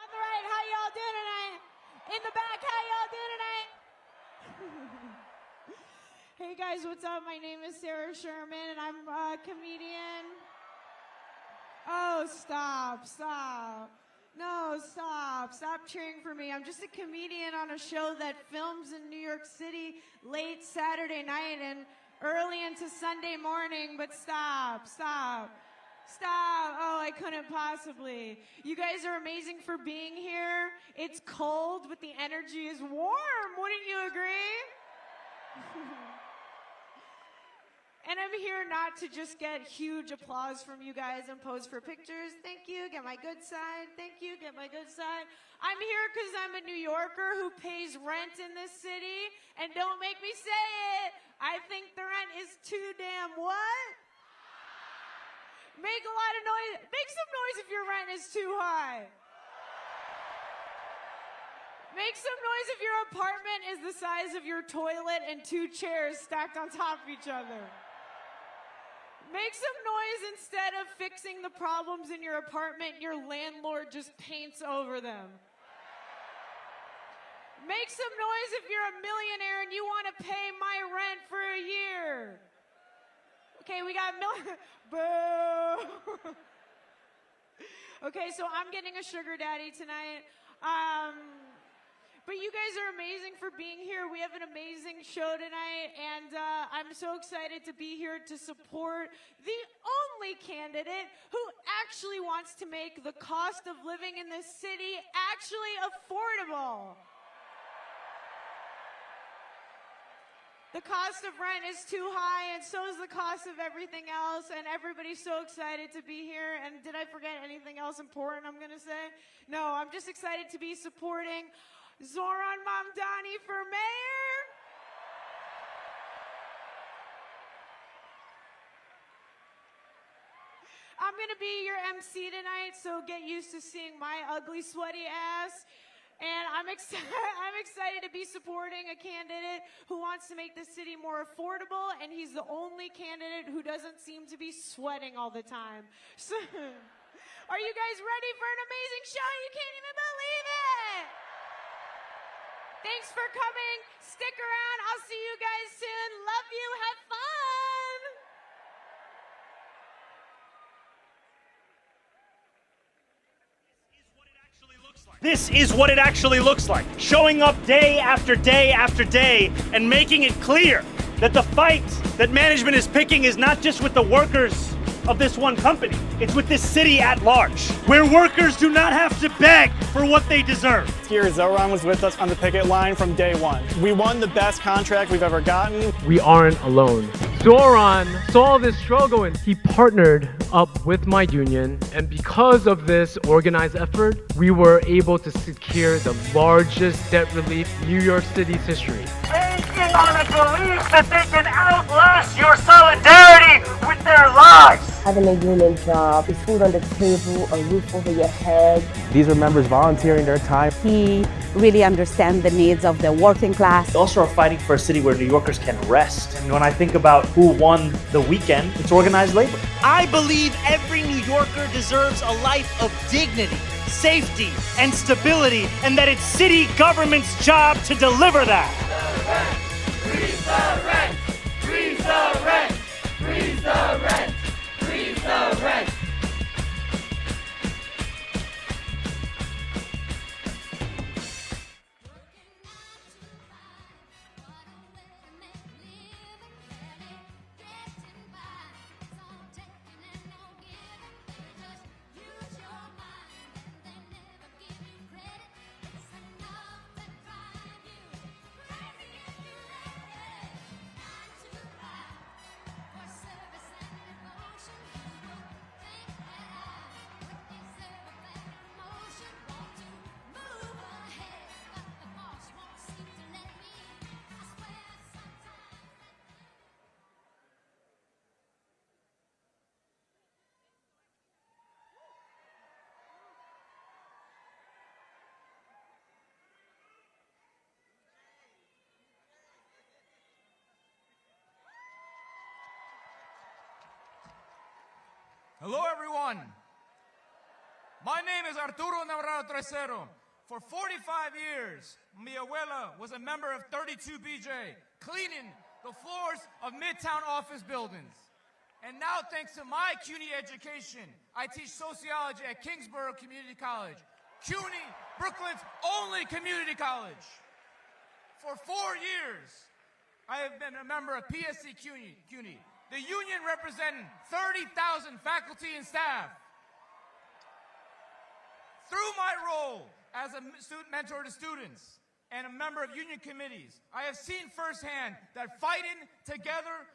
On the right, how y'all doing tonight? In the back, how y'all doing tonight? Hey guys, what's up? My name is Sarah Sherman and I'm a comedian. Oh, stop. No, stop cheering for me. I'm just a comedian on a show that films in New York City late Saturday night and early into Sunday morning, but stop. Oh, I couldn't possibly. You guys are amazing for being here. It's cold, but the energy is warm. Wouldn't you agree? And I'm here not to just get huge applause from you guys and pose for pictures. Thank you, get my good side. Thank you, get my good side. I'm here because I'm a New Yorker who pays rent in this city. And don't make me say it, I think the rent is too damn what? Make a lot of noise. Make some noise if your rent is too high. Make some noise if your apartment is the size of your toilet and 2 chairs stacked on top of each other. Make some noise instead of fixing the problems in your apartment, your landlord just paints over them. Make some noise if you're a millionaire and you want to pay my rent for a year. Okay, we got boo. Okay, so I'm getting a sugar daddy tonight. But you guys are amazing for being here. We have an amazing show tonight, and I'm so excited to be here to support the only candidate who actually wants to make the cost of living in this city actually affordable. The cost of rent is too high, and so is the cost of everything else, and everybody's so excited to be here. And did I forget anything else important I'm going to say? No, I'm just excited to be supporting Zohran Mamdani for mayor. I'm going to be your MC tonight, so get used to seeing my ugly, sweaty ass. And I'm excited to be supporting a candidate who wants to make the city more affordable, and he's the only candidate who doesn't seem to be sweating all the time. So, are you guys ready for an amazing show? You can't even believe it! Thanks for coming. Stick around. I'll see you guys soon. Love you. Have fun. This is what it actually looks like. Showing up day after day after day and making it clear that the fight that management is picking is not just with the workers of this one company. It's with this city at large, where workers do not have to beg for what they deserve. Here, Zohran was with us on the picket line from day one. We won the best contract we've ever gotten. We aren't alone. Zohran saw this struggle and he partnered up with my union, and because of this organized effort, we were able to secure the largest debt relief in New York City's history. Banking on a belief that they can outlast your solidarity with their lives. Having a union job, is food on the table, a roof over your head. These are members volunteering their time. He really understands the needs of the working class. We also are fighting for a city where New Yorkers can rest. And when I think about who won the weekend, it's organized labor. I believe every New Yorker deserves a life of dignity, safety, and stability, and that it's city government's job to deliver that. Freeze the rent! Freeze the rent! Freeze the rent! Freeze the rent! Hello, everyone. My name is Arturo Navarro Tresero. For 45 years, mi abuela was a member of 32 BJ, cleaning the floors of Midtown office buildings. And now, thanks to my CUNY education, I teach sociology at Kingsborough Community College. CUNY, Brooklyn's only community college. For 4 years, I have been a member of PSC CUNY, the union representing 30,000 faculty and staff. Through my role as a student mentor to students and a member of union committees, I have seen firsthand that fighting together,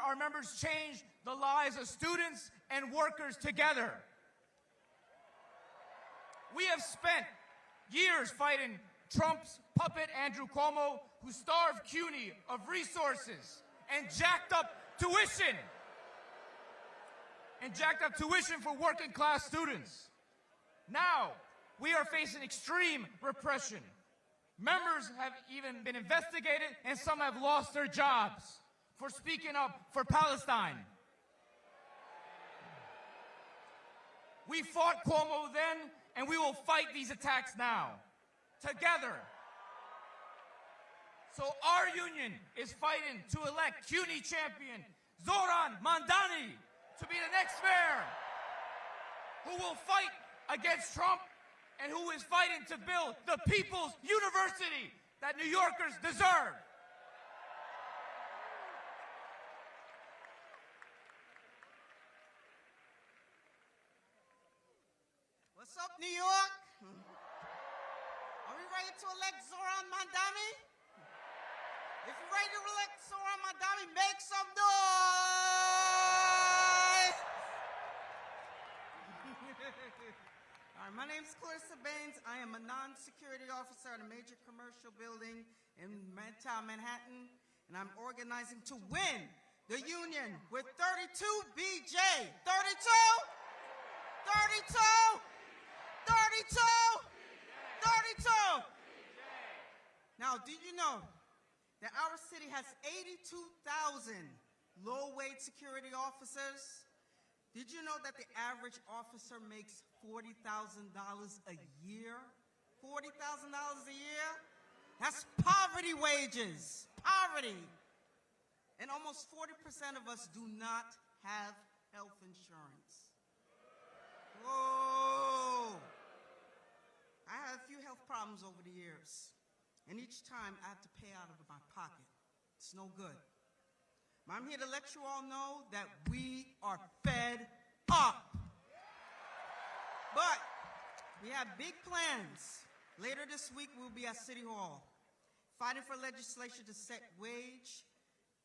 our members change the lives of students and workers together. We have spent years fighting Trump's puppet Andrew Cuomo, who starved CUNY of resources and jacked up tuition for working class students. Now, we are facing extreme repression. Members have even been investigated and some have lost their jobs for speaking up for Palestine. We fought Cuomo then, and we will fight these attacks now, together. So our union is fighting to elect CUNY champion Zohran Mamdani to be the next mayor, who will fight against Trump and who is fighting to build the people's university that New Yorkers deserve. What's up, New York? Are we ready to elect Zohran Mamdani? If you're ready to elect Zohran Mamdani, make some noise! All right, my name is Clarissa Baines. I am a non-security officer at a major commercial building in Midtown Manhattan, and I'm organizing to win the union with 32 BJ. 32! 32! 32! 32! Now, do you know that our city has 82,000 low-wage security officers? Did you know that the average officer makes $40,000 a year? $40,000 a year? That's poverty wages. Poverty. And almost 40% of us do not have health insurance. Whoa. I had a few health problems over the years, and each time I have to pay out of my pocket. It's no good. But I'm here to let you all know that we are fed up. But we have big plans. Later this week, we'll be at City Hall, fighting for legislation to set wage,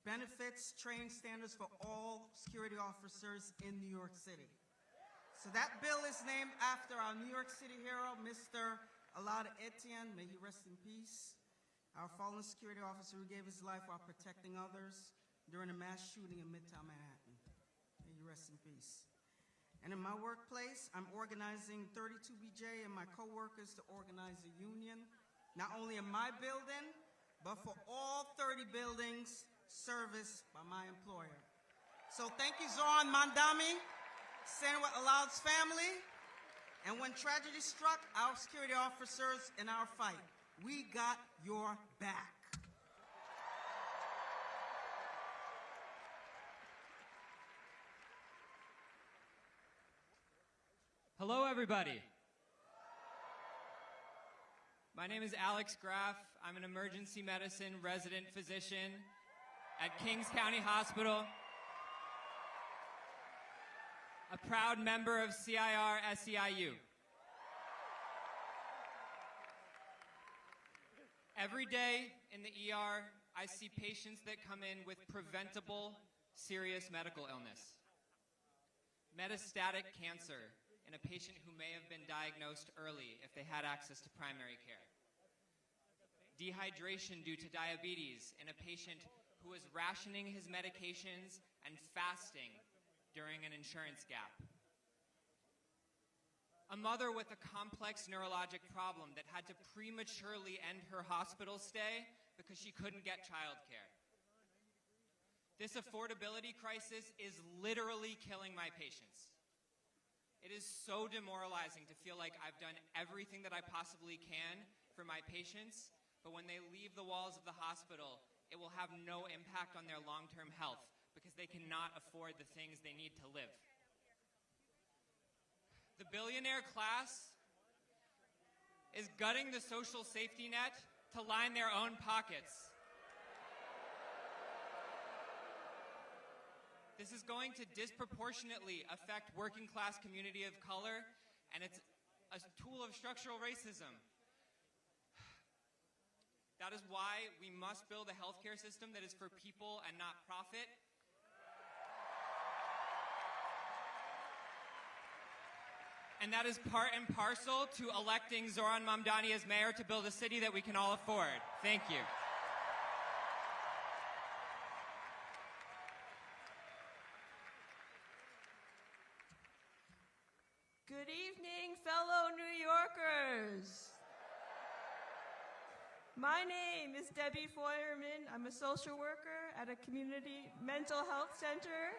benefits, training standards for all security officers in New York City. So that bill is named after our New York City hero, Mr. Alada Etienne, may he rest in peace, our fallen security officer who gave his life while protecting others during a mass shooting in Midtown Manhattan. May he rest in peace. And in my workplace, I'm organizing 32 BJ and my coworkers to organize a union, not only in my building, but for all 30 buildings serviced by my employer. So thank you, Zohran Mamdani, stand with Alad's family, and when tragedy struck, our security officers in our fight, we got your back. Hello, everybody. My name is Alex Graff. I'm an emergency medicine resident physician at Kings County Hospital, a proud member of CIR-SEIU. Every day in the ER, I see patients that come in with preventable, serious medical illness. Metastatic cancer in a patient who may have been diagnosed early if they had access to primary care. Dehydration due to diabetes in a patient who is rationing his medications and fasting during an insurance gap. A mother with a complex neurologic problem that had to prematurely end her hospital stay because she couldn't get childcare. This affordability crisis is literally killing my patients. It is so demoralizing to feel like I've done everything that I possibly can for my patients, but when they leave the walls of the hospital, it will have no impact on their long-term health because they cannot afford the things they need to live. The billionaire class is gutting the social safety net to line their own pockets. This is going to disproportionately affect working class community of color, and it's a tool of structural racism. That is why we must build a healthcare system that is for people and not profit. And that is part and parcel to electing Zohran Mamdani as mayor to build a city that we can all afford. Thank you. Good evening, fellow New Yorkers. My name is Debbie Feuerman. I'm a social worker at a community mental health center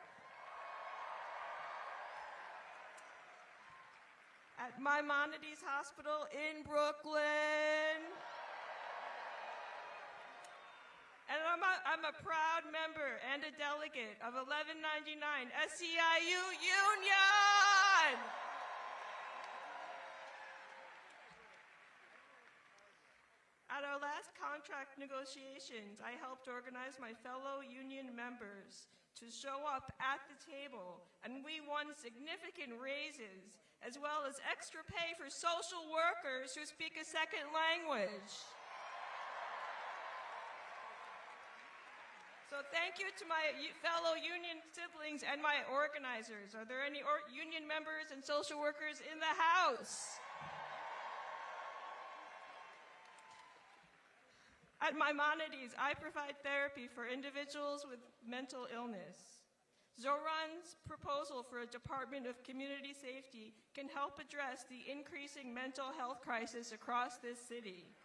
at Maimonides Hospital in Brooklyn. And I'm a proud member and a delegate of 1199 SEIU Union. At our last contract negotiations, I helped organize my fellow union members to show up at the table, and we won significant raises, as well as extra pay for social workers who speak a second language. So thank you to my fellow union siblings and my organizers. Are there any union members and social workers in the house? At Maimonides, I provide therapy for individuals with mental illness. Zohran's proposal for a Department of Community Safety can help address the increasing mental health crisis across this city.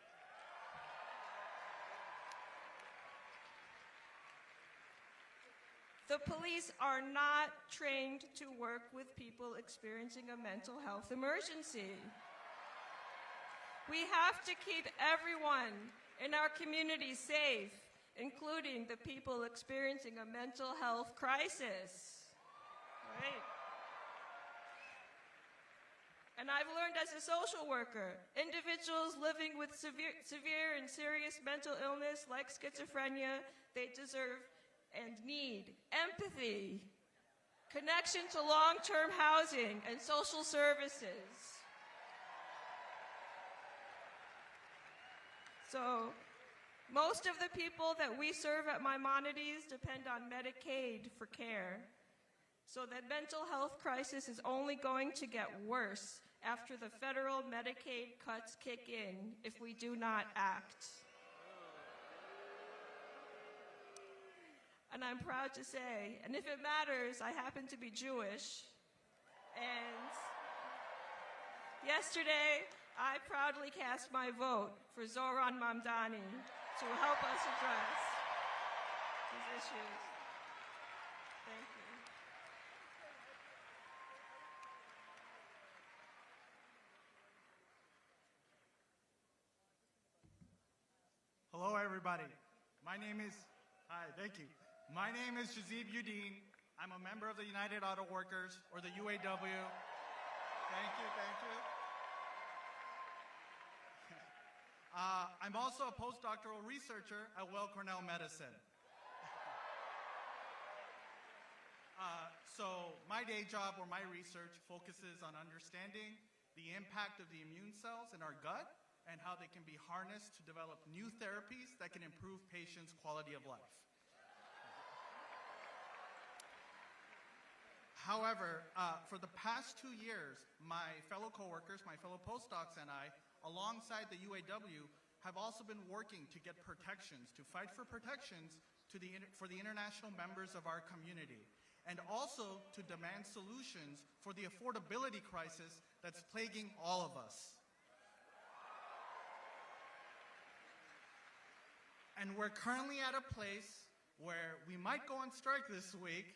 The police are not trained to work with people experiencing a mental health emergency. We have to keep everyone in our community safe, including the people experiencing a mental health crisis. Right? And I've learned as a social worker, individuals living with severe and serious mental illness like schizophrenia, they deserve and need empathy, connection to long-term housing and social services. So, most of the people that we serve at Maimonides depend on Medicaid for care. So the mental health crisis is only going to get worse after the federal Medicaid cuts kick in if we do not act. And I'm proud to say, and if it matters, I happen to be Jewish. And yesterday, I proudly cast my vote for Zohran Mamdani to help us address these issues. Thank you. Hello, everybody. Thank you. My name is Shazib Udin. I'm a member of the United Auto Workers, or the UAW. Thank you. I'm also a postdoctoral researcher at Weill Cornell Medicine. So my day job or my research focuses on understanding the impact of the immune cells in our gut and how they can be harnessed to develop new therapies that can improve patients' quality of life. However, for the past 2 years, my fellow coworkers, my fellow postdocs and I, alongside the UAW, have also been working to get protections, to fight for protections for the international members of our community, and also to demand solutions for the affordability crisis that's plaguing all of us. And we're currently at a place where we might go on strike this week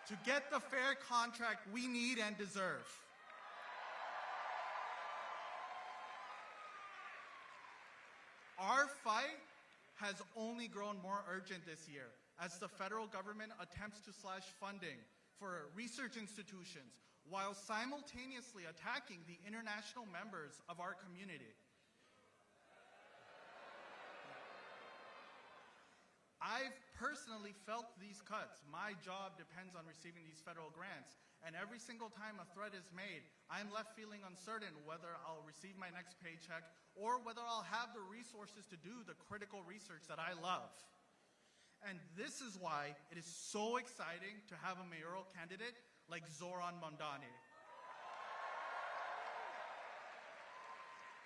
to get the fair contract we need and deserve. Our fight has only grown more urgent this year as the federal government attempts to slash funding for research institutions while simultaneously attacking the international members of our community. I've personally felt these cuts. My job depends on receiving these federal grants, and every single time a threat is made, I'm left feeling uncertain whether I'll receive my next paycheck or whether I'll have the resources to do the critical research that I love. And this is why it is so exciting to have a mayoral candidate like Zohran Mamdani.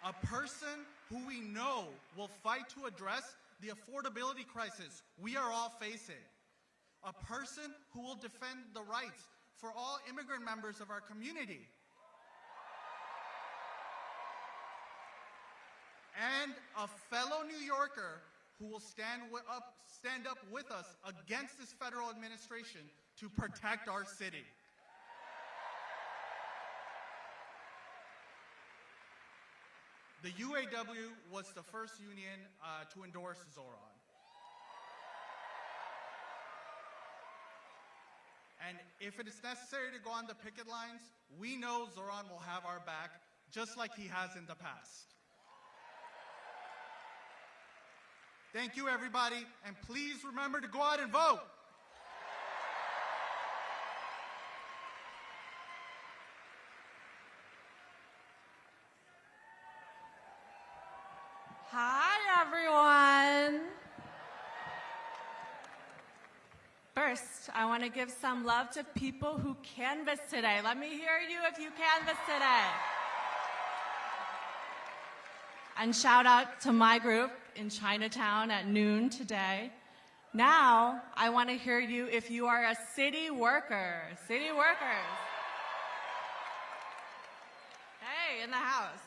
A person who we know will fight to address the affordability crisis we are all facing. A person who will defend the rights for all immigrant members of our community. And a fellow New Yorker who will stand up with us against this federal administration to protect our city. The UAW was the first union to endorse Zohran. And if it is necessary to go on the picket lines, we know Zohran will have our back, just like he has in the past. Thank you, everybody, and please remember to go out and vote. Hi, everyone. First, I want to give some love to people who canvassed today. Let me hear you if you canvassed today. And shout out to my group in Chinatown at noon today. Now, I want to hear you if you are a city worker. City workers. Hey, in the house.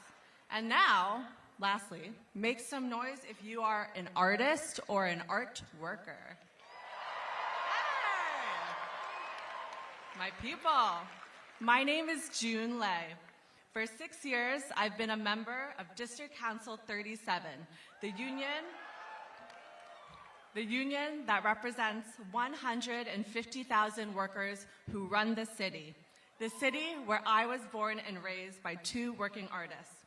And now, lastly, make some noise if you are an artist or an art worker. Hey! My people. My name is June Lei. For 6 years, I've been a member of District Council 37, the union that represents 150,000 workers who run the city where I was born and raised by two working artists.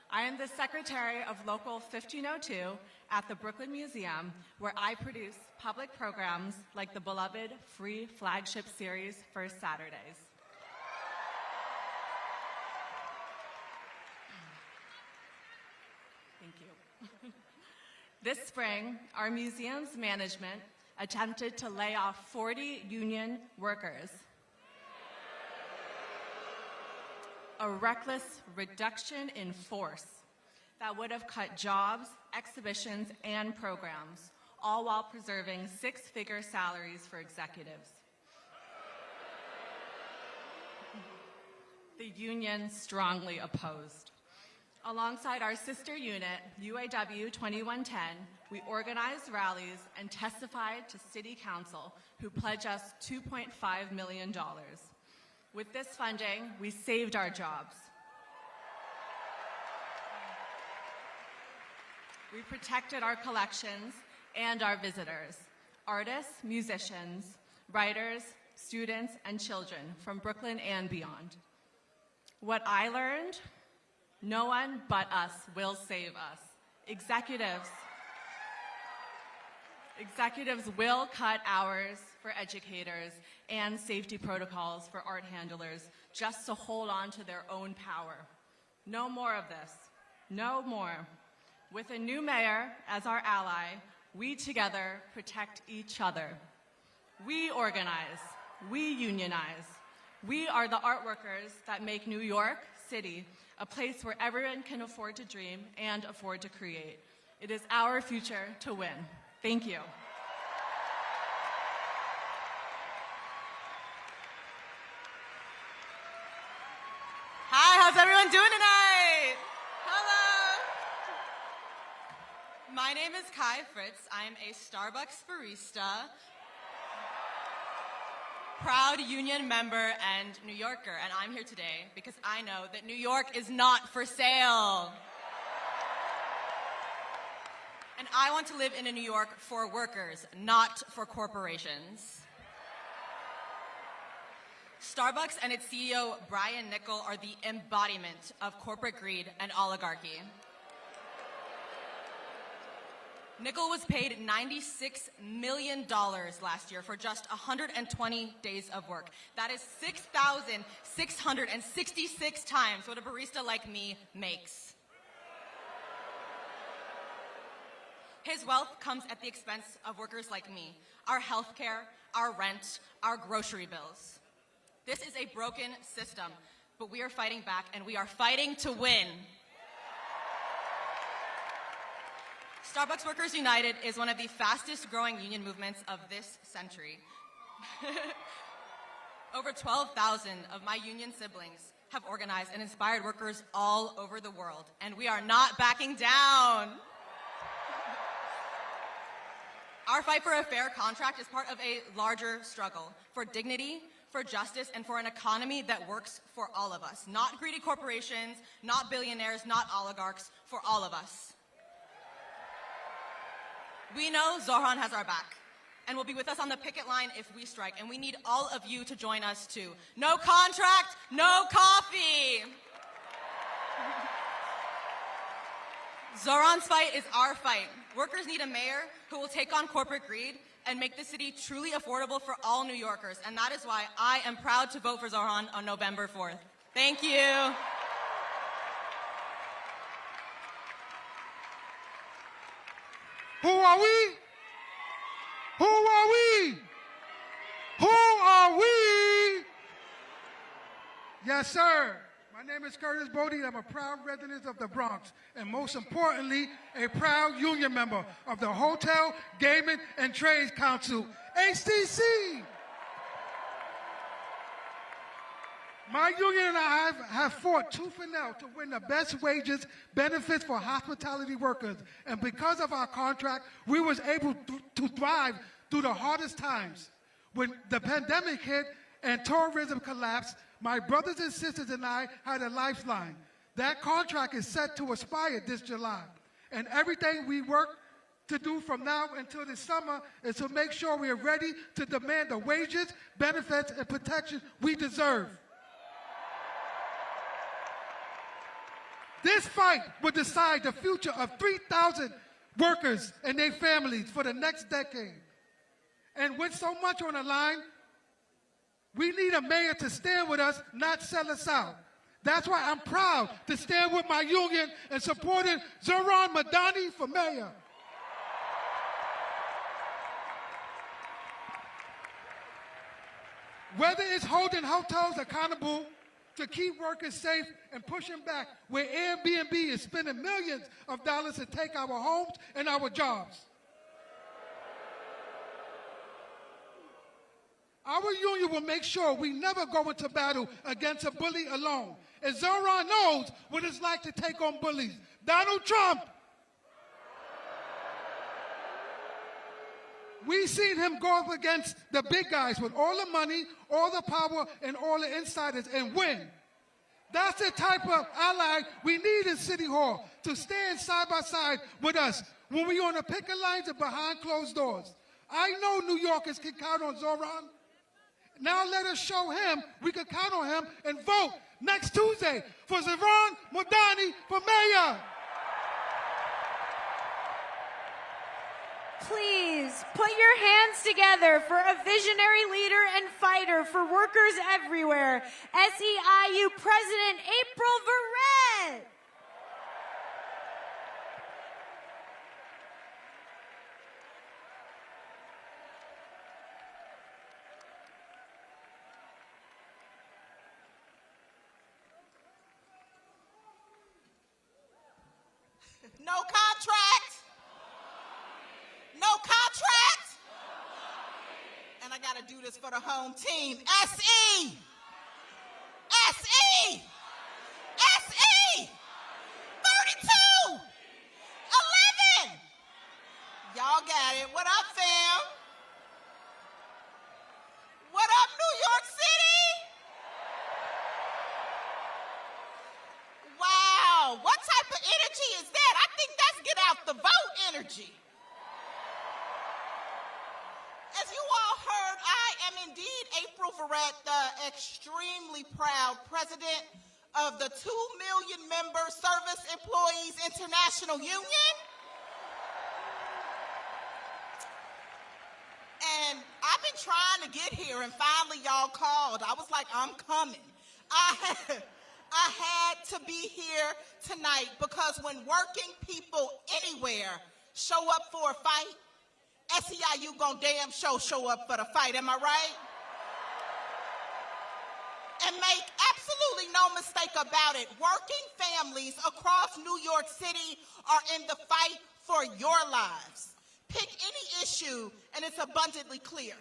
I am the secretary of Local 1502 at the Brooklyn Museum, where I produce public programs like the beloved free flagship series First Saturdays. Thank you. This spring, our museum's management attempted to lay off 40 union workers. A reckless reduction in force that would have cut jobs, exhibitions, and programs, all while preserving six-figure salaries for executives. The union strongly opposed. Alongside our sister unit, UAW 2110, we organized rallies and testified to City Council, who pledged us $2.5 million. With this funding, we saved our jobs. We protected our collections and our visitors, artists, musicians, writers, students, and children from Brooklyn and beyond. What I learned, no one but us will save us. Executives will cut hours for educators and safety protocols for art handlers just to hold on to their own power. No more of this. No more. With a new mayor as our ally, we together protect each other. We organize. We unionize. We are the art workers that make New York City a place where everyone can afford to dream and afford to create. It is our future to win. Thank you. Hi, how's everyone doing tonight? Hello. My name is Kai Fritz. I am a Starbucks barista. proud union member and New Yorker, and I'm here today because I know that New York is not for sale. And I want to live in a New York for workers, not for corporations. Starbucks and its CEO, Brian Niccol, are the embodiment of corporate greed and oligarchy. Niccol was paid $96 million last year for just 120 days of work. That is 6,666 times what a barista like me makes. His wealth comes at the expense of workers like me, our health care, our rent, our grocery bills. This is a broken system, but we are fighting back and we are fighting to win. Starbucks Workers United is one of the fastest growing union movements of this century. Over 12,000 of my union siblings have organized and inspired workers all over the world, and we are not backing down. Our fight for a fair contract is part of a larger struggle for dignity, for justice, and for an economy that works for all of us. Not greedy corporations, not billionaires, not oligarchs, for all of us. We know Zohran has our back and will be with us on the picket line if we strike, and we need all of you to join us too. No contract, no coffee. Zohran's fight is our fight. Workers need a mayor who will take on corporate greed and make the city truly affordable for all New Yorkers, and that is why I am proud to vote for Zohran on November 4th. Thank you. Who are we? Who are we? Who are we? Yes, sir. My name is Curtis Bodie. I'm a proud resident of the Bronx, and most importantly, a proud union member of the Hotel, Gaming, and Trades Council, HTC. My union and I have fought tooth and nail to win the best wages, benefits for hospitality workers. And because of our contract, we was able to thrive through the hardest times. When the pandemic hit and tourism collapsed, my brothers and sisters and I had a lifeline. That contract is set to expire this July. And everything we work to do from now until the summer is to make sure we are ready to demand the wages, benefits, and protection we deserve. This fight will decide the future of 3,000 workers and their families for the next decade. And with so much on the line, we need a mayor to stand with us, not sell us out. That's why I'm proud to stand with my union and supporting Zohran Mamdani for mayor. Whether it's holding hotels accountable to keep workers safe and pushing back where Airbnb is spending millions of dollars to take our homes and our jobs. Our union will make sure we never go into battle against a bully alone. And Zohran knows what it's like to take on bullies. Donald Trump. We've seen him go up against the big guys with all the money, all the power, and all the insiders and win. That's the type of ally we need in City Hall, to stand side by side with us when we're on the picket lines and behind closed doors. I know New Yorkers can count on Zohran. Now let us show him we can count on him and vote next Tuesday for Zohran Mamdani for mayor. Please put your hands together for a visionary leader and fighter for workers everywhere, SEIU President April Verrett. No contract. No contract. And I got to do this for the home team. SE. SE. SE. 32. 11. Y'all got it. What up, fam? What up, New energy. As you all heard, I am indeed April Verrett, the extremely proud president of the 2 million member Service Employees International Union. And I've been trying to get here, and finally y'all called. I was like, I'm coming. I had to be here tonight because when working people anywhere show up for a fight, SEIU gon' damn show up for the fight, am I right? And make absolutely no mistake about it, working families across New York City are in the fight for your lives. Pick any issue and it's abundantly clear.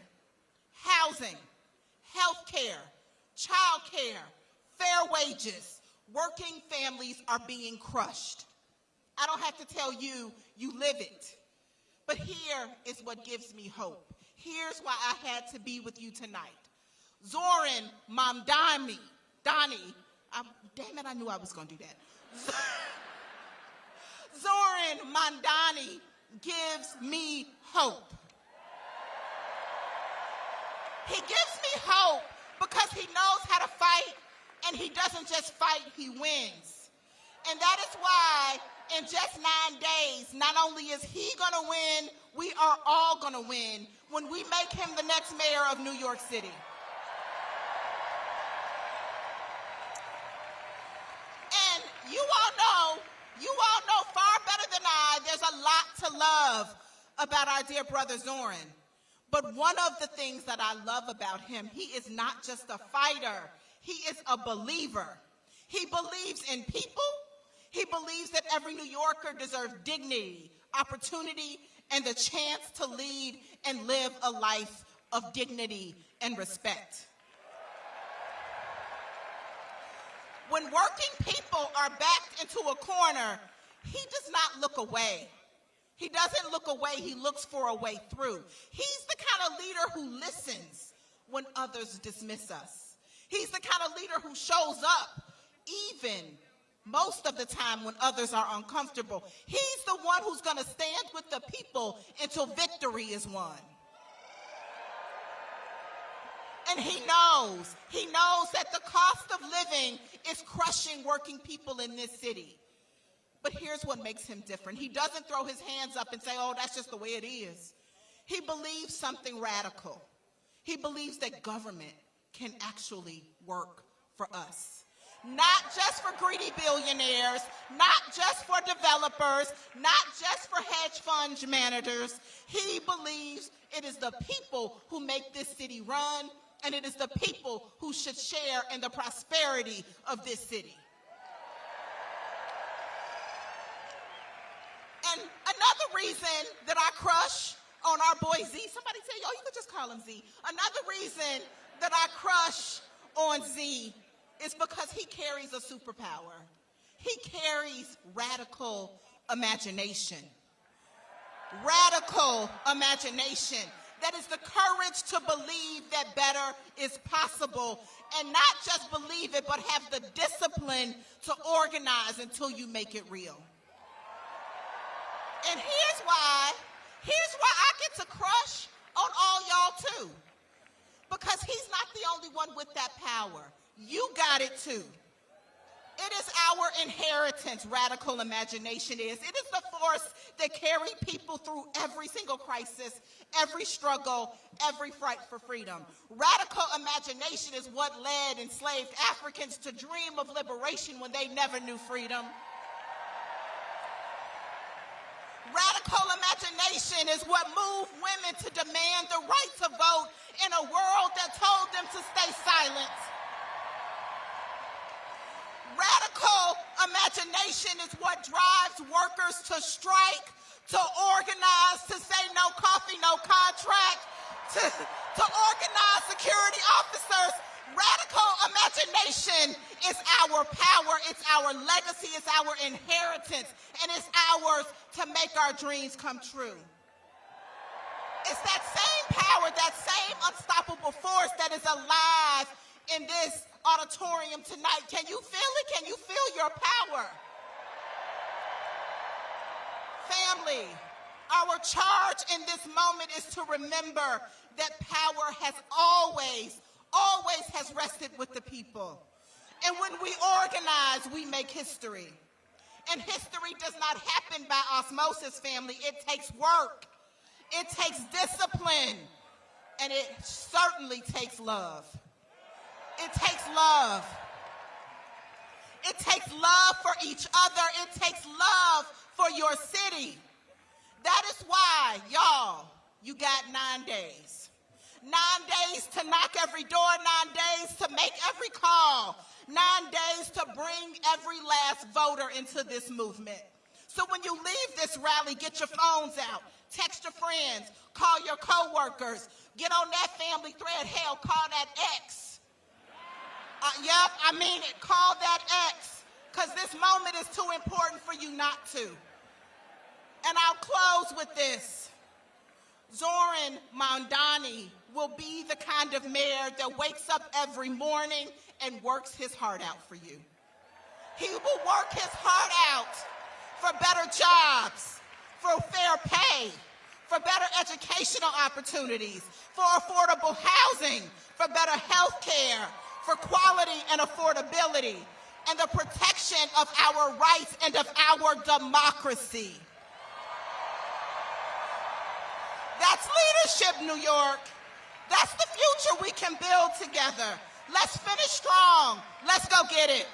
Housing, health care, child care, fair wages. Working families are being crushed. I don't have to tell you, you live it. But here is what gives me hope. Here's why I had to be with you tonight. Zohran Mamdani, damn it, I knew I was going to do that. Zohran Mamdani gives me hope. He gives me hope because he knows how to fight, and he doesn't just fight, he wins. And that is why in just 9 days, not only is he gonna win, we are all gonna win when we make him the next mayor of New York City. And you all know far better than I, there's a lot to love about our dear brother Zohran. But one of the things that I love about him, he is not just a fighter, he is a believer. He believes in people. He believes that every New Yorker deserves dignity, opportunity, and the chance to lead and live a life of dignity and respect. When working people are backed into a corner, he does not look away. He doesn't look away, he looks for a way through. He's the kind of leader who listens when others dismiss us. He's the kind of leader who shows up even most of the time when others are uncomfortable. He's the one who's going to stand with the people until victory is won. And he knows that the cost of living is crushing working people in this city. But here's what makes him different. He doesn't throw his hands up and say, oh, that's just the way it is. He believes something radical. He believes that government can actually work for us. Not just for greedy billionaires, not just for developers, not just for hedge fund managers. He believes it is the people who make this city run, and it is the people who should share in the prosperity of this city. And another reason that I crush on our boy Z, somebody say, oh, you could just call him Z. Another reason that I crush on Z is because he carries a superpower. He carries radical imagination. Radical imagination. That is the courage to believe that better is possible, and not just believe it, but have the discipline to organize until you make it real. And here's why I get to crush on all y'all too. Because he's not the only one with that power. You got it too. It is our inheritance, radical imagination is. It is the force that carried people through every single crisis, every struggle, every fight for freedom. Radical imagination is what led enslaved Africans to dream of liberation when they never knew freedom. Radical imagination is what moved women to demand the right to vote in a world that told them to stay silent. Radical imagination is what drives workers to strike, to organize, to say no coffee, no contract, to organize security officers. Radical imagination is our power, it's our legacy, it's our inheritance, and it's ours to make our dreams come true. It's that same power, that same unstoppable force that is alive in this auditorium tonight. Can you feel it? Can you feel your power? Family, Our charge in this moment is to remember that power has always has rested with the people. And when we organize, we make history. And history does not happen by osmosis, family. It takes work. It takes discipline. And it certainly takes love. It takes love. It takes love for each other. It takes love for your city. That is why, y'all, you got 9 days. 9 days to knock every door, 9 days to make every call, 9 days to bring every last voter into this movement. So when you leave this rally, get your phones out, text your friends, call your coworkers, get on that family thread, hell, call that ex. Yep, I mean it, call that ex, because this moment is too important for you not to. And I'll close with this. Zohran Mamdani will be the kind of mayor that wakes up every morning and works his heart out for you. He will work his heart out for better jobs, for fair pay, for better educational opportunities, for affordable housing, for better health care, for quality and affordability, and the protection of our rights and of our democracy. That's leadership, New York. That's the future we can build together. Let's finish strong. Let's go get it.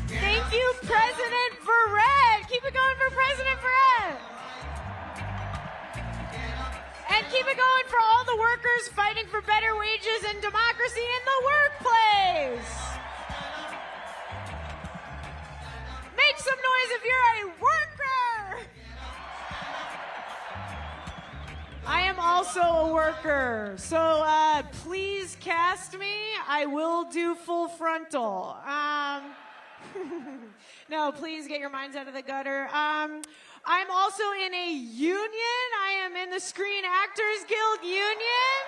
Thank you, President Verrett. Keep it going for President Verrett. And keep it going for all the workers fighting for better wages and democracy in the workplace. Make some noise if you're a worker. I am also a worker, so please cast me. I will do full frontal. No, please get your minds out of the gutter. I'm also in a union. I am in the Screen Actors Guild union.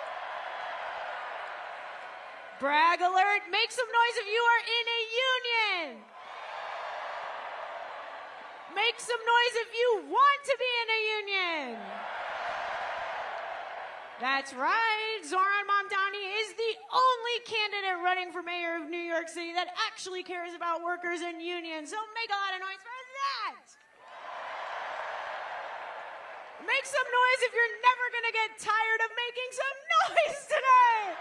Brag alert. Make some noise if you are in a union. Make some noise if you want to be in a union. That's right. Zohran Mamdani is the only candidate running for mayor of New York City that actually cares about workers and unions. So make a lot of noise for that. Make some noise if you're never going to get tired of making some noise tonight.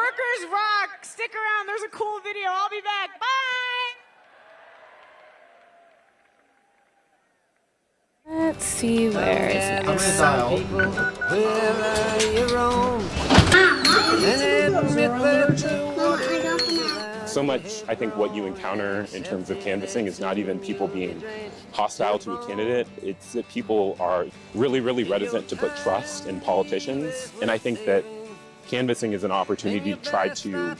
Workers rock. Stick around. There's a cool video. I'll be back. Bye. Let's see, where is it? So much, I think, what you encounter in terms of canvassing is not even people being hostile to a candidate. It's that people are really, really reticent to put trust in politicians. And I think that canvassing is an opportunity to try to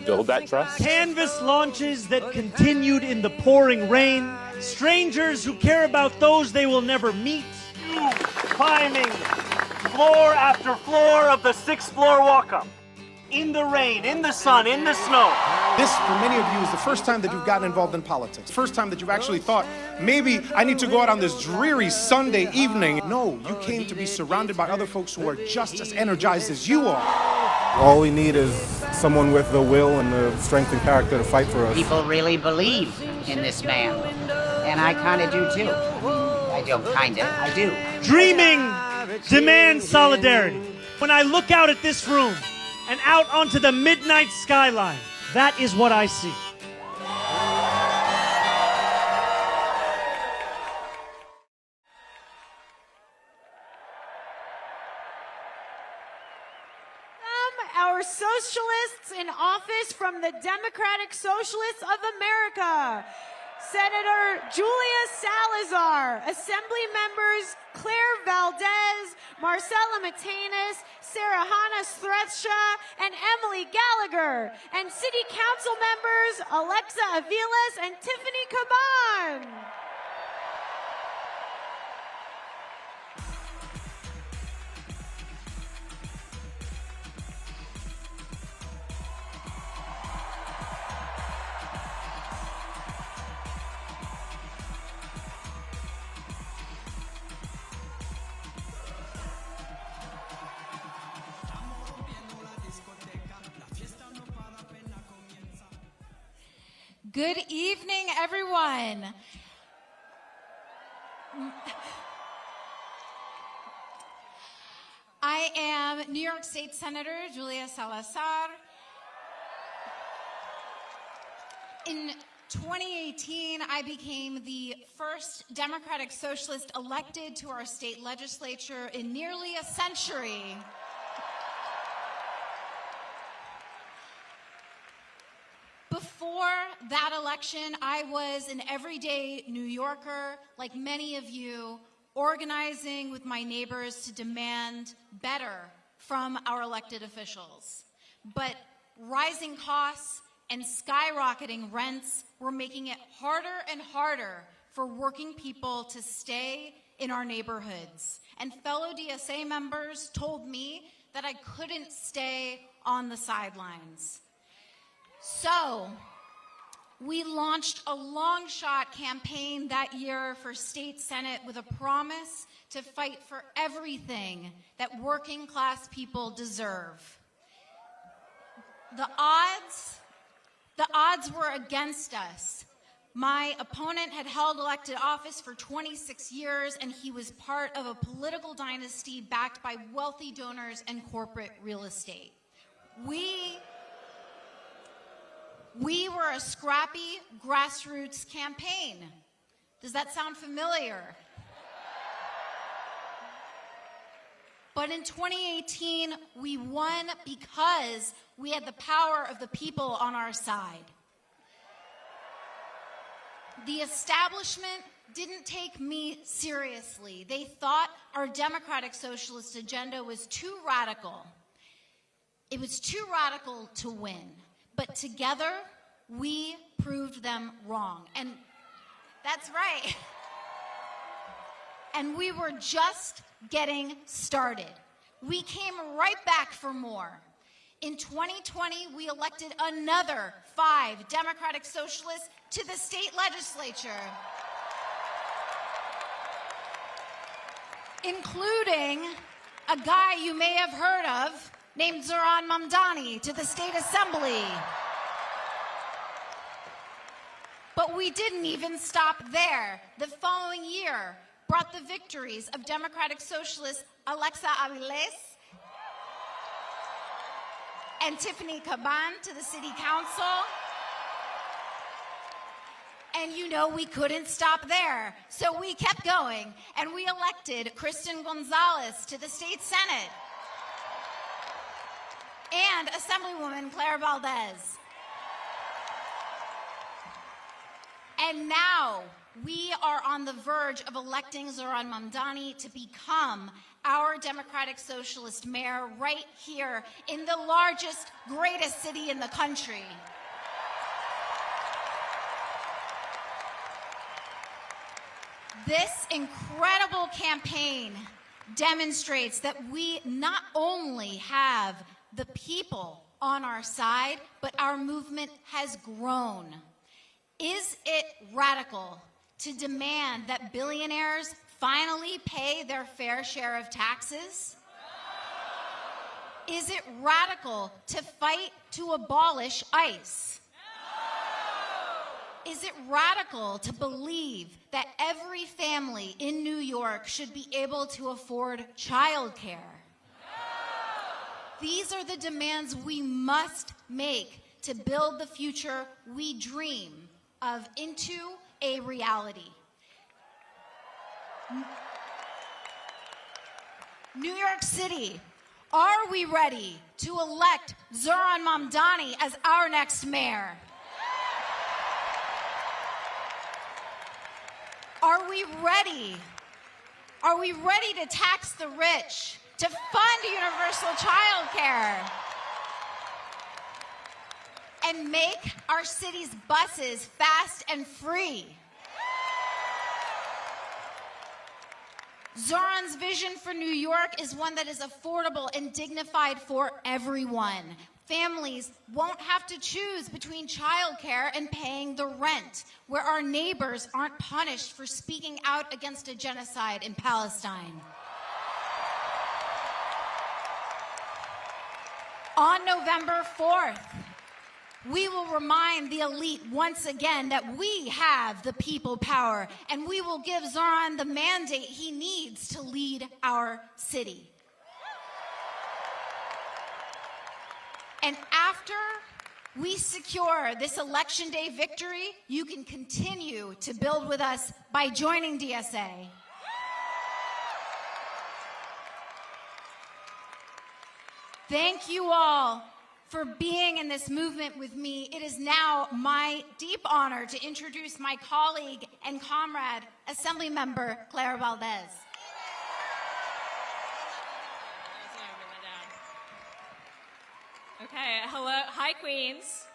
build that trust. Canvas launches that continued in the pouring rain. Strangers who care about those they will never meet. Climbing floor after floor of the 6th floor walk-up. In the rain, in the sun, in the snow. This, for many of you, is the first time that you've gotten involved in politics. First time that you've actually thought, maybe I need to go out on this dreary Sunday evening. No, you came to be surrounded by other folks who are just as energized as you are. All we need is someone with the will and the strength and character to fight for us. People really believe in this man, and I kind of do too. I don't kind of, I do. Dreaming demands solidarity. When I look out at this room and out onto the midnight skyline, that is what I see. Our socialists in office from the Democratic Socialists of America. Senator Julia Salazar, Assembly members Claire Valdez, Marcella Matenis, Sarah Hannah Stretsha, and Emily Gallagher, and City Council members Alexa Aviles and Tiffany Caban. Good evening, everyone. I am New York State Senator Julia Salazar. In 2018, I became the first Democratic Socialist elected to our state legislature in nearly a century. Before that election, I was an everyday New Yorker, like many of you, organizing with my neighbors to demand better from our elected officials. But rising costs and skyrocketing rents were making it harder and harder for working people to stay in our neighborhoods. And fellow DSA members told me that I couldn't stay on the sidelines. So, we launched a long-shot campaign that year for state senate with a promise to fight for everything that working-class people deserve. The odds were against us. My opponent had held elected office for 26 years, and he was part of a political dynasty backed by wealthy donors and corporate real estate. We were a scrappy grassroots campaign. Does that sound familiar? But in 2018, we won because we had the power of the people on our side. The establishment didn't take me seriously. They thought our democratic socialist agenda was too radical. It was too radical to win. But together, we proved them wrong. And that's right. And we were just getting started. We came right back for more. In 2020, we elected another 5 Democratic Socialists to the state legislature, including a guy you may have heard of named Zohran Mamdani to the State Assembly. But we didn't even stop there. The following year brought the victories of Democratic Socialist Alexa Aviles and Tiffany Caban to the City Council. And you know we couldn't stop there, so we kept going, and we elected Kristen Gonzalez to the State Senate and Assemblywoman Claire Valdez. And now we are on the verge of electing Zohran Mamdani to become our Democratic Socialist mayor right here in the largest, greatest city in the country. This incredible campaign demonstrates that we not only have the people on our side, but our movement has grown. Is it radical to demand that billionaires finally pay their fair share of taxes? Is it radical to fight to abolish ICE? Is it radical to believe that every family in New York should be able to afford childcare? These are the demands we must make to build the future we dream of into a reality. New York City, are we ready to elect Zohran Mamdani as our next mayor? Are we ready? Are we ready to tax the rich, to fund universal childcare, and make our city's buses fast and free? Zohran's vision for New York is one that is affordable and dignified for everyone. Families won't have to choose between childcare and paying the rent, where our neighbors aren't punished for speaking out against a genocide in Palestine. On November 4th, we will remind the elite once again that we have the people power, and we will give Zohran the mandate he needs to lead our city. And after we secure this election day victory, you can continue to build with us by joining DSA. Thank you all for being in this movement with me. It is now my deep honor to introduce my colleague and comrade, Assemblymember Clara Valdez. Okay, hello, hi Queens.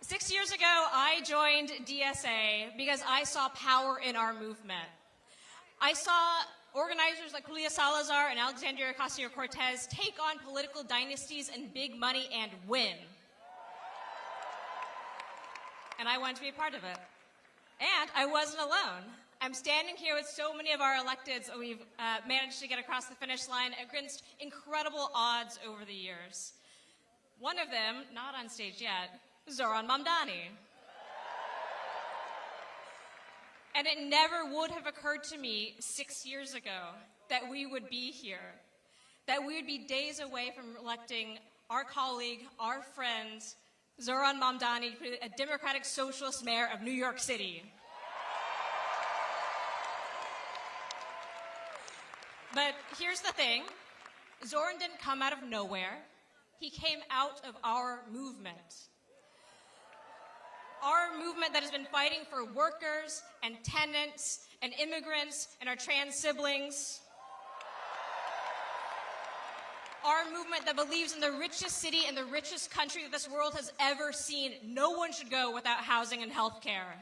6 years ago, I joined DSA because I saw power in our movement. I saw organizers like Julia Salazar and Alexandria Ocasio-Cortez take on political dynasties and big money and win. And I wanted to be a part of it. And I wasn't alone. I'm standing here with so many of our electeds that we've managed to get across the finish line against incredible odds over the years. One of them, not on stage yet, Zohran Mamdani. And it never would have occurred to me 6 years ago that we would be here, that we would be days away from electing our colleague, our friend, Zohran Mamdani, a Democratic Socialist mayor of New York City. But here's the thing, Zohran didn't come out of nowhere. He came out of our movement. Our movement that has been fighting for workers and tenants and immigrants and our trans siblings. Our movement that believes in the richest city and the richest country that this world has ever seen. No one should go without housing and health care.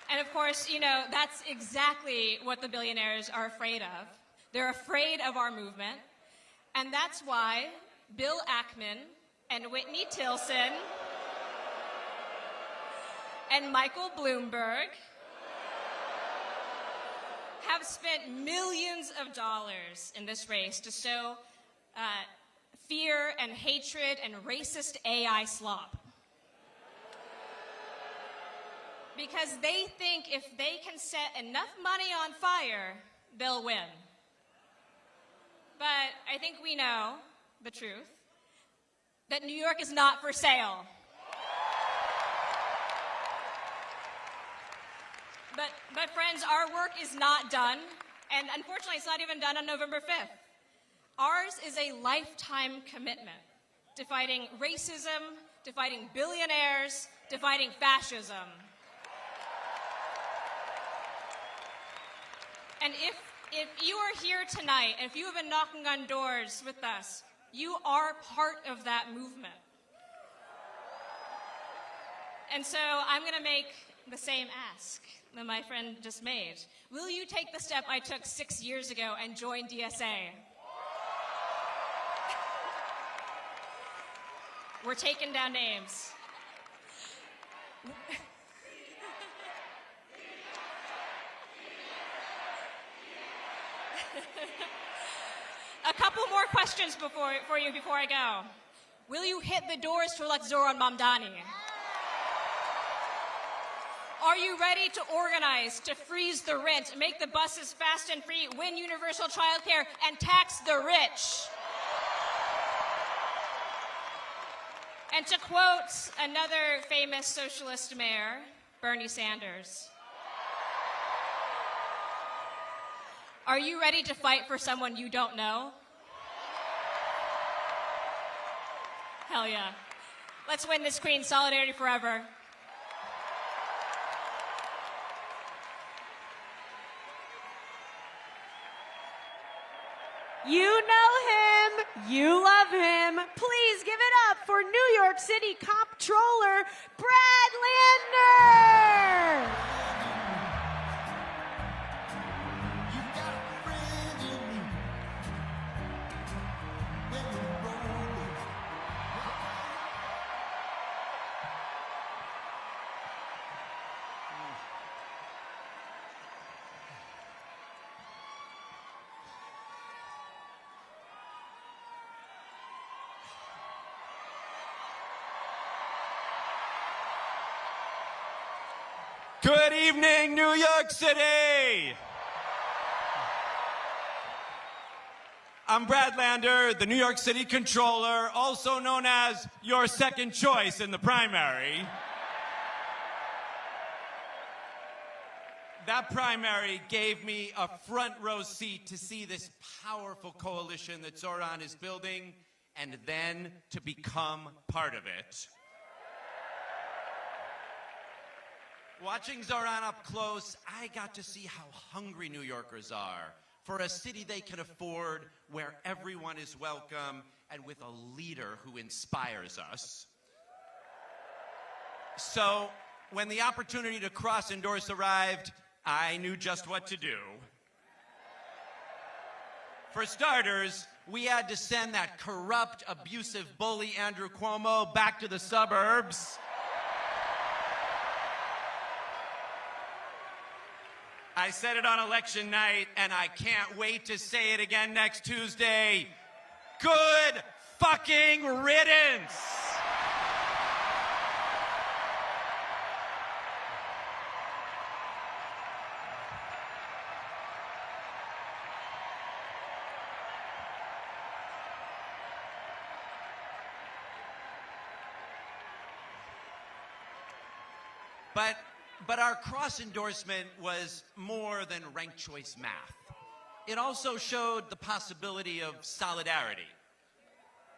And of course, you know, that's exactly what the billionaires are afraid of. They're afraid of our movement. And that's why Bill Ackman and Whitney Tilson and Michael Bloomberg have spent millions of dollars in this race to sow fear and hatred and racist AI slop. Because they think if they can set enough money on fire, they'll win. But I think we know the truth, that New York is not for sale. But friends, our work is not done, and unfortunately it's not even done on November 5th. Ours is a lifetime commitment to fighting racism, to fighting billionaires, to fighting fascism. And if you are here tonight, and if you have been knocking on doors with us, you are part of that movement. And so I'm going to make the same ask that my friend just made. Will you take the step I took 6 years ago and join DSA? We're taking down names. A couple more questions for you before I go. Will you hit the doors to elect Zohran Mamdani? Are you ready to organize, to freeze the rent, make the buses fast and free, win universal childcare, and tax the rich? And to quote another famous socialist mayor, Bernie Sanders, are you ready to fight for someone you don't know? Hell yeah. Let's win this, Queen. Solidarity forever. You know him. You love him. Please give it up for New York City Comptroller Brad Lander. Good evening, New York City! I'm Brad Lander, the New York City Controller, also known as your second choice in the primary. That primary gave me a front row seat to see this powerful coalition that Zohran is building, and then to become part of it. Watching Zohran up close, I got to see how hungry New Yorkers are for a city they can afford, where everyone is welcome, and with a leader who inspires us. So, when the opportunity to cross-endorse arrived, I knew just what to do. For starters, we had to send that corrupt, abusive bully Andrew Cuomo back to the suburbs. I said it on election night, and I can't wait to say it again next Tuesday. Good fucking riddance! But our cross-endorsement was more than ranked choice math. It also showed the possibility of solidarity.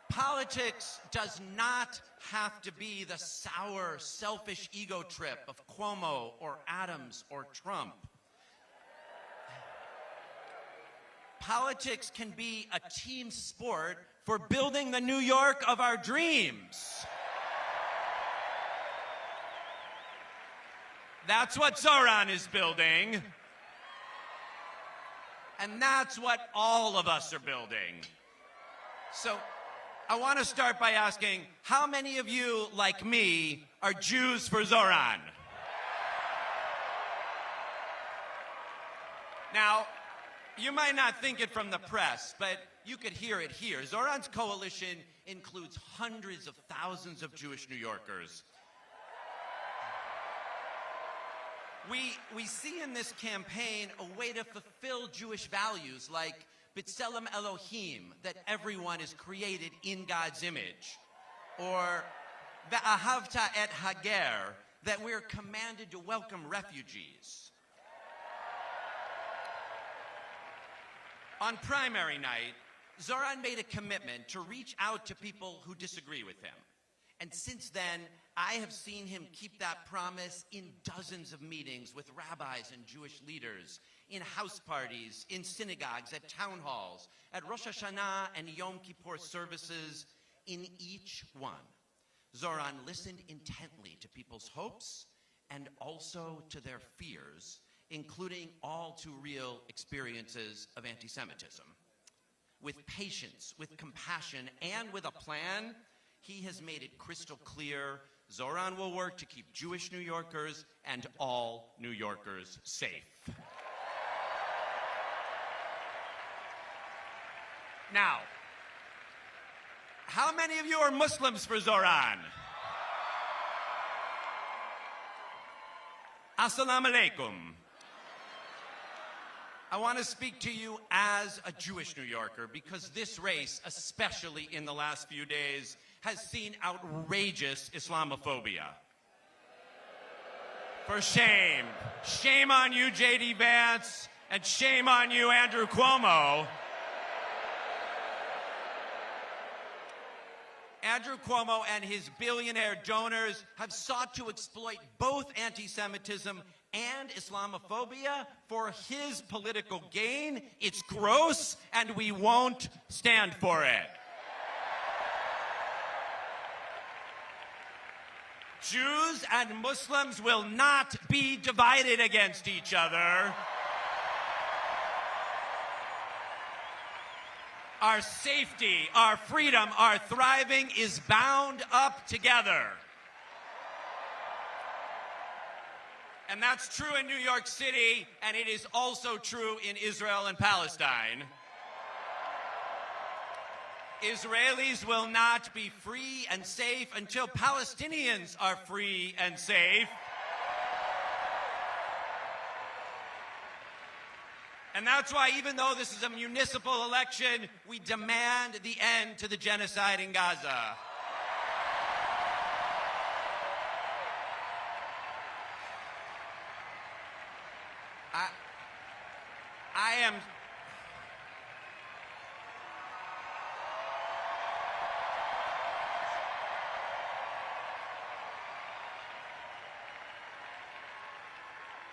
Politics does not have to be the sour, selfish ego trip of Cuomo or Adams or Trump. Politics can be a team sport for building the New York of our dreams. That's what Zohran is building. And that's what all of us are building. So, I want to start by asking, how many of you, like me, are Jews for Zohran? Now, you might not think it from the press, but you could hear it here. Zohran's coalition includes hundreds of thousands of Jewish New Yorkers. We see in this campaign a way to fulfill Jewish values like B'Tselem Elohim, that everyone is created in God's image, or Ve'ahavta et Hager, that we're commanded to welcome refugees. On primary night, Zohran made a commitment to reach out to people who disagree with him. And since then, I have seen him keep that promise in dozens of meetings with rabbis and Jewish leaders, in house parties, in synagogues, at town halls, at Rosh Hashanah and Yom Kippur services. In each one, Zohran listened intently to people's hopes and also to their fears, including all too real experiences of anti-Semitism. With patience, with compassion, and with a plan, he has made it crystal clear Zohran will work to keep Jewish New Yorkers and all New Yorkers safe. Now, how many of you are Muslims for Zohran? Assalamu alaikum. I want to speak to you as a Jewish New Yorker because this race, especially in the last few days, has seen outrageous Islamophobia. For shame. Shame on you, J.D. Vance, and shame on you, Andrew Cuomo. Andrew Cuomo and his billionaire donors have sought to exploit both anti-Semitism and Islamophobia for his political gain. It's gross, and we won't stand for it. Jews and Muslims will not be divided against each other. Our safety, our freedom, our thriving is bound up together. And that's true in New York City, and it is also true in Israel and Palestine. Israelis will not be free and safe until Palestinians are free and safe. And that's why, even though this is a municipal election, we demand the end to the genocide in Gaza.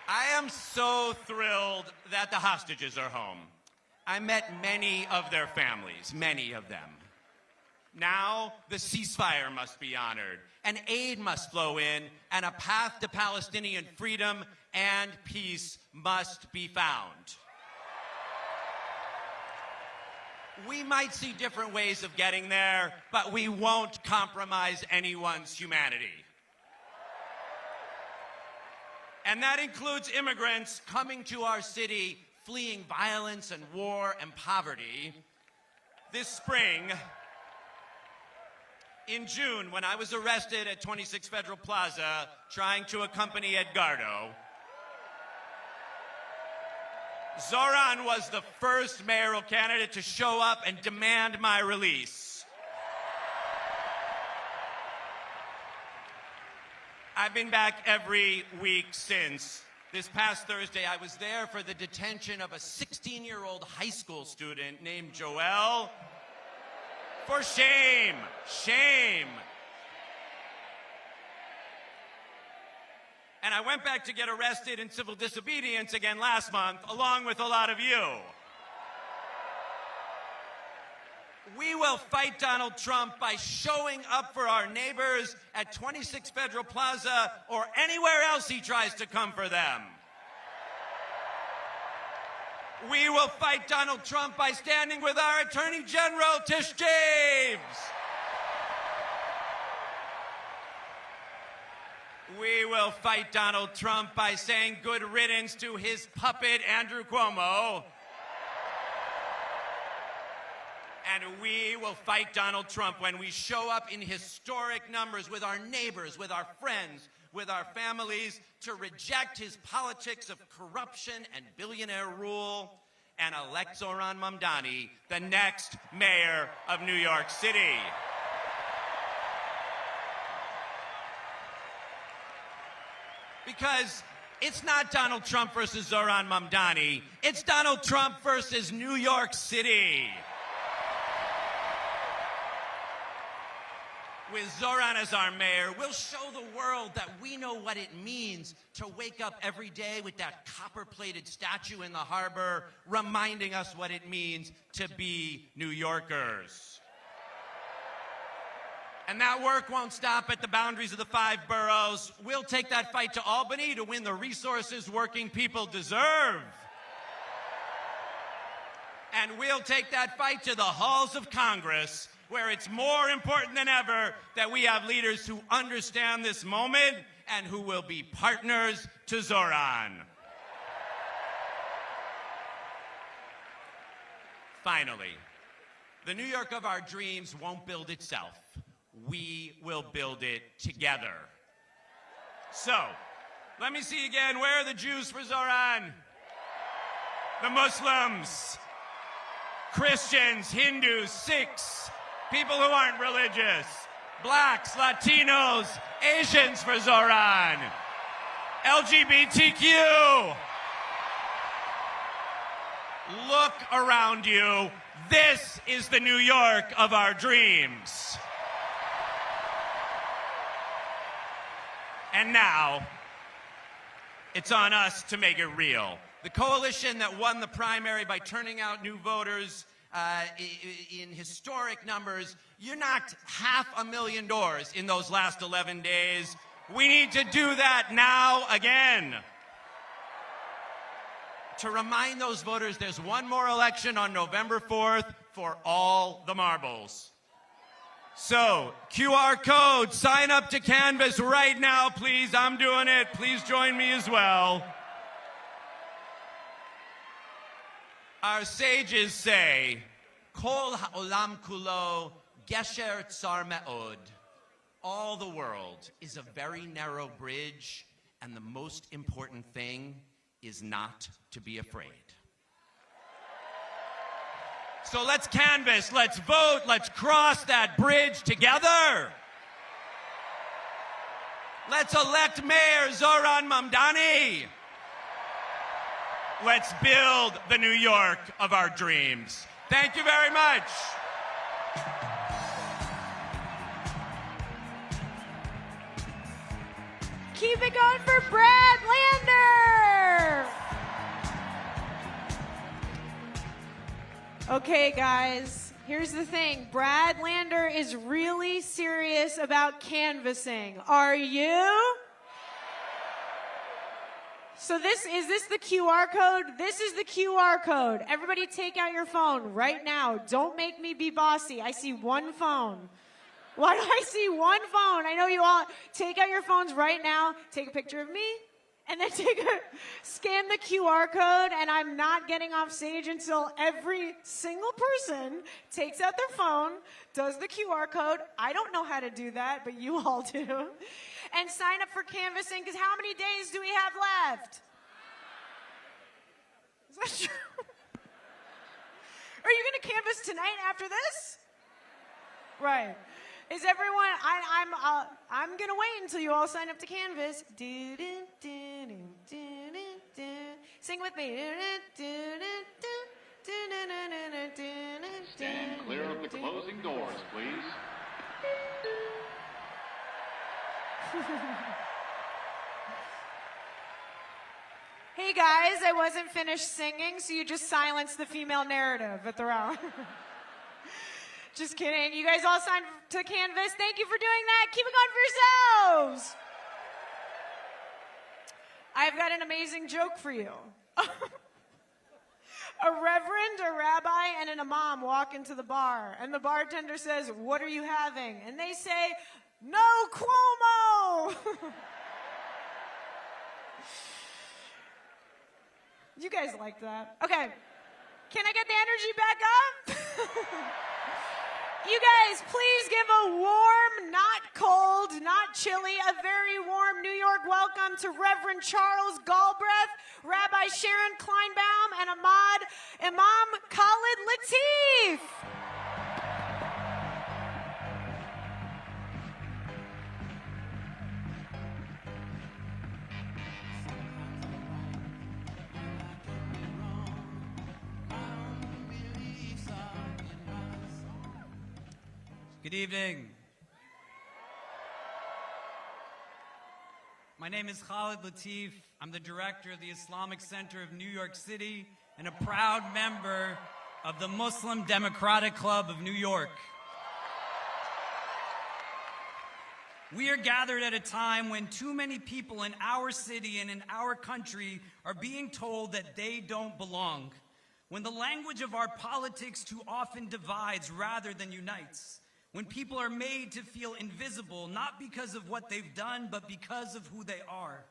I am so thrilled that the hostages are home. I met many of their families, many of them. Now, the ceasefire must be honored, and aid must flow in, and a path to Palestinian freedom and peace must be found. We might see different ways of getting there, but we won't compromise anyone's humanity. And that includes immigrants coming to our city, fleeing violence and war and poverty. This spring, in June, when I was arrested at 26 Federal Plaza trying to accompany Edgardo, Zohran was the first mayoral candidate to show up and demand my release. I've been back every week since. This past Thursday, I was there for the detention of a 16-year-old high school student named Joel. For shame, shame. And I went back to get arrested in civil disobedience again last month, along with a lot of you. We will fight Donald Trump by showing up for our neighbors at 26 Federal Plaza or anywhere else he tries to come for them. We will fight Donald Trump by standing with our Attorney General, Tish James. We will fight Donald Trump by saying good riddance to his puppet, Andrew Cuomo. And we will fight Donald Trump when we show up in historic numbers with our neighbors, with our friends, with our families to reject his politics of corruption and billionaire rule and elect Zohran Mamdani, the next mayor of New York City. Because it's not Donald Trump versus Zohran Mamdani, it's Donald Trump versus New York City. With Zohran as our mayor, we'll show the world that we know what it means to wake up every day with that copper-plated statue in the harbor, reminding us what it means to be New Yorkers. And that work won't stop at the boundaries of the 5 boroughs. We'll take that fight to Albany to win the resources working people deserve. And we'll take that fight to the halls of Congress, where it's more important than ever that we have leaders who understand this moment and who will be partners to Zohran. Finally, the New York of our dreams won't build itself. We will build it together. So, let me see again. Where are the Jews for Zohran? The Muslims, Christians, Hindus, Sikhs, people who aren't religious, blacks, Latinos, Asians for Zohran, LGBTQ. Look around you. This is the New York of our dreams. And now, it's on us to make it real. The coalition that won the primary by turning out new voters in historic numbers, you knocked 500,000 doors in those last 11 days. We need to do that now again. To remind those voters, there's one more election on November 4th for all the marbles. So, QR code, sign up to Canvas right now, please. I'm doing it. Please join me as well. Our sages say, Kol ha'olam kulo gesher tsar me'od. All the world is a very narrow bridge, and the most important thing is not to be afraid. So let's canvass, let's vote, let's cross that bridge together. Let's elect Mayor Zohran Mamdani. Let's build the New York of our dreams. Thank you very much. Keep it going for Brad Lander. Okay, guys, here's the thing. Brad Lander is really serious about canvassing. Are you? So is this the QR code? This is the QR code. Everybody take out your phone right now. Don't make me be bossy. I see one phone. Why do I see one phone? I know you all. Take out your phones right now. Take a picture of me. And then scan the QR code, and I'm not getting off stage until every single person takes out their phone, does the QR code. I don't know how to do that, but you all do. And sign up for canvassing, because how many days do we have left? Is that true? Are you going to canvass tonight after this? Right. Is everyone? I'm gonna wait until you all sign up to canvass. Sing with me. Stand clear of the closing doors, please. Hey guys, I wasn't finished singing, so you just silenced the female narrative at the round. Just kidding. You guys all signed to canvass. Thank you for doing that. Keep it going for yourselves. I've got an amazing joke for you. A reverend, a rabbi, and an imam walk into the bar, and the bartender says, "What are you having?" And they say, "No Cuomo." You guys like that. Okay. Can I get the energy back up? You guys, please give a warm, not cold, not chilly, a very warm New York welcome to Reverend Charles Galbraith, Rabbi Sharon Kleinbaum, and Imam Khalid Latif. Good evening. My name is Khalid Latif. I'm the director of the Islamic Center of New York City and a proud member of the Muslim Democratic Club of New York. We are gathered at a time when too many people in our city and in our country are being told that they don't belong, when the language of our politics too often divides rather than unites, when people are made to feel invisible, not because of what they've done, but because of who they are.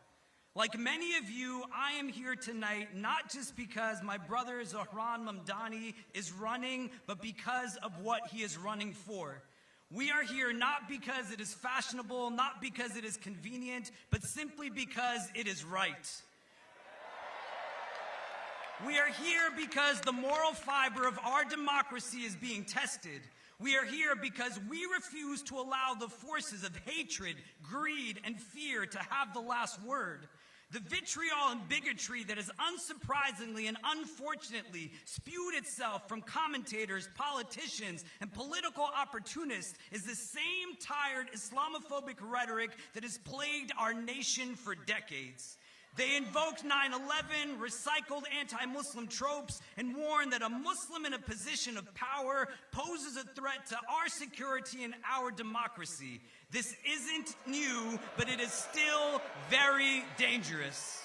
Like many of you, I am here tonight not just because my brother Zohran Mamdani is running, but because of what he is running for. We are here not because it is fashionable, not because it is convenient, but simply because it is right. We are here because the moral fiber of our democracy is being tested. We are here because we refuse to allow the forces of hatred, greed, and fear to have the last word. The vitriol and bigotry that has unsurprisingly and unfortunately spewed itself from commentators, politicians, and political opportunists is the same tired Islamophobic rhetoric that has plagued our nation for decades. They invoked 9/11, recycled anti-Muslim tropes, and warned that a Muslim in a position of power poses a threat to our security and our democracy. This isn't new, but it is still very dangerous.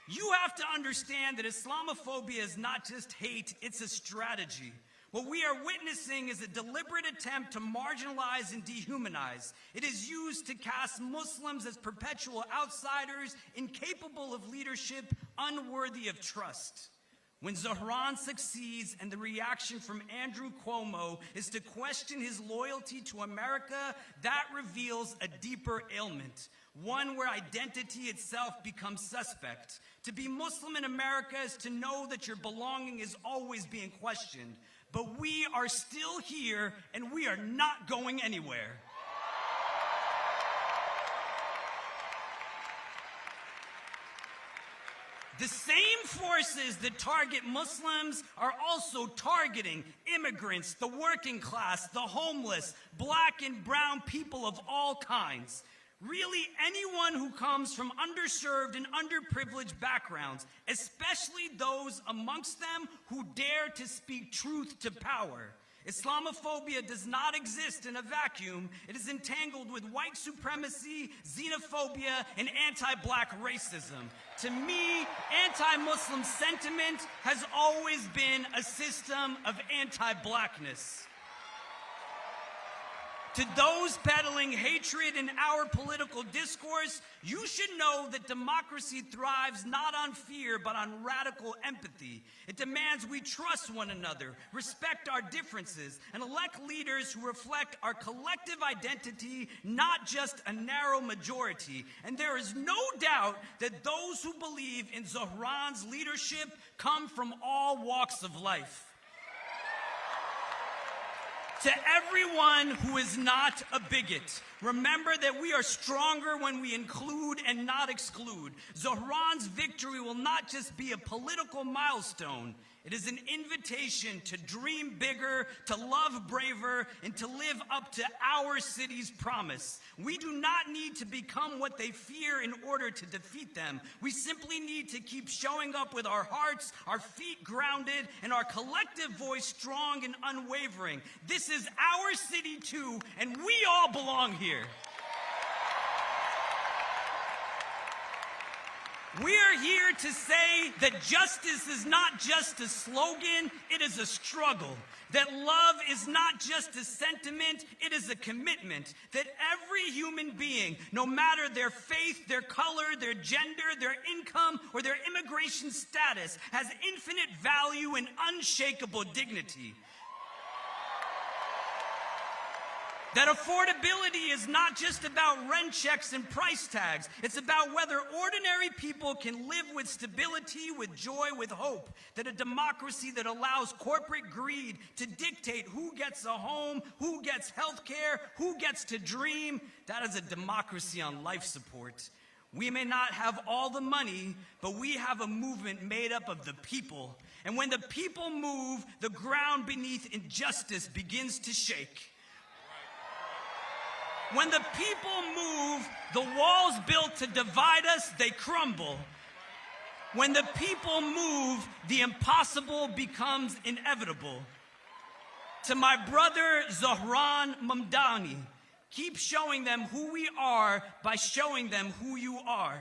You have to understand that Islamophobia is not just hate, it's a strategy. What we are witnessing is a deliberate attempt to marginalize and dehumanize. It is used to cast Muslims as perpetual outsiders, incapable of leadership, unworthy of trust. When Zohran succeeds and the reaction from Andrew Cuomo is to question his loyalty to America, that reveals a deeper ailment, one where identity itself becomes suspect. To be Muslim in America is to know that your belonging is always being questioned. But we are still here, and we are not going anywhere. The same forces that target Muslims are also targeting immigrants, the working class, the homeless, black and brown people of all kinds. Really, anyone who comes from underserved and underprivileged backgrounds, especially those amongst them who dare to speak truth to power. Islamophobia does not exist in a vacuum. It is entangled with white supremacy, xenophobia, and anti-black racism. To me, anti-Muslim sentiment has always been a system of anti-blackness. To those peddling hatred in our political discourse, you should know that democracy thrives not on fear, but on radical empathy. It demands we trust one another, respect our differences, and elect leaders who reflect our collective identity, not just a narrow majority. And there is no doubt that those who believe in Zohran's leadership come from all walks of life. To everyone who is not a bigot, remember that we are stronger when we include and not exclude. Zohran's victory will not just be a political milestone. It is an invitation to dream bigger, to love braver, and to live up to our city's promise. We do not need to become what they fear in order to defeat them. We simply need to keep showing up with our hearts, our feet grounded, and our collective voice strong and unwavering. This is our city too, and we all belong here. We are here to say that justice is not just a slogan, it is a struggle. That love is not just a sentiment, it is a commitment. That every human being, no matter their faith, their color, their gender, their income, or their immigration status, has infinite value and unshakable dignity. That affordability is not just about rent checks and price tags. It's about whether ordinary people can live with stability, with joy, with hope. That a democracy that allows corporate greed to dictate who gets a home, who gets health care, who gets to dream, that is a democracy on life support. We may not have all the money, but we have a movement made up of the people. And when the people move, the ground beneath injustice begins to shake. When the people move, the walls built to divide us, they crumble. When the people move, the impossible becomes inevitable. To my brother Zohran Mamdani, keep showing them who we are by showing them who you are.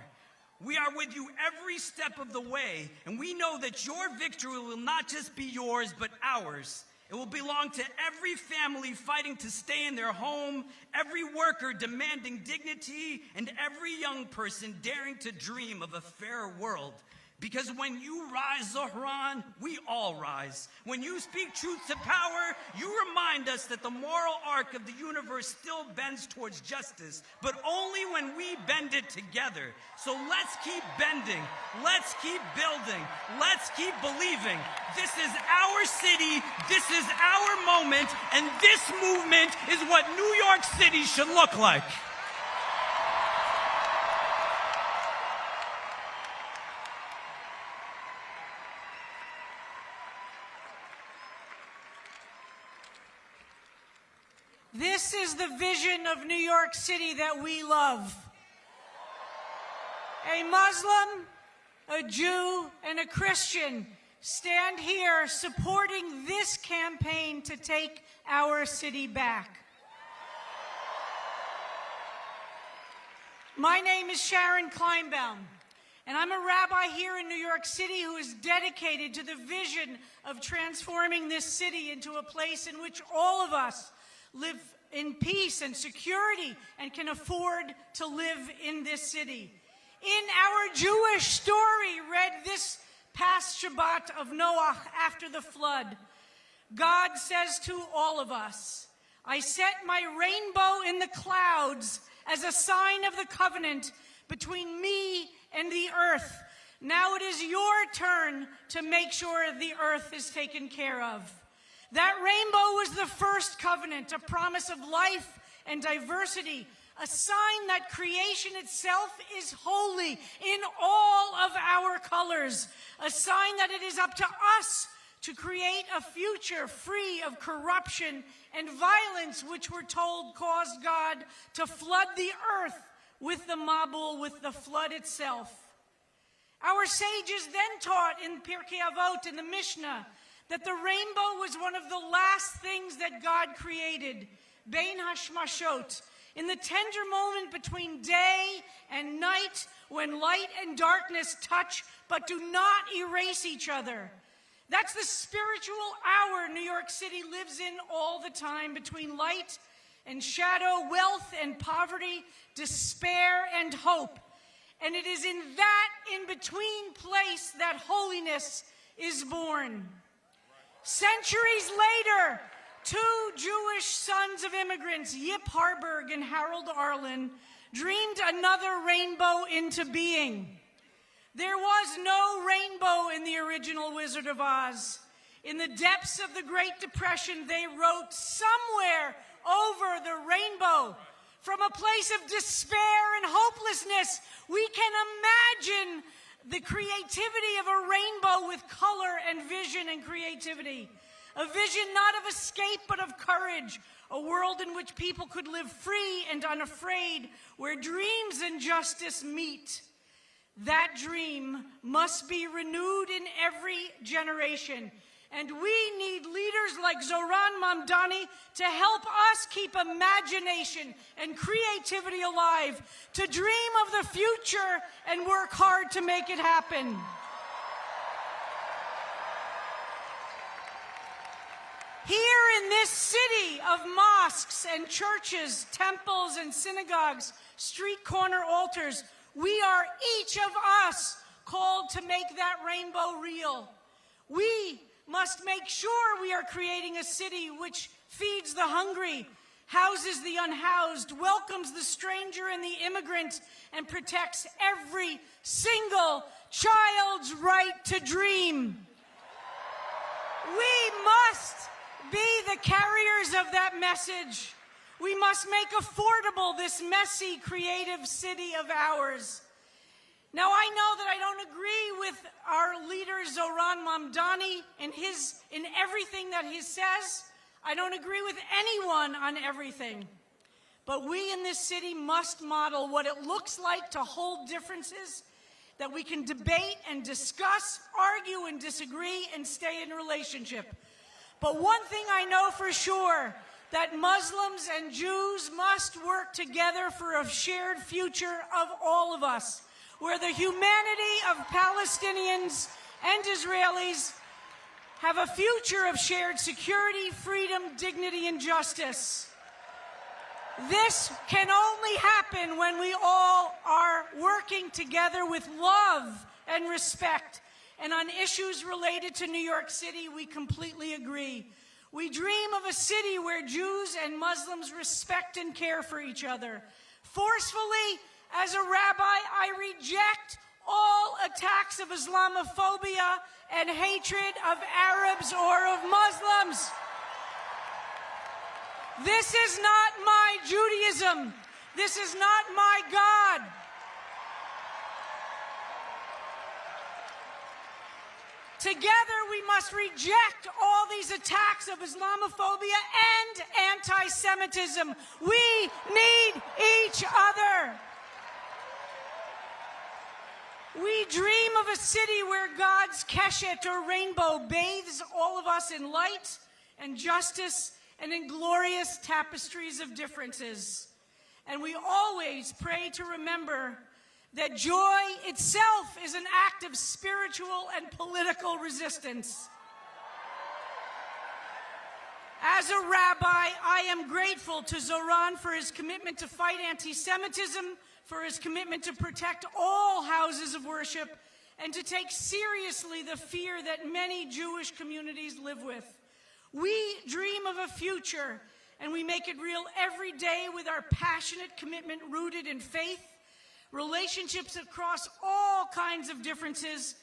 We are with you every step of the way, and we know that your victory will not just be yours, but ours. It will belong to every family fighting to stay in their home, every worker demanding dignity, and every young person daring to dream of a fairer world. Because when you rise, Zohran, we all rise. When you speak truth to power, you remind us that the moral arc of the universe still bends towards justice, but only when we bend it together. So let's keep bending. Let's keep building. Let's keep believing. This is our city. This is our moment. And this movement is what New York City should look like. This is the vision of New York City that we love. A Muslim, a Jew, and a Christian stand here supporting this campaign to take our city back. My name is Sharon Kleinbaum, and I'm a rabbi here in New York City who is dedicated to the vision of transforming this city into a place in which all of us live in peace and security and can afford to live in this city. In our Jewish story, read this past Shabbat of Noah after the flood, God says to all of us, I set my rainbow in the clouds as a sign of the covenant between me and the earth. Now it is your turn to make sure the earth is taken care of. That rainbow was the first covenant, a promise of life and diversity, a sign that creation itself is holy in all of our colors, a sign that it is up to us to create a future free of corruption and violence, which we're told caused God to flood the earth with the Mabul, with the flood itself. Our sages then taught in Pirkei Avot, in the Mishnah, that the rainbow was one of the last things that God created, Bein Hashmashot, in the tender moment between day and night, when light and darkness touch but do not erase each other. That's the spiritual hour New York City lives in all the time, between light and shadow, wealth and poverty, despair and hope. And it is in that in-between place that holiness is born. Centuries later, two Jewish sons of immigrants, Yip Harburg and Harold Arlen, dreamed another rainbow into being. There was no rainbow in the original Wizard of Oz. In the depths of the Great Depression, they wrote somewhere over the rainbow. From a place of despair and hopelessness, we can imagine the creativity of a rainbow with color and vision and creativity. A vision not of escape, but of courage. A world in which people could live free and unafraid, where dreams and justice meet. That dream must be renewed in every generation. And we need leaders like Zohran Mamdani to help us keep imagination and creativity alive, to dream of the future and work hard to make it happen. Here in this city of mosques and churches, temples and synagogues, street corner altars, we are, each of us, called to make that rainbow real. We must make sure we are creating a city which feeds the hungry, houses the unhoused, welcomes the stranger and the immigrant, and protects every single child's right to dream. We must be the carriers of that message. We must make affordable this messy, creative city of ours. Now, I know that I don't agree with our leader, Zohran Mamdani, in everything that he says. I don't agree with anyone on everything. But we in this city must model what it looks like to hold differences, that we can debate and discuss, argue and disagree, and stay in relationship. But one thing I know for sure, that Muslims and Jews must work together for a shared future of all of us, where the humanity of Palestinians and Israelis have a future of shared security, freedom, dignity, and justice. This can only happen when we all are working together with love and respect. And on issues related to New York City, we completely agree. We dream of a city where Jews and Muslims respect and care for each other. Forcefully, as a rabbi, I reject all attacks of Islamophobia and hatred of Arabs or of Muslims. This is not my Judaism. This is not my God. Together, we must reject all these attacks of Islamophobia and anti-Semitism. We need each other. We dream of a city where God's keshet, or rainbow, bathes all of us in light and justice and in glorious tapestries of differences. And we always pray to remember that joy itself is an act of spiritual and political resistance. As a rabbi, I am grateful to Zohran for his commitment to fight anti-Semitism, for his commitment to protect all houses of worship, and to take seriously the fear that many Jewish communities live with. We dream of a future, and we make it real every day with our passionate commitment rooted in faith, relationships across all kinds of differences,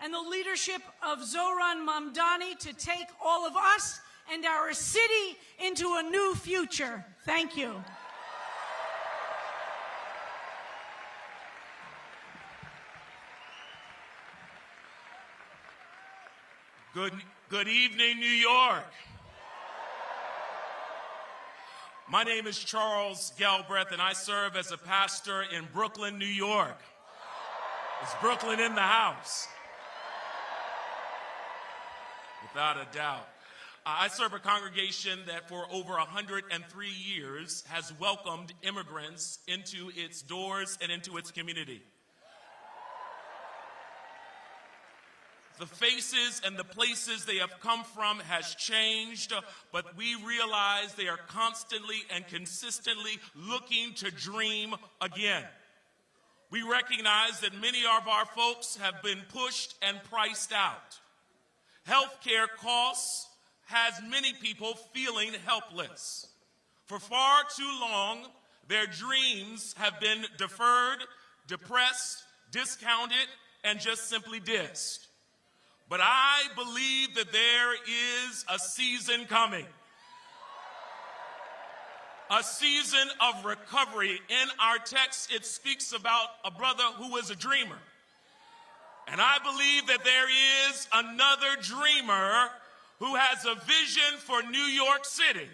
and the leadership of Zohran Mamdani to take all of us and our city into a new future. Thank you. Good evening, New York. My name is Charles Galbraith, and I serve as a pastor in Brooklyn, New York. Is Brooklyn in the house? Without a doubt. I serve a congregation that for over 103 years has welcomed immigrants into its doors and into its community. The faces and the places they have come from has changed, but we realize they are constantly and consistently looking to dream again. We recognize that many of our folks have been pushed and priced out. Healthcare costs has many people feeling helpless. For far too long, their dreams have been deferred, depressed, discounted, and just simply dissed. But I believe that there is a season coming. A season of recovery. In our text, it speaks about a brother who was a dreamer. And I believe that there is another dreamer who has a vision for New York City,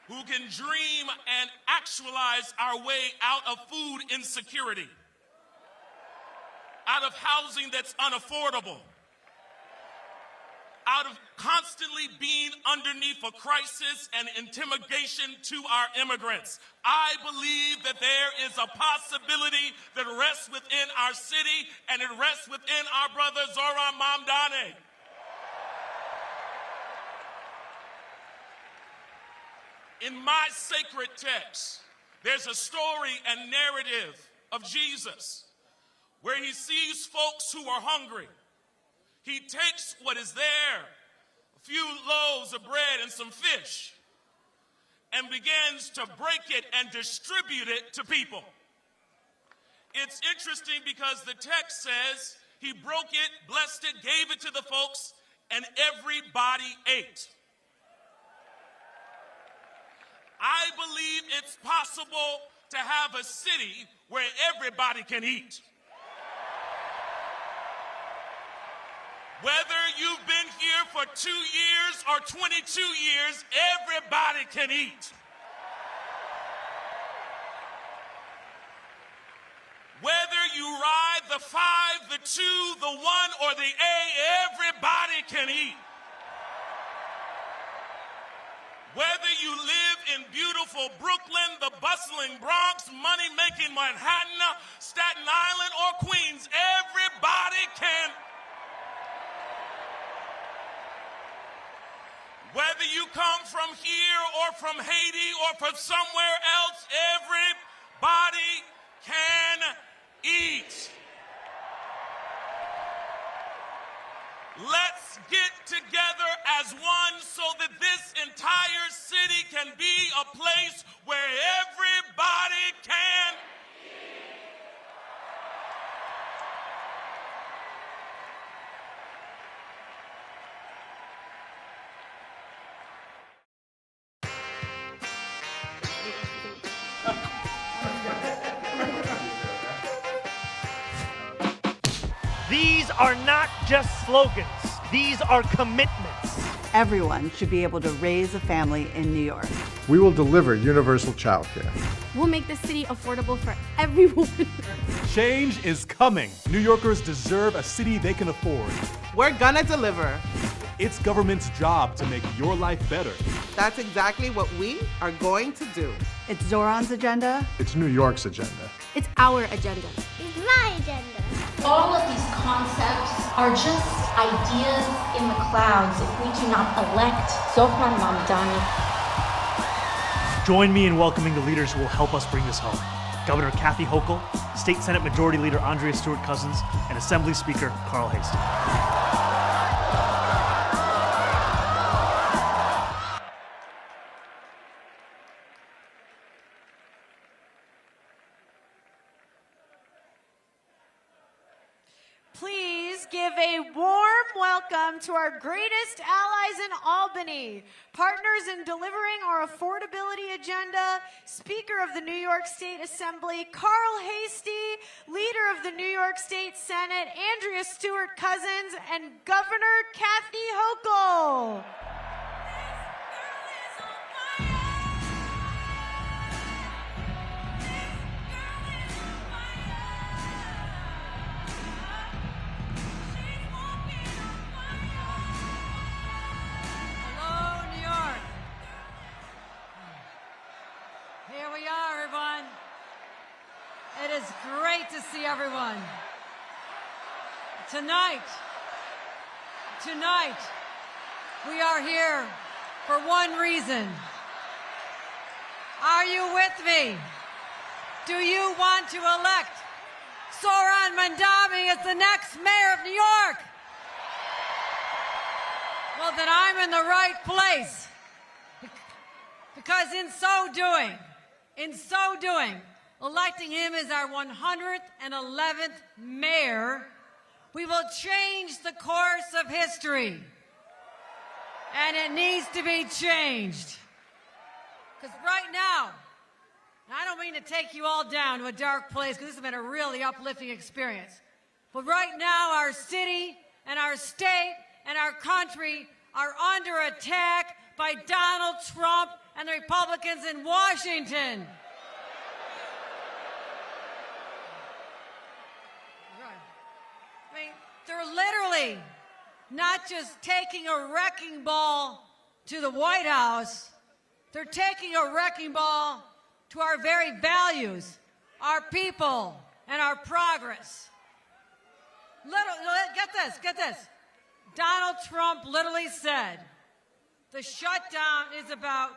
who can dream and actualize our way out of food insecurity, out of housing that's unaffordable, out of constantly being underneath a crisis and intimidation to our immigrants. I believe that there is a possibility that rests within our city, and it rests within our brother Zohran Mamdani. In my sacred text, there's a story and narrative of Jesus where he sees folks who are hungry. He takes what is there, a few loaves of bread and some fish, and begins to break it and distribute it to people. It's interesting because the text says he broke it, blessed it, gave it to the folks, and everybody ate. I believe it's possible to have a city where everybody can eat. Whether you've been here for 2 years or 22 years, everybody can eat. Whether you ride the 5, the 2, the 1, or the A, everybody can eat. Whether you live in beautiful Brooklyn, the bustling Bronx, money-making Manhattan, Staten Island, or Queens, everybody can. Whether you come from here or from Haiti or from somewhere else, everybody can eat. Let's get together as one so that this entire city can be a place where everybody can eat. These are not just slogans. These are commitments. Everyone should be able to raise a family in New York. We will deliver universal childcare. We'll make the city affordable for everyone. Change is coming. New Yorkers deserve a city they can afford. We're gonna deliver. It's government's job to make your life better. That's exactly what we are going to do. It's Zohran's agenda. It's New York's agenda. It's our agenda. It's my agenda. All of these concepts are just ideas in the clouds if we do not elect Zohran Mamdani. Join me in welcoming the leaders who will help us bring this home. Governor Kathy Hochul, State Senate Majority Leader Andrea Stewart-Cousins, and Assembly Speaker Carl Hastings. Please give a warm welcome to our greatest allies in Albany, partners in delivering our affordability agenda, Speaker of the New York State Assembly, Carl Hastie, Leader of the New York State Senate, Andrea Stewart-Cousins, and Governor Kathy Hochul. Here we are, everyone. It is great to see everyone. Tonight, we are here for one reason. Are you with me? Do you want to elect Zohran Mamdani as the next mayor of New York? Well, then I'm in the right place. Because in so doing, electing him as our 111th mayor, we will change the course of history. And it needs to be changed. Because right now, and I don't mean to take you all down to a dark place, because this has been a really uplifting experience. But right now, our city and our state and our country are under attack by Donald Trump and the Republicans in Washington. I mean, they're literally not just taking a wrecking ball to the White House, they're taking a wrecking ball to our very values, our people, and our progress. Get this. Donald Trump literally said, the shutdown is about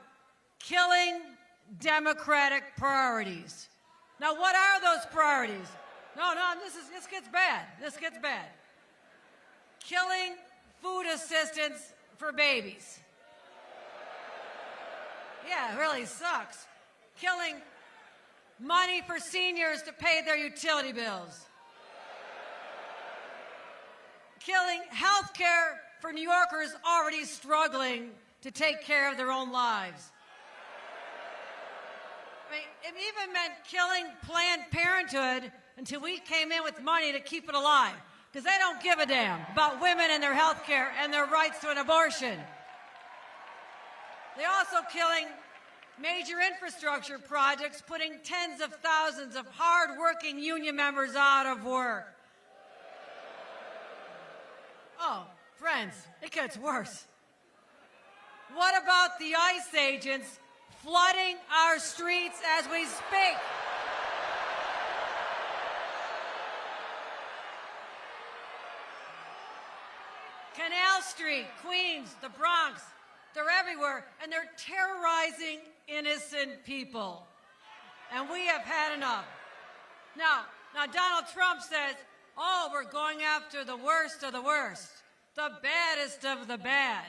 killing democratic priorities. Now, what are those priorities? No, this gets bad. Killing food assistance for babies. Yeah, it really sucks. Killing money for seniors to pay their utility bills. Killing health care for New Yorkers already struggling to take care of their own lives. I mean, it even meant killing Planned Parenthood until we came in with money to keep it alive, because they don't give a damn about women and their health care and their rights to an abortion. They're also killing major infrastructure projects, putting tens of thousands of hard-working union members out of work. Oh, friends, it gets worse. What about the ICE agents flooding our streets as we speak? Canal Street, Queens, the Bronx, they're everywhere, and they're terrorizing innocent people. And we have had enough. Now Donald Trump says, oh, we're going after the worst of the worst, the baddest of the bad.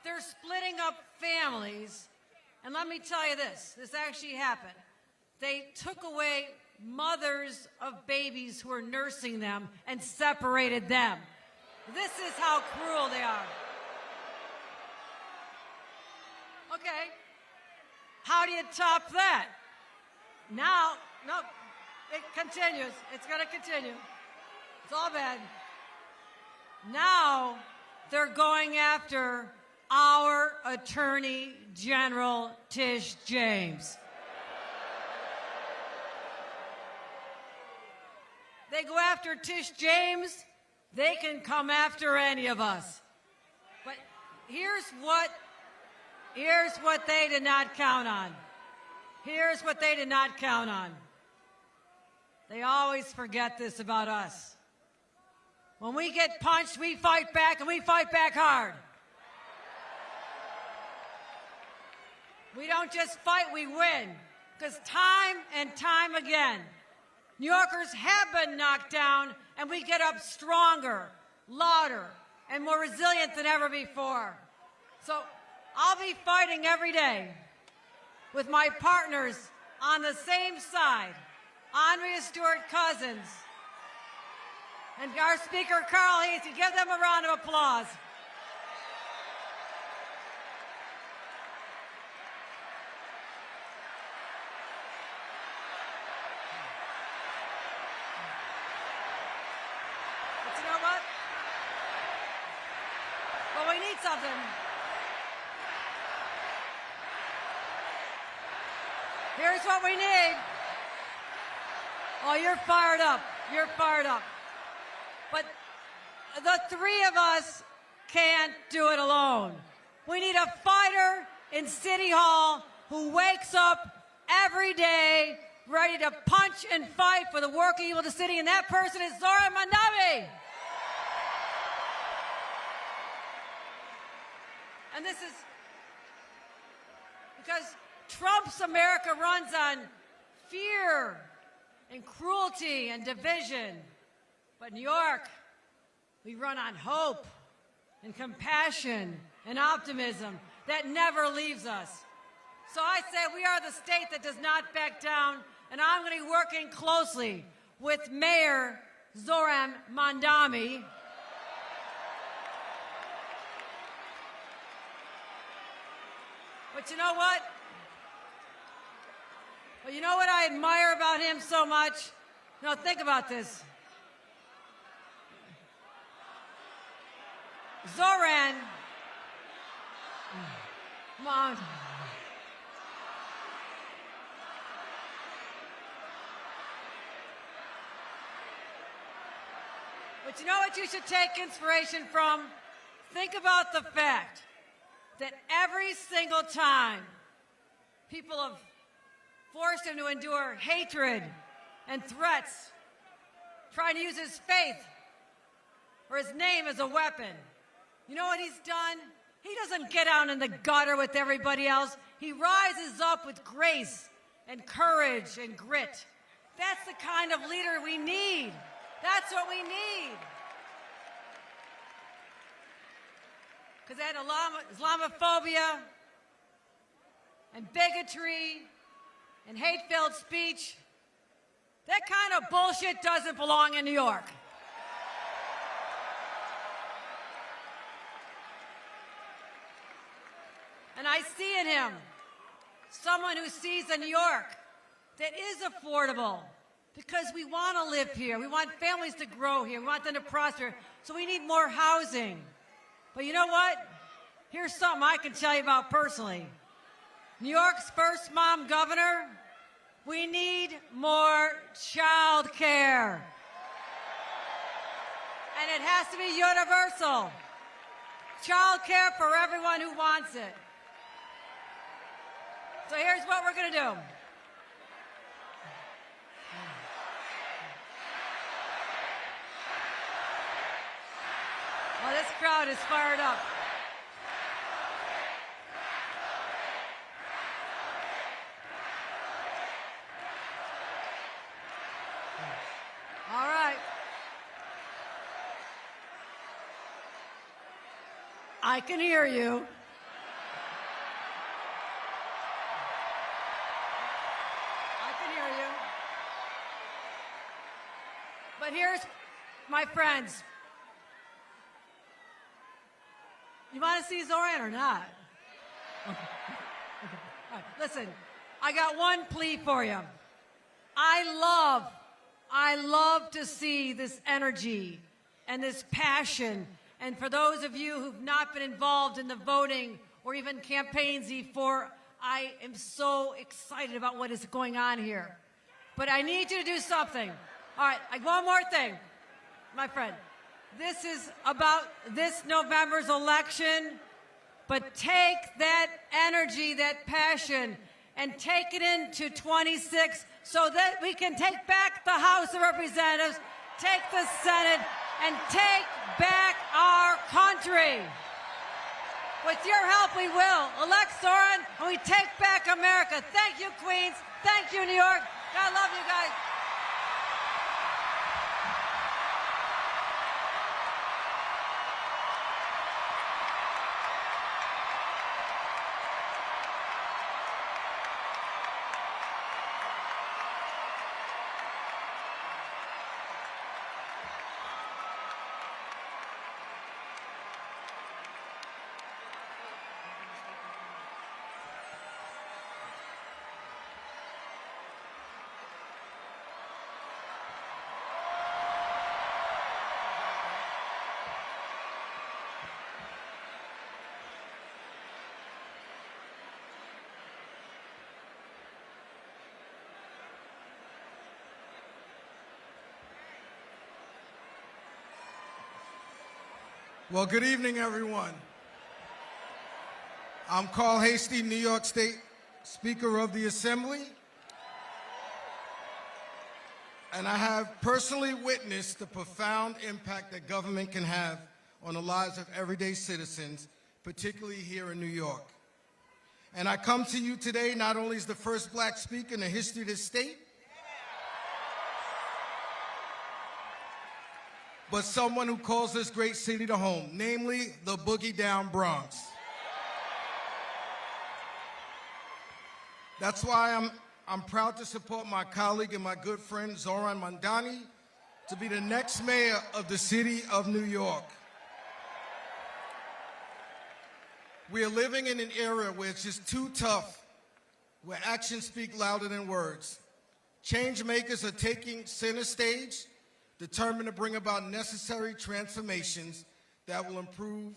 They're splitting up families. And let me tell you this actually happened. They took away mothers of babies who were nursing them and separated them. This is how cruel they are. Okay, how do you top that? Now, no, it continues. It's going to continue. It's all bad. Now they're going after our Attorney General, Tish James. They go after Tish James, they can come after any of us. But here's what they did not count on. Here's what they did not count on. They always forget this about us. When we get punched, we fight back, and we fight back hard. We don't just fight, we win. Because time and time again, New Yorkers have been knocked down, and we get up stronger, louder, and more resilient than ever before. So I'll be fighting every day with my partners on the same side, Andrea Stewart-Cousins, and our Speaker, Carl Heastie. Give them a round of applause. But you know what? Well, we need something. Here's what we need. Oh, you're fired up. You're fired up. But the three of us can't do it alone. We need a fighter in City Hall who wakes up every day ready to punch and fight for the working people of the city, and that person is Zohran Mamdani. And this is because Trump's America runs on fear and cruelty and division. But New York, we run on hope and compassion and optimism that never leaves us. So I say we are the state that does not back down, and I'm going to be working closely with Mayor Zohran Mamdani. But you know what? Well, you know what I admire about him so much? Now think about this. Zohran Mamdani. But you know what you should take inspiration from? Think about the fact that every single time people have forced him to endure hatred and threats, trying to use his faith or his name as a weapon, you know what he's done? He doesn't get out in the gutter with everybody else. He rises up with grace and courage and grit. That's the kind of leader we need. That's what we need. Because that Islamophobia and bigotry and hate-filled speech, that kind of bullshit doesn't belong in New York. And I see in him someone who sees a New York that is affordable because we want to live here. We want families to grow here. We want them to prosper. So we need more housing. But you know what? Here's something I can tell you about personally. New York's first mom governor, we need more child care. And it has to be universal. Child care for everyone who wants it. So here's what we're going to do. Well, this crowd is fired up. All right. I can hear you. But here's, my friends, you want to see Zohran or not? Okay. All right. Listen, I got one plea for you. I love to see this energy and this passion. And for those of you who've not been involved in the voting or even campaigns before, I am so excited about what is going on here. But I need you to do something. All right, one more thing, my friend. This is about this November's election, but take that energy, that passion, and take it into 26 so that we can take back the House of Representatives, take the Senate, and take back our country. With your help, we will. Elect Zohran, and we take back America. Thank you, Queens. Thank you, New York. God love you guys. Well, good evening, everyone. I'm Carl Hasty, New York State Speaker of the Assembly. And I have personally witnessed the profound impact that government can have on the lives of everyday citizens, particularly here in New York. And I come to you today not only as the first black speaker in the history of this state, but someone who calls this great city to home, namely the Boogie Down Bronx. That's why I'm proud to support my colleague and my good friend Zohran Mamdani to be the next mayor of the city of New York. We are living in an era where it's just too tough, where actions speak louder than words. Change makers are taking center stage, determined to bring about necessary transformations that will improve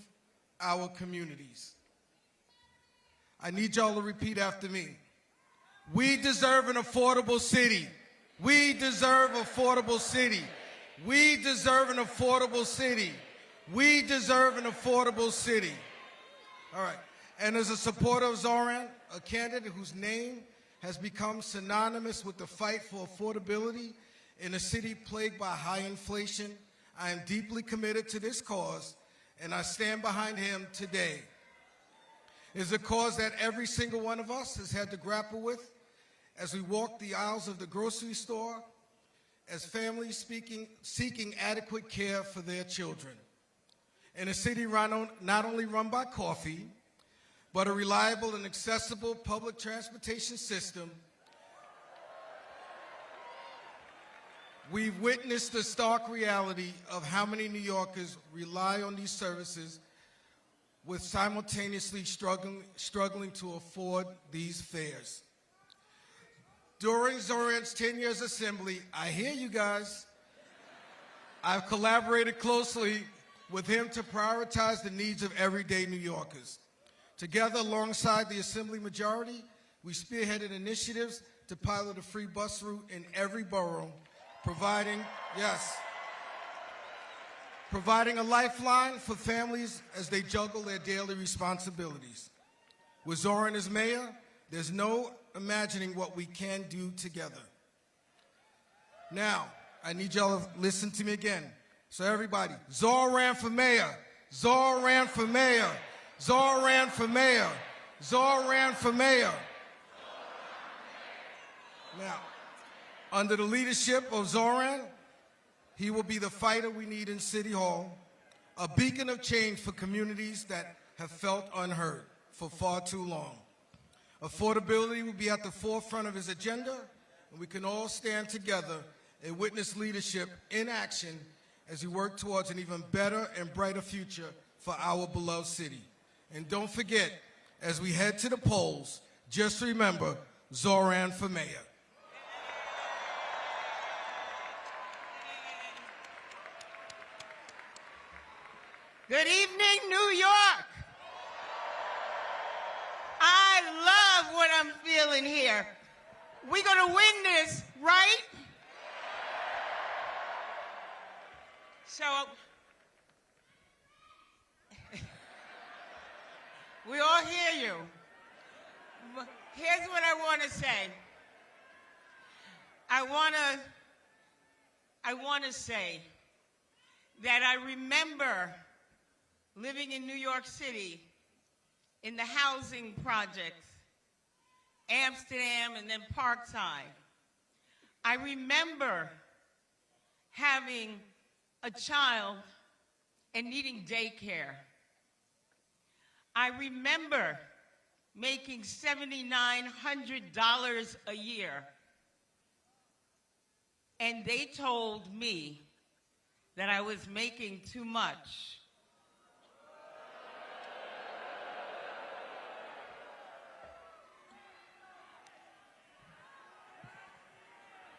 our communities. I need y'all to repeat after me. We deserve an affordable city. We deserve affordable city. We deserve an affordable city. We deserve an affordable city. All right. And as a supporter of Zohran, a candidate whose name has become synonymous with the fight for affordability in a city plagued by high inflation, I am deeply committed to this cause, and I stand behind him today. It's a cause that every single one of us has had to grapple with as we walk the aisles of the grocery store, as families seeking adequate care for their children. In a city not only run by coffee, but a reliable and accessible public transportation system, we've witnessed the stark reality of how many New Yorkers rely on these services with simultaneously struggling to afford these fares. During Zohran's 10 years assembly, I hear you guys, I've collaborated closely with him to prioritize the needs of everyday New Yorkers. Together, alongside the Assembly majority, we spearheaded initiatives to pilot a free bus route in every borough, providing a lifeline for families as they juggle their daily responsibilities. With Zohran as mayor, there's no imagining what we can do together. Now, I need y'all to listen to me again. So everybody, Zohran for mayor, Zohran for mayor, Zohran for mayor, Zohran for mayor. Now, under the leadership of Zohran, he will be the fighter we need in City Hall, a beacon of change for communities that have felt unheard for far too long. Affordability will be at the forefront of his agenda, and we can all stand together and witness leadership in action as we work towards an even better and brighter future for our beloved city. And don't forget, as we head to the polls, just remember, Zohran for mayor. Good evening, New York. I love what I'm feeling here. We're going to win this, right? So, we all hear you. Here's what I want to say. I want to say that I remember living in New York City in the housing projects, Amsterdam and then Parkside. I remember having a child and needing daycare. I remember making $7,900 a year. And they told me that I was making too much.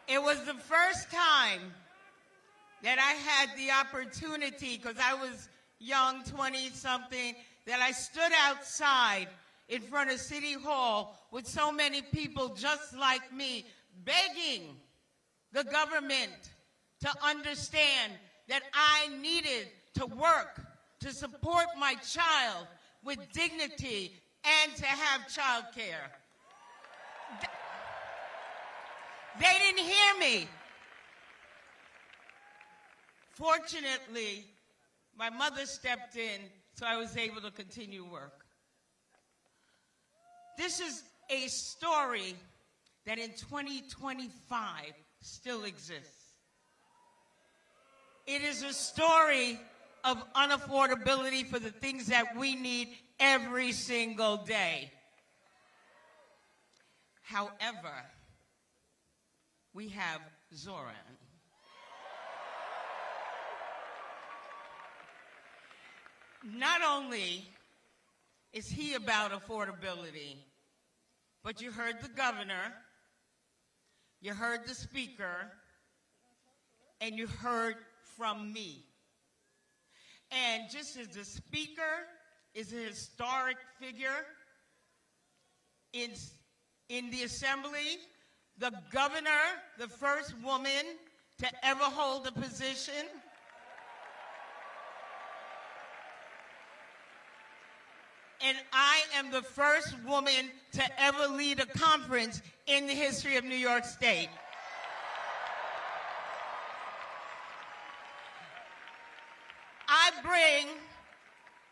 It was the first time that I had the opportunity, because I was young, 20-something, that I stood outside in front of City Hall with so many people just like me, begging the government to understand that I needed to work to support my child with dignity and to have child care. They didn't hear me. Fortunately, my mother stepped in, so I was able to continue work. This is a story that in 2025 still exists. It is a story of unaffordability for the things that we need every single day. However, we have Zohran. Not only is he about affordability, but you heard the governor, you heard the speaker, and you heard from me. And just as the speaker is a historic figure in the assembly, the governor, the first woman to ever hold a position, and I am the first woman to ever lead a conference in the history of New York State.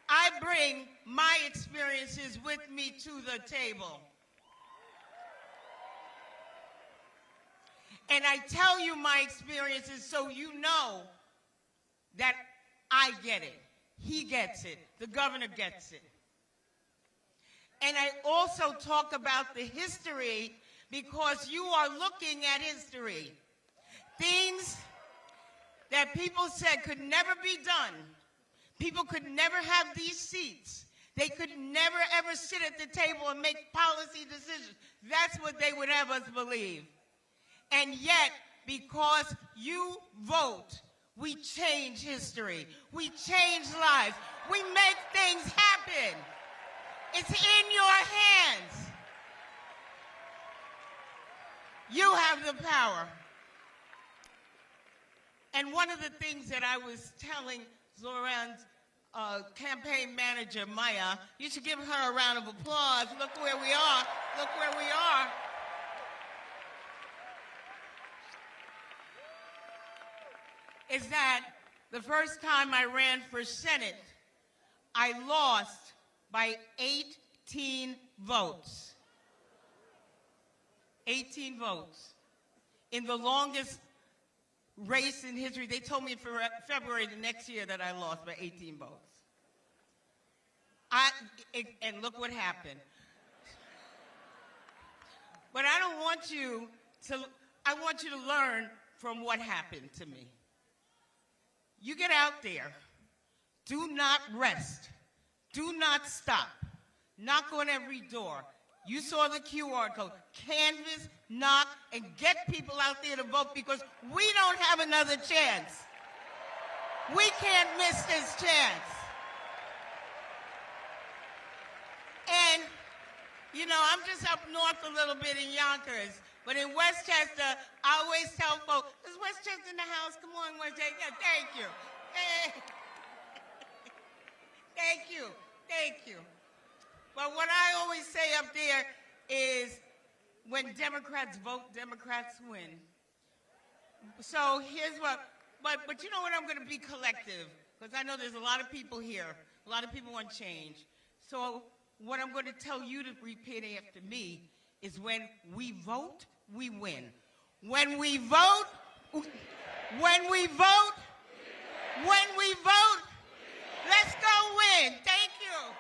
I bring my experiences with me to the table. And I tell you my experiences so you know that I get it. He gets it. The governor gets it. And I also talk about the history because you are looking at history. Things that people said could never be done. People could never have these seats. They could never ever sit at the table and make policy decisions. That's what they would have us believe. And yet, because you vote, we change history. We change lives. We make things happen. It's in your hands. You have the power. And one of the things that I was telling Zohran's campaign manager, Maya, you should give her a round of applause. Look where we are. Look where we are. Is that the first time I ran for Senate, I lost by 18 votes. 18 votes. In the longest race in history. They told me for February the next year that I lost by 18 votes. And look what happened. But I don't want you to, I want you to learn from what happened to me. You get out there. Do not rest. Do not stop. Knock on every door. You saw the QR code. Canvass, knock, and get people out there to vote because we don't have another chance. We can't miss this chance. And, you know, I'm just up north a little bit in Yonkers, but in Westchester, I always tell folks, is Westchester in the house? Come on, Westchester. Yeah, thank you. Thank you. Thank you. But what I always say up there is when Democrats vote, Democrats win. So here's what, but you know what, I'm going to be collective because I know there's a lot of people here. A lot of people want change. So what I'm going to tell you to repeat after me is when we vote, we win. When we vote, when we vote, let's go win. Thank you.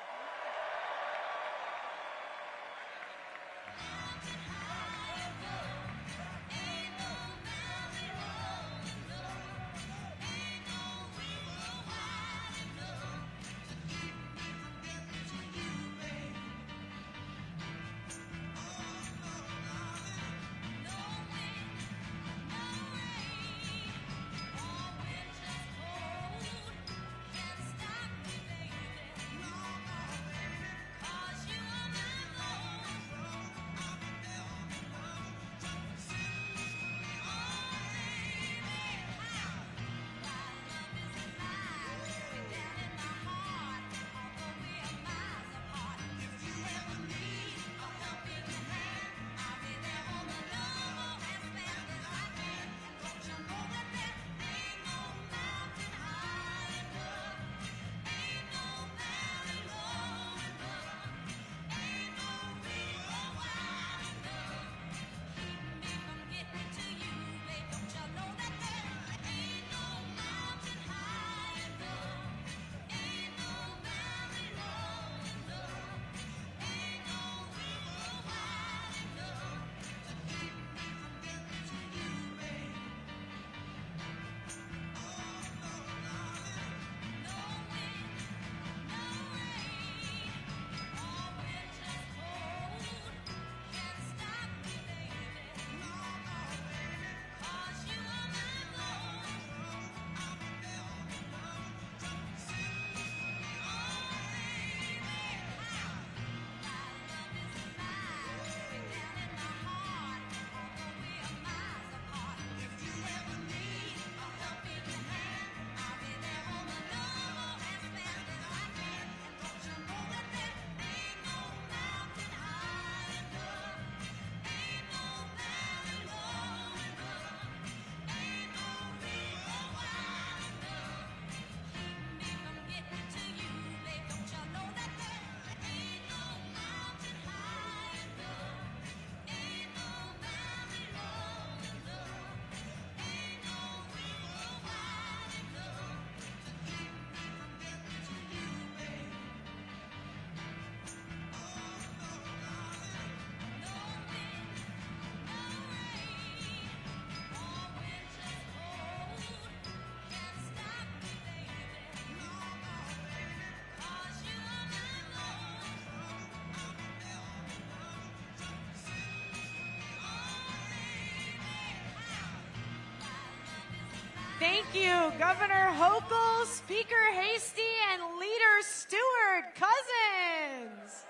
Thank you, Governor Hochul, Speaker Hasty, and Leader Stewart Cousins.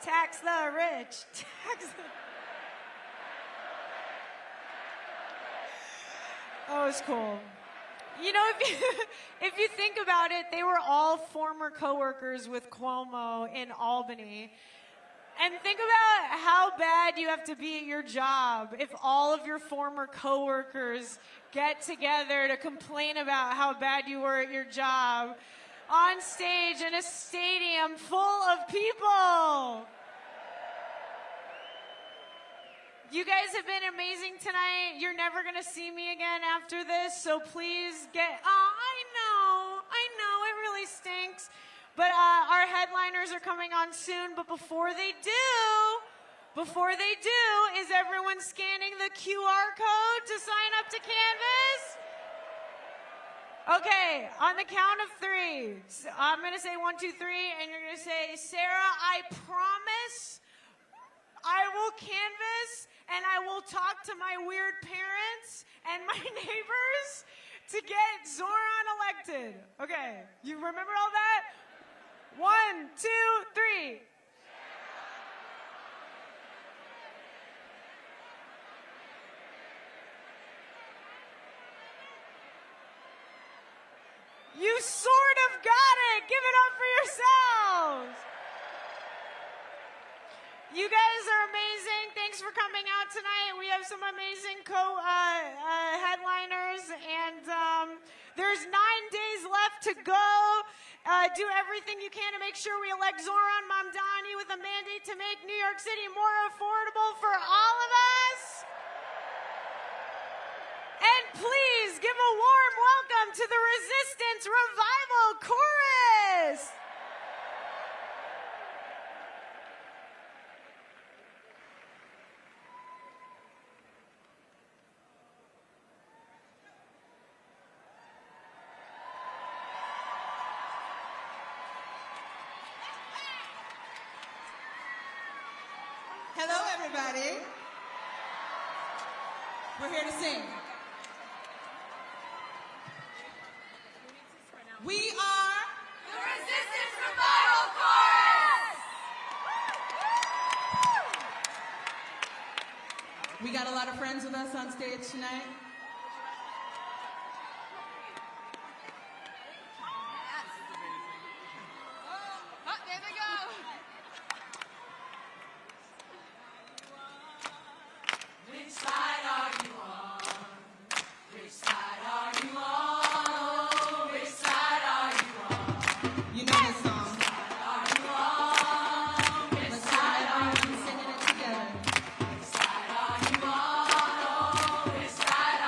Tax the rich. Tax the... Oh, it's cool. You know, if you think about it, they were all former coworkers with Cuomo in Albany. And think about how bad you have to be at your job if all of your former coworkers get together to complain about how bad you were at your job on stage in a stadium full of people. You guys have been amazing tonight. You're never going to see me again after this, so please get... Oh, I know, it really stinks. But our headliners are coming on soon, but before they do, is everyone scanning the QR code to sign up to Canvas? Okay, on the count of three, I'm going to say 1, 2, 3, and you're going to say, Sarah, I promise I will canvas and I will talk to my weird parents and my neighbors to get Zohran elected. Okay, you remember all that? 1, 2, 3. You sort of got it. Give it up for yourselves. You guys are amazing. Thanks for coming out tonight. We have some amazing headliners, and there's 9 days left to go. Do everything you can to make sure we elect Zohran Mamdani with a mandate to make New York City more affordable for all of us. And please give a warm welcome to the Resistance Revival Chorus. Hello, everybody. We're here to sing. We are the Resistance Revival Chorus. We got a lot of friends with us on stage tonight. Oh, there they go. Which side are you on? Which side are you on? Oh, which side are you on? You know this song. Which side are you on? Which side are you? Singing it together. Which side are you on? Oh, which side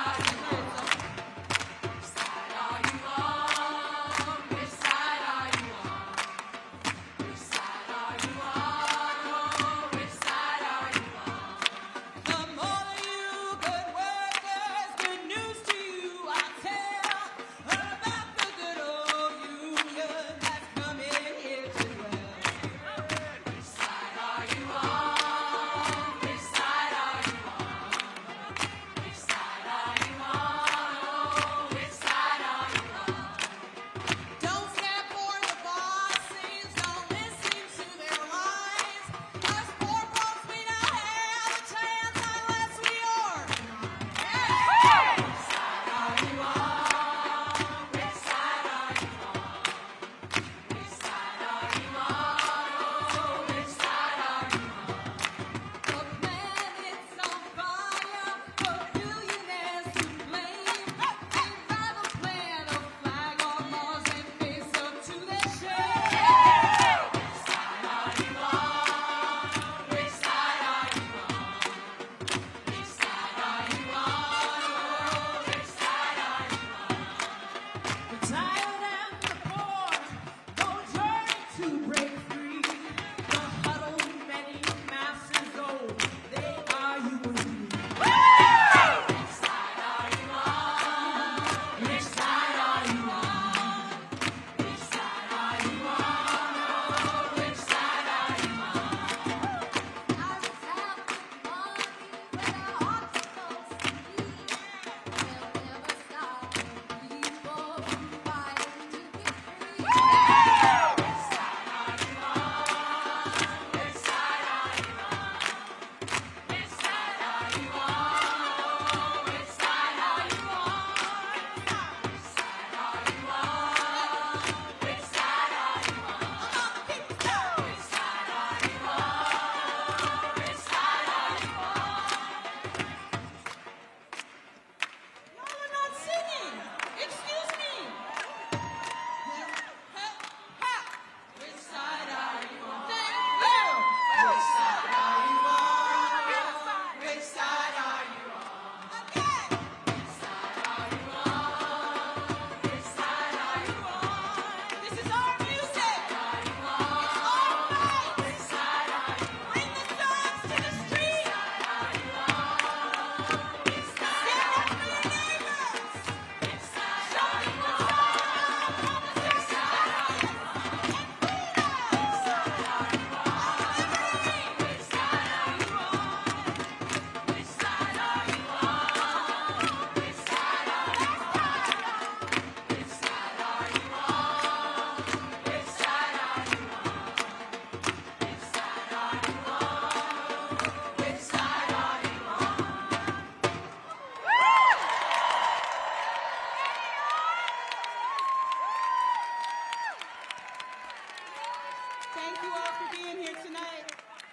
for being here tonight.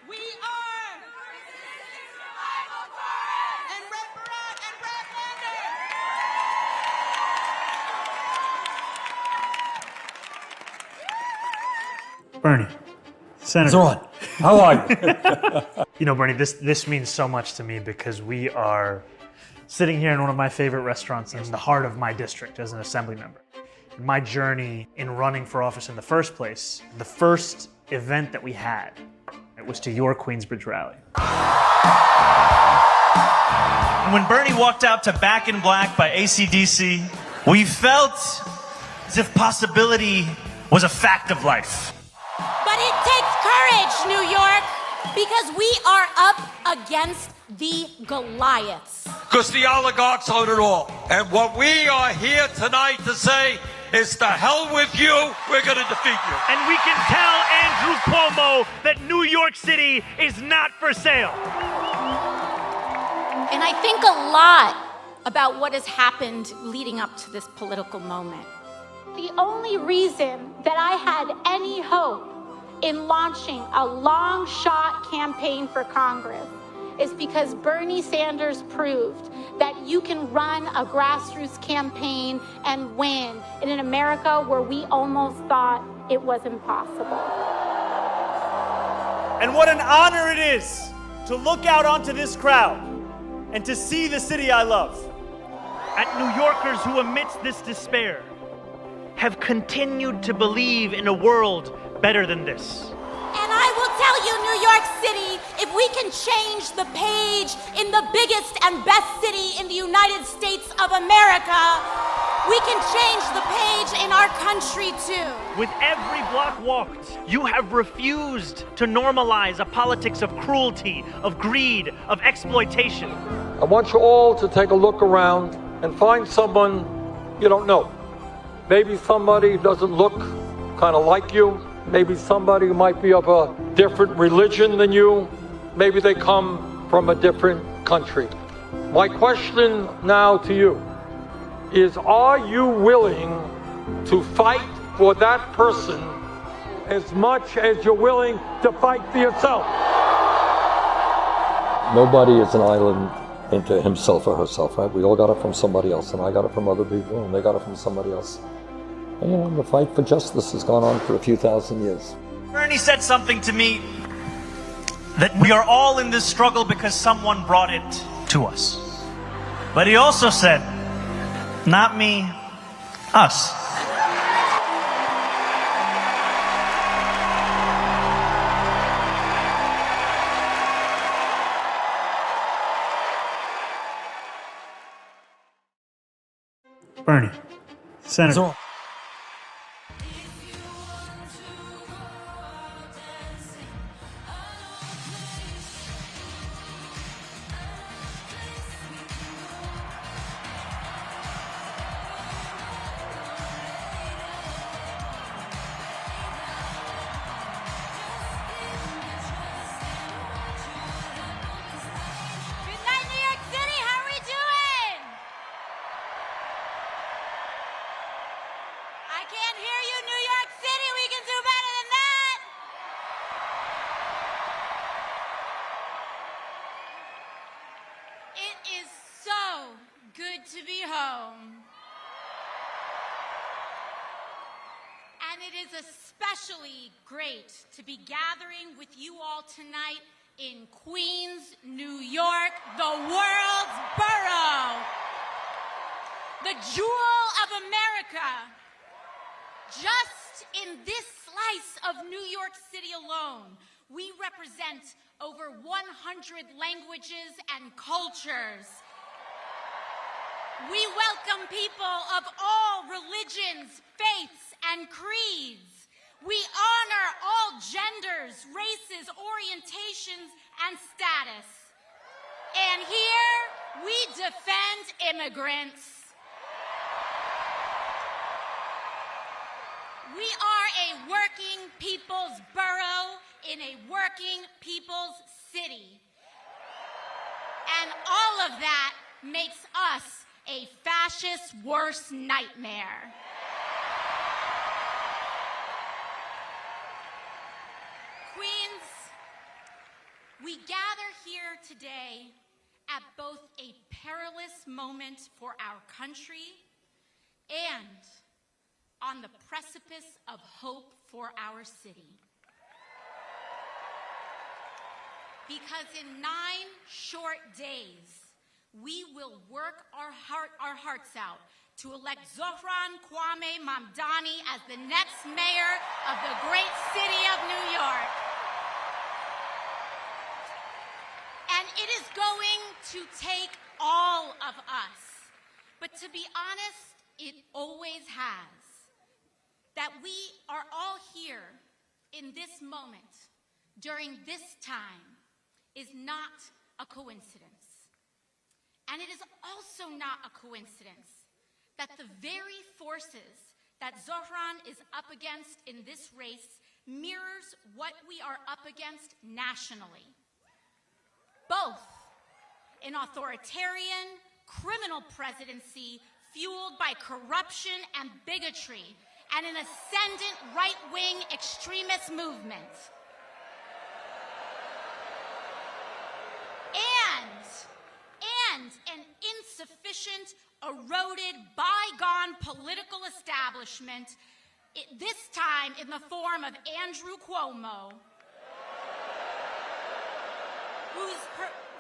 We are and Red Barat and Brad Lander. Bernie, Senator. Zohran, how are you? You know, Bernie, this means so much to me because we are sitting here in one of my favorite restaurants in the heart of my district as an assembly member. My journey in running for office in the first place, the first event that we had, it was to your Queensbridge rally. And when Bernie walked out to Back in Black by AC/DC, we felt as if possibility was a fact of life. But it takes courage, New York, because we are up against the Goliaths. Because the oligarchs own it all. And what we are here tonight to say is to hell with you, we're going to defeat you. And we can tell Andrew Cuomo that New York City is not for sale. And I think a lot about what has happened leading up to this political moment. The only reason that I had any hope in launching a long shot campaign for Congress is because Bernie Sanders proved that you can run a grassroots campaign and win in an America where we almost thought it was impossible. And what an honor it is to look out onto this crowd and to see the city I love. At New Yorkers who, amidst this despair, have continued to believe in a world better than this. And I will tell you, New York City, if we can change the page in the biggest and best city in the United States of America, we can change the page in our country too. With every block walked, you have refused to normalize a politics of cruelty, of greed, of exploitation. I want you all to take a look around and find someone you don't know. Maybe somebody who doesn't look kind of like you. Maybe somebody who might be of a different religion than you. Maybe they come from a different country. My question now to you is, are you willing to fight for that person as much as you're willing to fight for yourself? Nobody is an island into himself or herself, right? We all got it from somebody else, and I got it from other people, and they got it from somebody else. And, you know, the fight for justice has gone on for a few thousand years. Bernie said something to me that we are all in this struggle because someone brought it to us. But he also said, not me, us. Bernie, Senator. Zohran. Good night, New York City. How are we doing? I can't hear you, New York City. We can do better than that. It is so good to be home. And it is especially great to be gathering with you all tonight in Queens, New York, the world's borough, the jewel of America. Just in this slice of New York City alone, we represent over 100 languages and cultures. We welcome people of all religions, faiths, and creeds. We honor all genders, races, orientations, and status. And here, we defend immigrants. We are a working people's borough in a working people's city. And all of that makes us a fascist worst nightmare. Queens We gather here today at both a perilous moment for our country and on the precipice of hope for our city. Because in 9 short days, we will work our hearts out to elect Zohran Mamdani as the next mayor of the great city of New York. And it is going to take all of us. But to be honest, it always has. That we are all here in this moment, during this time, is not a coincidence. And it is also not a coincidence that the very forces that Zohran is up against in this race mirrors what we are up against nationally. Both an authoritarian, criminal presidency fueled by corruption and bigotry, and an ascendant right-wing extremist movement. And an insufficient, eroded, bygone political establishment, this time in the form of Andrew Cuomo,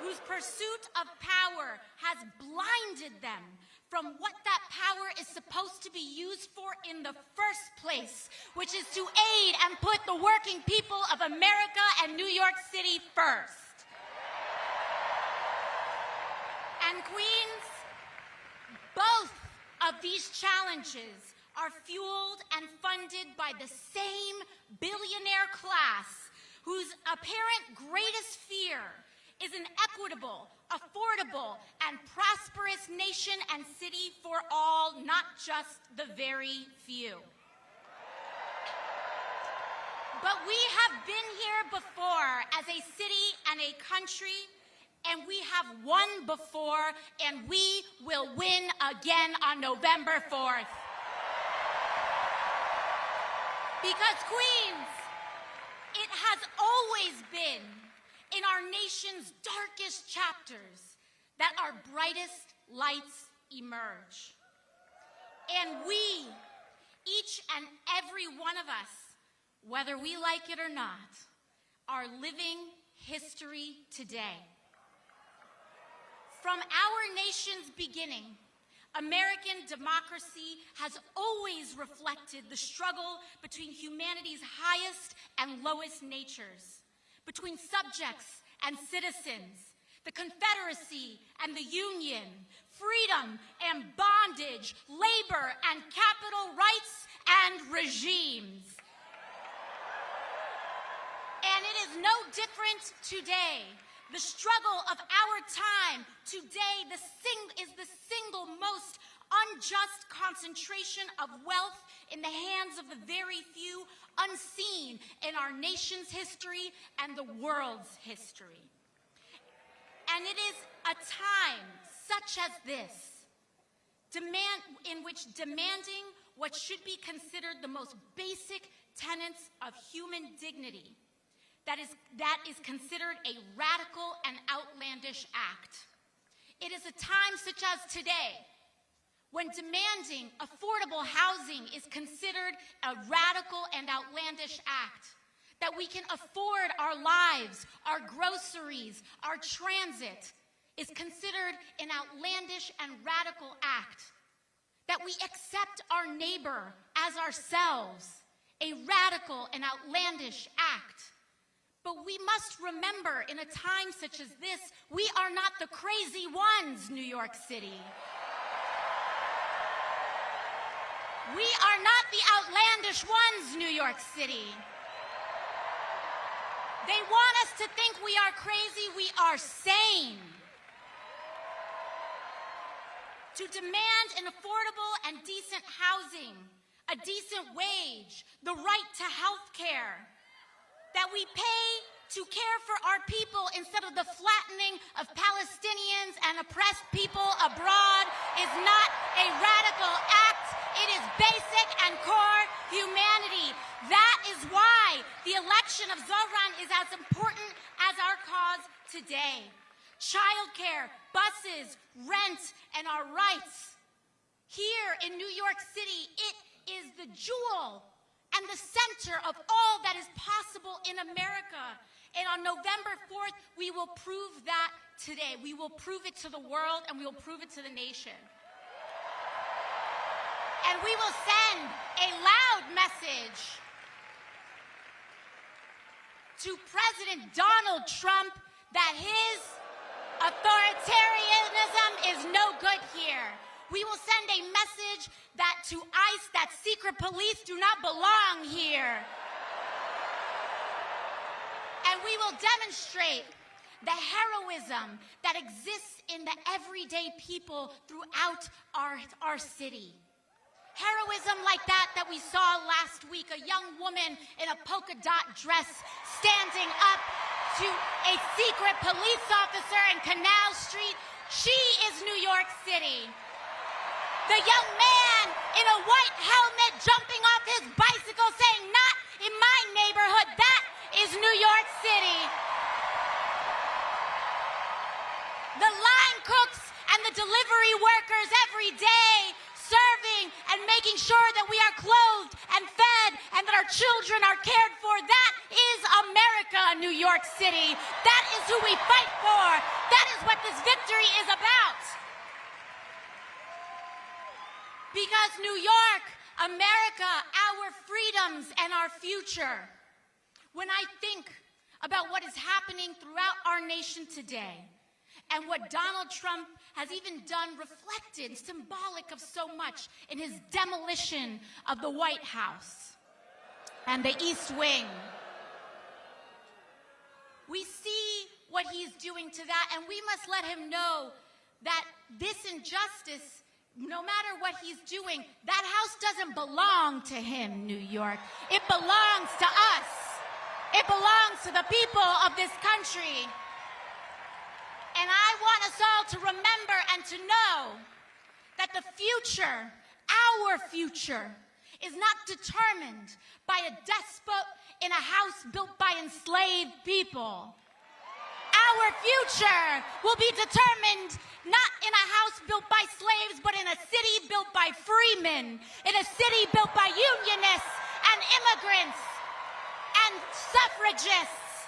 whose pursuit of power has blinded them from what that power is supposed to be used for in the first place, which is to aid and put the working people of America and New York City first. And Queens, both of these challenges are fueled and funded by the same billionaire class whose apparent greatest fear is an equitable, affordable, and prosperous nation and city for all, not just the very few. But we have been here before as a city and a country, and we have won before, and we will win again on November 4th. Because Queens, it has always been in our nation's darkest chapters that our brightest lights emerge. And we, each and every one of us, whether we like it or not, are living history today. From our nation's beginning, American democracy has always reflected the struggle between humanity's highest and lowest natures, between subjects and citizens, the Confederacy and the Union, freedom and bondage, labor and capital rights and regimes. And it is no different today. The struggle of our time today is the single most unjust concentration of wealth in the hands of the very few, unseen in our nation's history and the world's history. And it is a time such as this, in which demanding what should be considered the most basic tenets of human dignity, that is considered a radical and outlandish act. It is a time such as today, when demanding affordable housing is considered a radical and outlandish act, that we can afford our lives, our groceries, our transit, is considered an outlandish and radical act, that we accept our neighbor as ourselves, a radical and outlandish act. But we must remember, in a time such as this, we are not the crazy ones, New York City. We are not the outlandish ones, New York City. They want us to think we are crazy. We are sane. To demand an affordable and decent housing, a decent wage, the right to health care, that we pay to care for our people instead of the flattening of Palestinians and oppressed people abroad is not a radical act. It is basic and core humanity. That is why the election of Zohran is as important as our cause today. Childcare, buses, rent, and our rights. Here in New York City, it is the jewel and the center of all that is possible in America. And on November 4th, we will prove that today. We will prove it to the world, and we will prove it to the nation. And we will send a loud message to President Donald Trump that his authoritarianism is no good here. We will send a message that to ICE, that secret police do not belong here. And we will demonstrate the heroism that exists in the everyday people throughout our city. Heroism like that we saw last week, a young woman in a polka dot dress standing up to a secret police officer in Canal Street. She is New York City. The young man in a white helmet jumping off his bicycle saying, "Not in my neighborhood." That is New York City. The line cooks and the delivery workers every day serving and making sure that we are clothed and fed and that our children are cared for. That is America, New York City. That is who we fight for. That is what this victory is about. Because New York, America, our freedoms and our future. When I think about what is happening throughout our nation today, and what Donald Trump has even done, reflected, symbolic of so much in his demolition of the White House and the East Wing. We see what he's doing to that, and we must let him know that this injustice, no matter what he's doing, that house doesn't belong to him, New York. It belongs to us. It belongs to the people of this country. And I want us all to remember and to know that the future, our future, is not determined by a despot in a house built by enslaved people. Our future will be determined not in a house built by slaves, but in a city built by freemen, in a city built by unionists and immigrants and suffragists.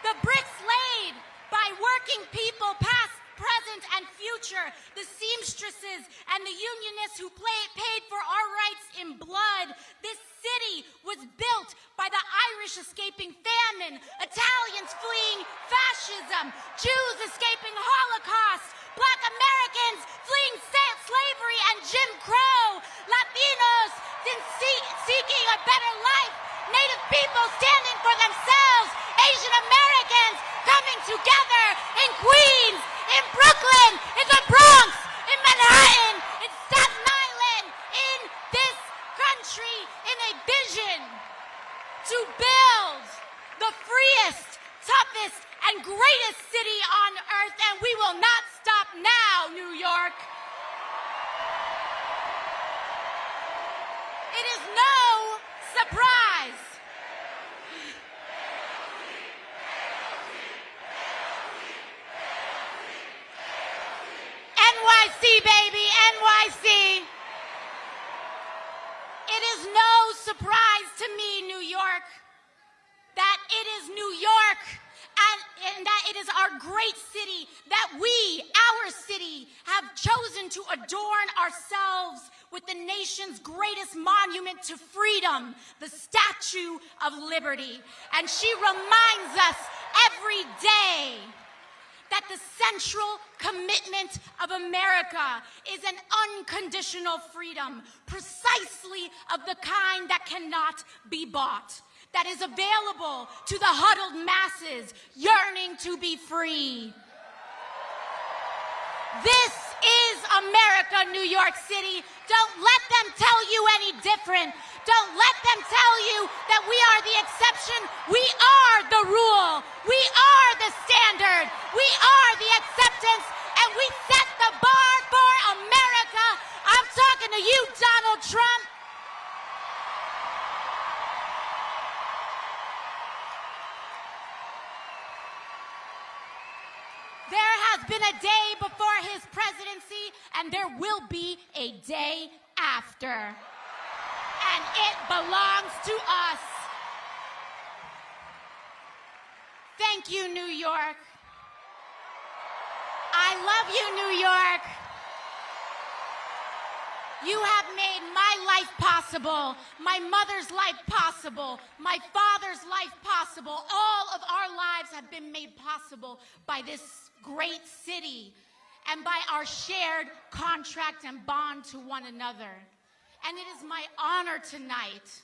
The bricks laid by working people, past, present, and future, the seamstresses and the unionists who paid for our rights in blood. This city was built by the Irish escaping famine, Italians fleeing fascism, Jews escaping Holocaust, Black Americans fleeing slavery and Jim Crow, Latinos seeking a better life, Native people standing for themselves, Asian Americans coming together in Queens, in Brooklyn, in the Bronx, in Manhattan, in Staten Island, in this country, in a vision to build the freest, toughest, and greatest city on earth, and we will not stop now, New York. It is no surprise. NYC, baby, NYC. It is no surprise to me, New York, that it is New York and that it is our great city that we, our city, have chosen to adorn ourselves with the nation's greatest monument to freedom, the Statue of Liberty. And she reminds us every day that the central commitment of America is an unconditional freedom, precisely of the kind that cannot be bought, that is available to the huddled masses yearning to be free. This is America, New York City. Don't let them tell you any different. Don't let them tell you that we are the exception. We are the rule. We are the standard. We are the acceptance, and we set the bar for America. I'm talking to you, Donald Trump. There has been a day before his presidency, and there will be a day after. And it belongs to us. Thank you, New York. I love you, New York. You have made my life possible, my mother's life possible, my father's life possible. All of our lives have been made possible by this great city and by our shared contract and bond to one another. And it is my honor tonight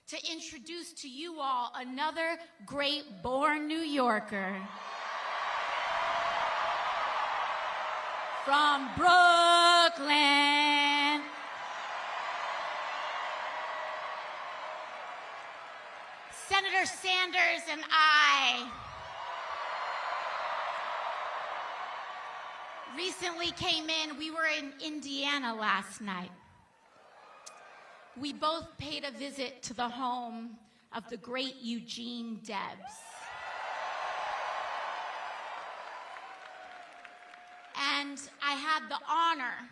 to introduce to you all another great born New Yorker. From Brooklyn. Senator Sanders and I recently came in. We were in Indiana last night. We both paid a visit to the home of the great Eugene Debs. And I had the honor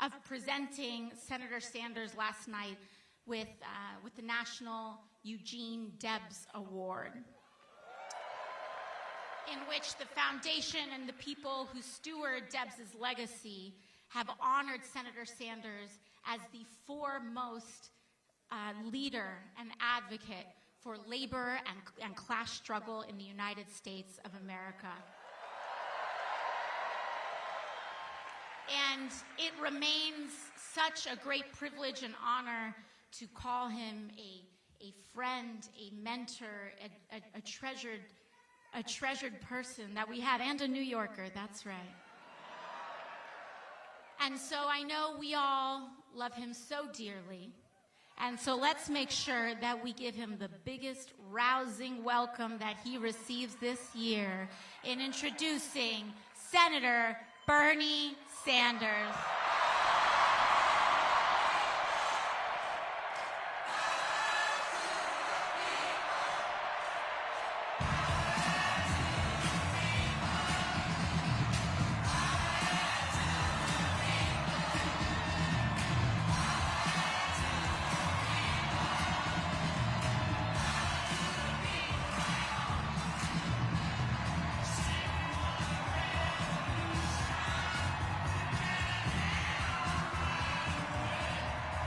of presenting Senator Sanders last night with the National Eugene Debs Award, in which the foundation and the people who steward Debs's legacy have honored Senator Sanders as the foremost leader and advocate for labor and class struggle in the United States of America. And it remains such a great privilege and honor to call him a friend, a mentor, a treasured person that we have, and a New Yorker, that's right. And so I know we all love him so dearly. And so let's make sure that we give him the biggest rousing welcome that he receives this year in introducing Senator Bernie Sanders.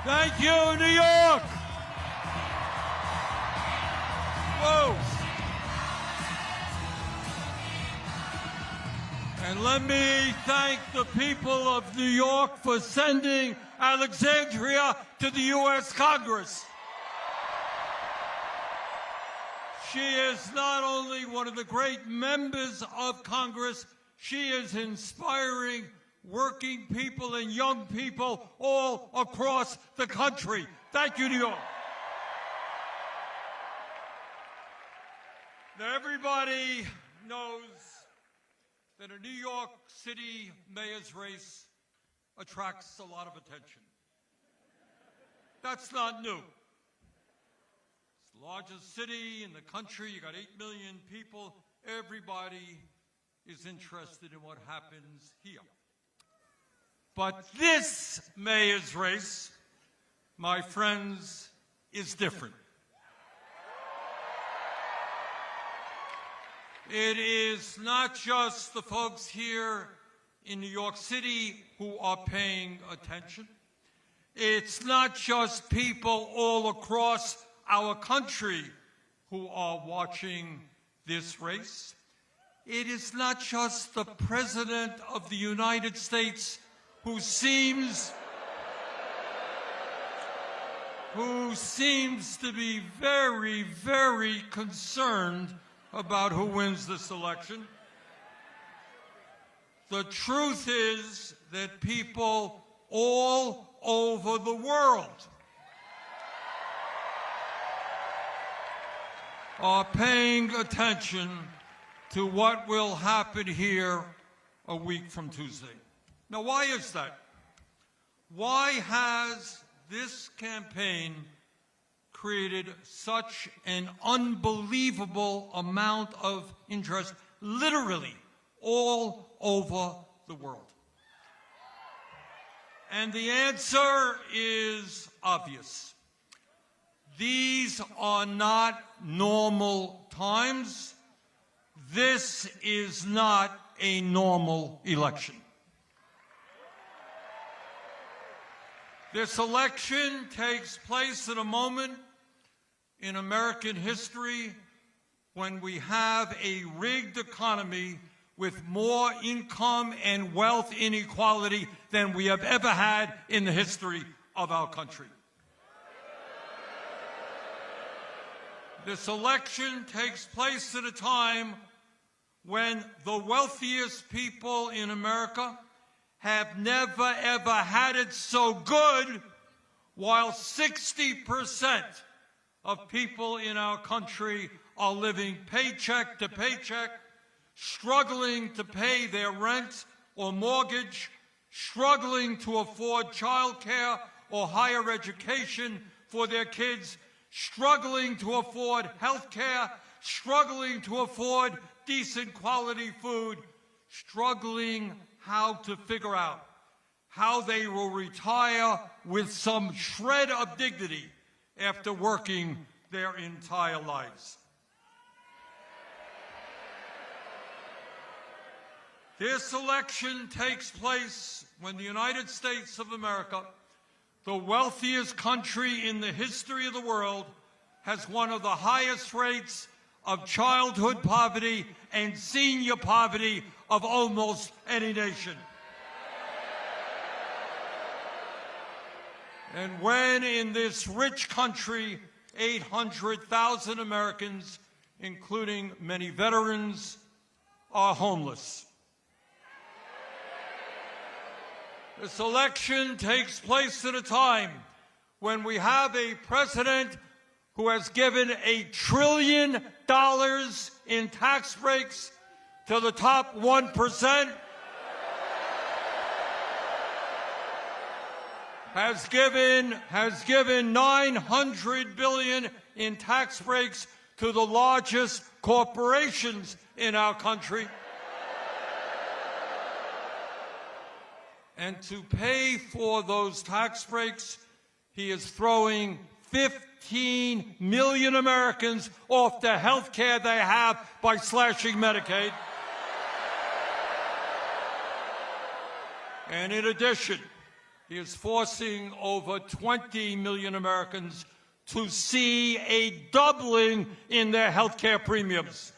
Thank you, New York! Whoa! And let me thank the people of New York for sending Alexandria to the U.S. Congress. She is not only one of the great members of Congress, she is inspiring working people and young people all across the country. Thank you, New York. Now, everybody knows that a New York City mayor's race attracts a lot of attention. That's not new. It's the largest city in the country. You got 8 million people. Everybody is interested in what happens here. But this mayor's race, my friends, is different. It is not just the folks here in New York City who are paying attention. It's not just people all across our country who are watching this race. It is not just the President of the United States who seems to be very, very concerned about who wins this election. The truth is that people all over the world are paying attention to what will happen here a week from Tuesday. Now, why is that? Why has this campaign created such an unbelievable amount of interest, literally all over the world. And the answer is obvious. These are not normal times. This is not a normal election. This election takes place at a moment in American history when we have a rigged economy with more income and wealth inequality than we have ever had in the history of our country. This election takes place at a time when the wealthiest people in America have never, ever had it so good, while 60% of people in our country are living paycheck to paycheck, struggling to pay their rent or mortgage, struggling to afford child care or higher education for their kids, struggling to afford health care, struggling to afford decent quality food, struggling how to figure out how they will retire with some shred of dignity after working their entire lives. This election takes place when the United States of America, the wealthiest country in the history of the world, has one of the highest rates of childhood poverty and senior poverty of almost any nation. And when in this rich country, 800,000 Americans, including many veterans, are homeless. This election takes place at a time when we have a president who has given $1 trillion in tax breaks to the top 1%, has given $900 billion in tax breaks to the largest corporations in our country. And to pay for those tax breaks, he is throwing 15 million Americans off the health care they have by slashing Medicaid. And in addition, he is forcing over 20 million Americans to see a doubling in their health care premiums.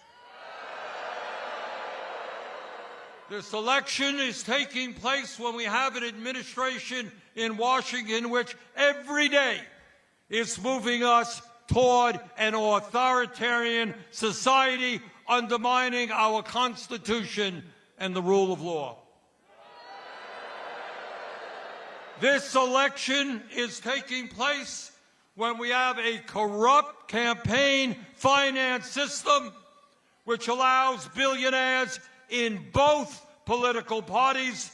This election is taking place when we have an administration in Washington which every day is moving us toward an authoritarian society, undermining our Constitution and the rule of law. This election is taking place when we have a corrupt campaign finance system which allows billionaires in both political parties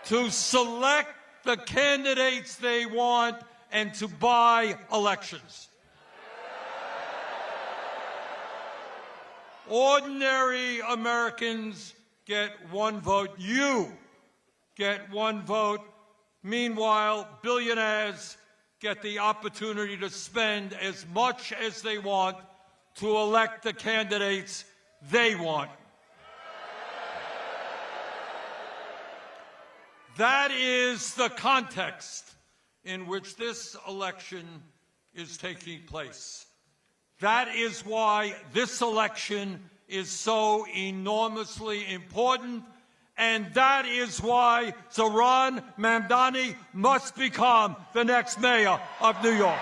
to select the candidates they want and to buy elections. Ordinary Americans get one vote. You get one vote. Meanwhile, billionaires get the opportunity to spend as much as they want to elect the candidates they want. That is the context in which this election is taking place. That is why this election is so enormously important, and that is why Zohran Mamdani must become the next mayor of New York.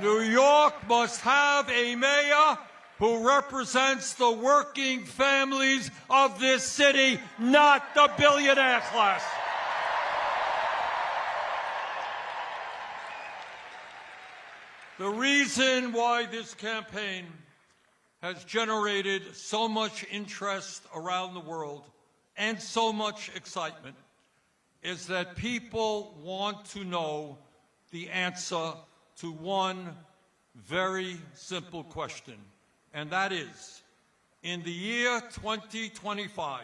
New York must have a mayor who represents the working families of this city, not the billionaire class. The reason why this campaign has generated so much interest around the world and so much excitement is that people want to know the answer to one very simple question, and that is, in the year 2025,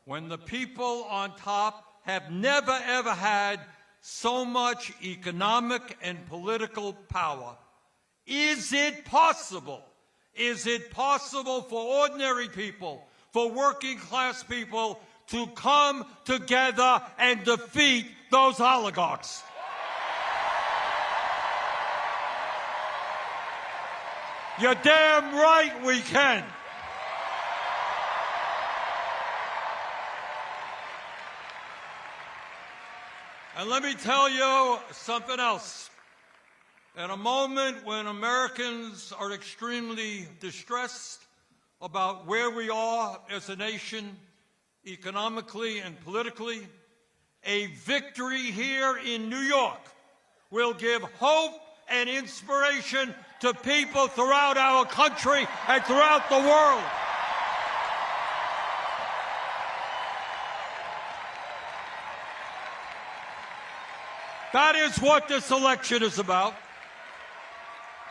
when the people on top have never ever had so much economic and political power, is it possible for ordinary people, for working class people, to come together and defeat those oligarchs? You're damn right we can. And let me tell you something else. At a moment when Americans are extremely distressed about where we are as a nation, economically and politically, a victory here in New York will give hope and inspiration to people throughout our country and throughout the world. That is what this election is about.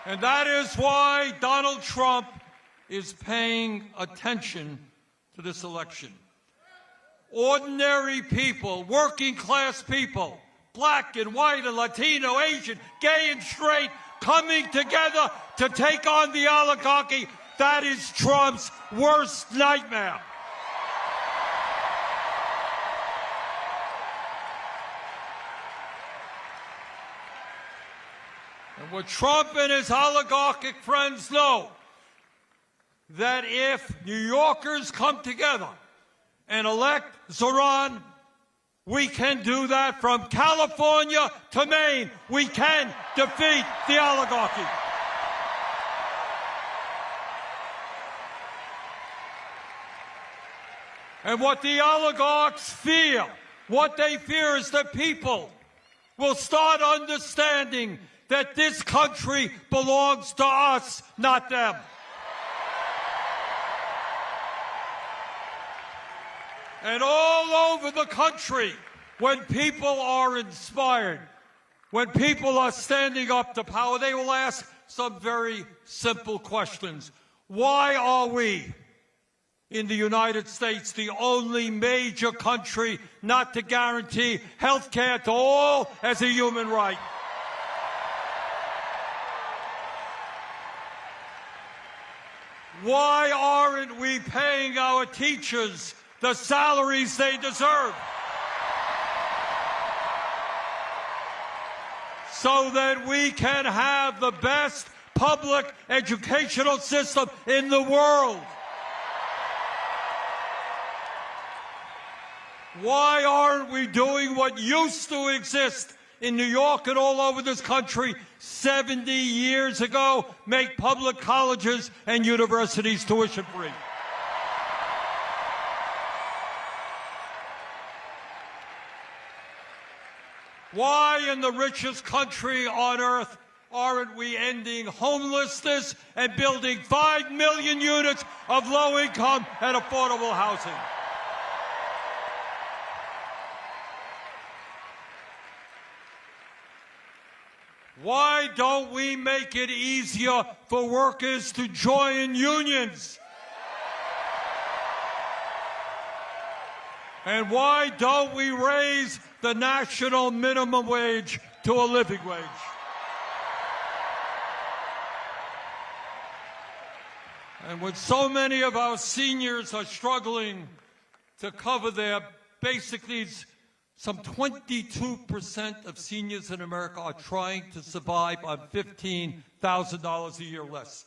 And that is why Donald Trump is paying attention to this election. Ordinary people, working class people, black and white and Latino, Asian, gay and straight, coming together to take on the oligarchy, that is Trump's worst nightmare. And what Trump and his oligarchic friends know, that if New Yorkers come together and elect Zohran, we can do that from California to Maine. We can defeat the oligarchy. And what the oligarchs fear, what they fear is that people will start understanding that this country belongs to us, not them. And all over the country, when people are inspired, when people are standing up to power, they will ask some very simple questions. Why are we in the United States the only major country not to guarantee health care to all as a human right? Why aren't we paying our teachers the salaries they deserve, so that we can have the best public educational system in the world? Why aren't we doing what used to exist in New York and all over this country 70 years ago, make public colleges and universities tuition free? Why in the richest country on earth aren't we ending homelessness and building 5 million units of low-income and affordable housing? Why don't we make it easier for workers to join unions? And why don't we raise the national minimum wage to a living wage? And when so many of our seniors are struggling to cover their basic needs, some 22% of seniors in America are trying to survive on $15,000 a year less.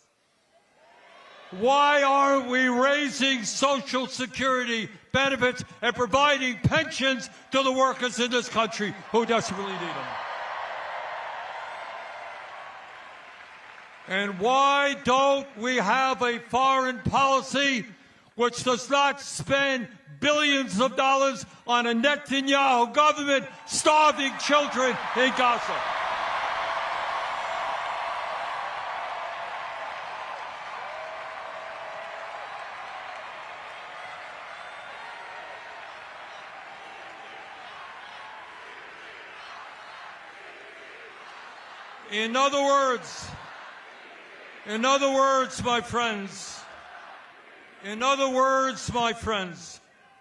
Why aren't we raising Social Security benefits and providing pensions to the workers in this country who desperately need them? And why don't we have a foreign policy which does not spend billions of dollars on a Netanyahu government starving children in Gaza? In other words, my friends,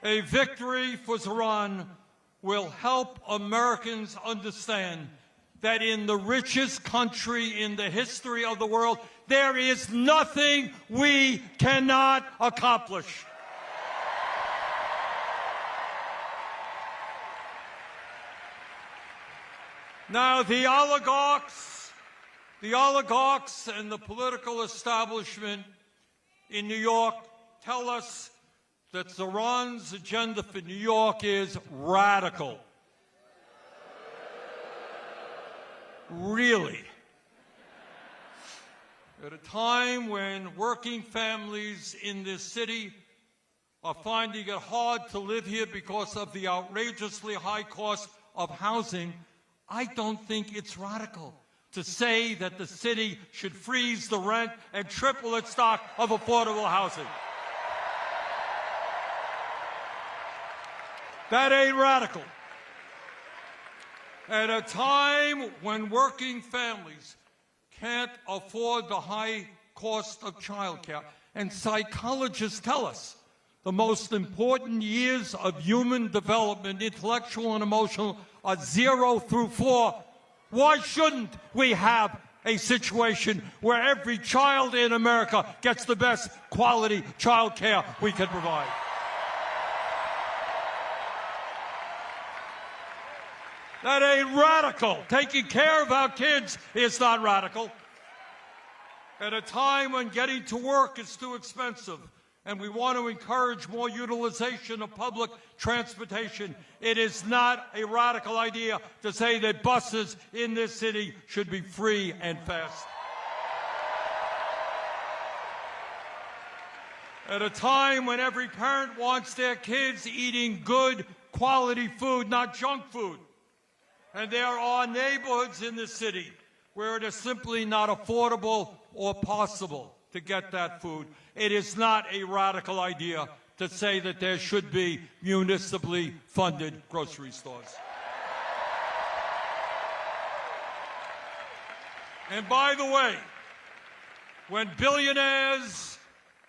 a victory for Zohran will help Americans understand that in the richest country in the history of the world, there is nothing we cannot accomplish. Now, the oligarchs and the political establishment in New York tell us that Zohran's agenda for New York is radical. Really? At a time when working families in this city are finding it hard to live here because of the outrageously high cost of housing, I don't think it's radical to say that the city should freeze the rent and triple its stock of affordable housing. That ain't radical. At a time when working families can't afford the high cost of childcare, and psychologists tell us the most important years of human development, intellectual and emotional, are 0 through 4. Why shouldn't we have a situation where every child in America gets the best quality child care we can provide? That ain't radical. Taking care of our kids is not radical. At a time when getting to work is too expensive and we want to encourage more utilization of public transportation, it is not a radical idea to say that buses in this city should be free and fast. At a time when every parent wants their kids eating good quality food, not junk food, and there are neighborhoods in the city where it is simply not affordable or possible to get that food, it is not a radical idea to say that there should be municipally funded grocery stores. And by the way, when billionaires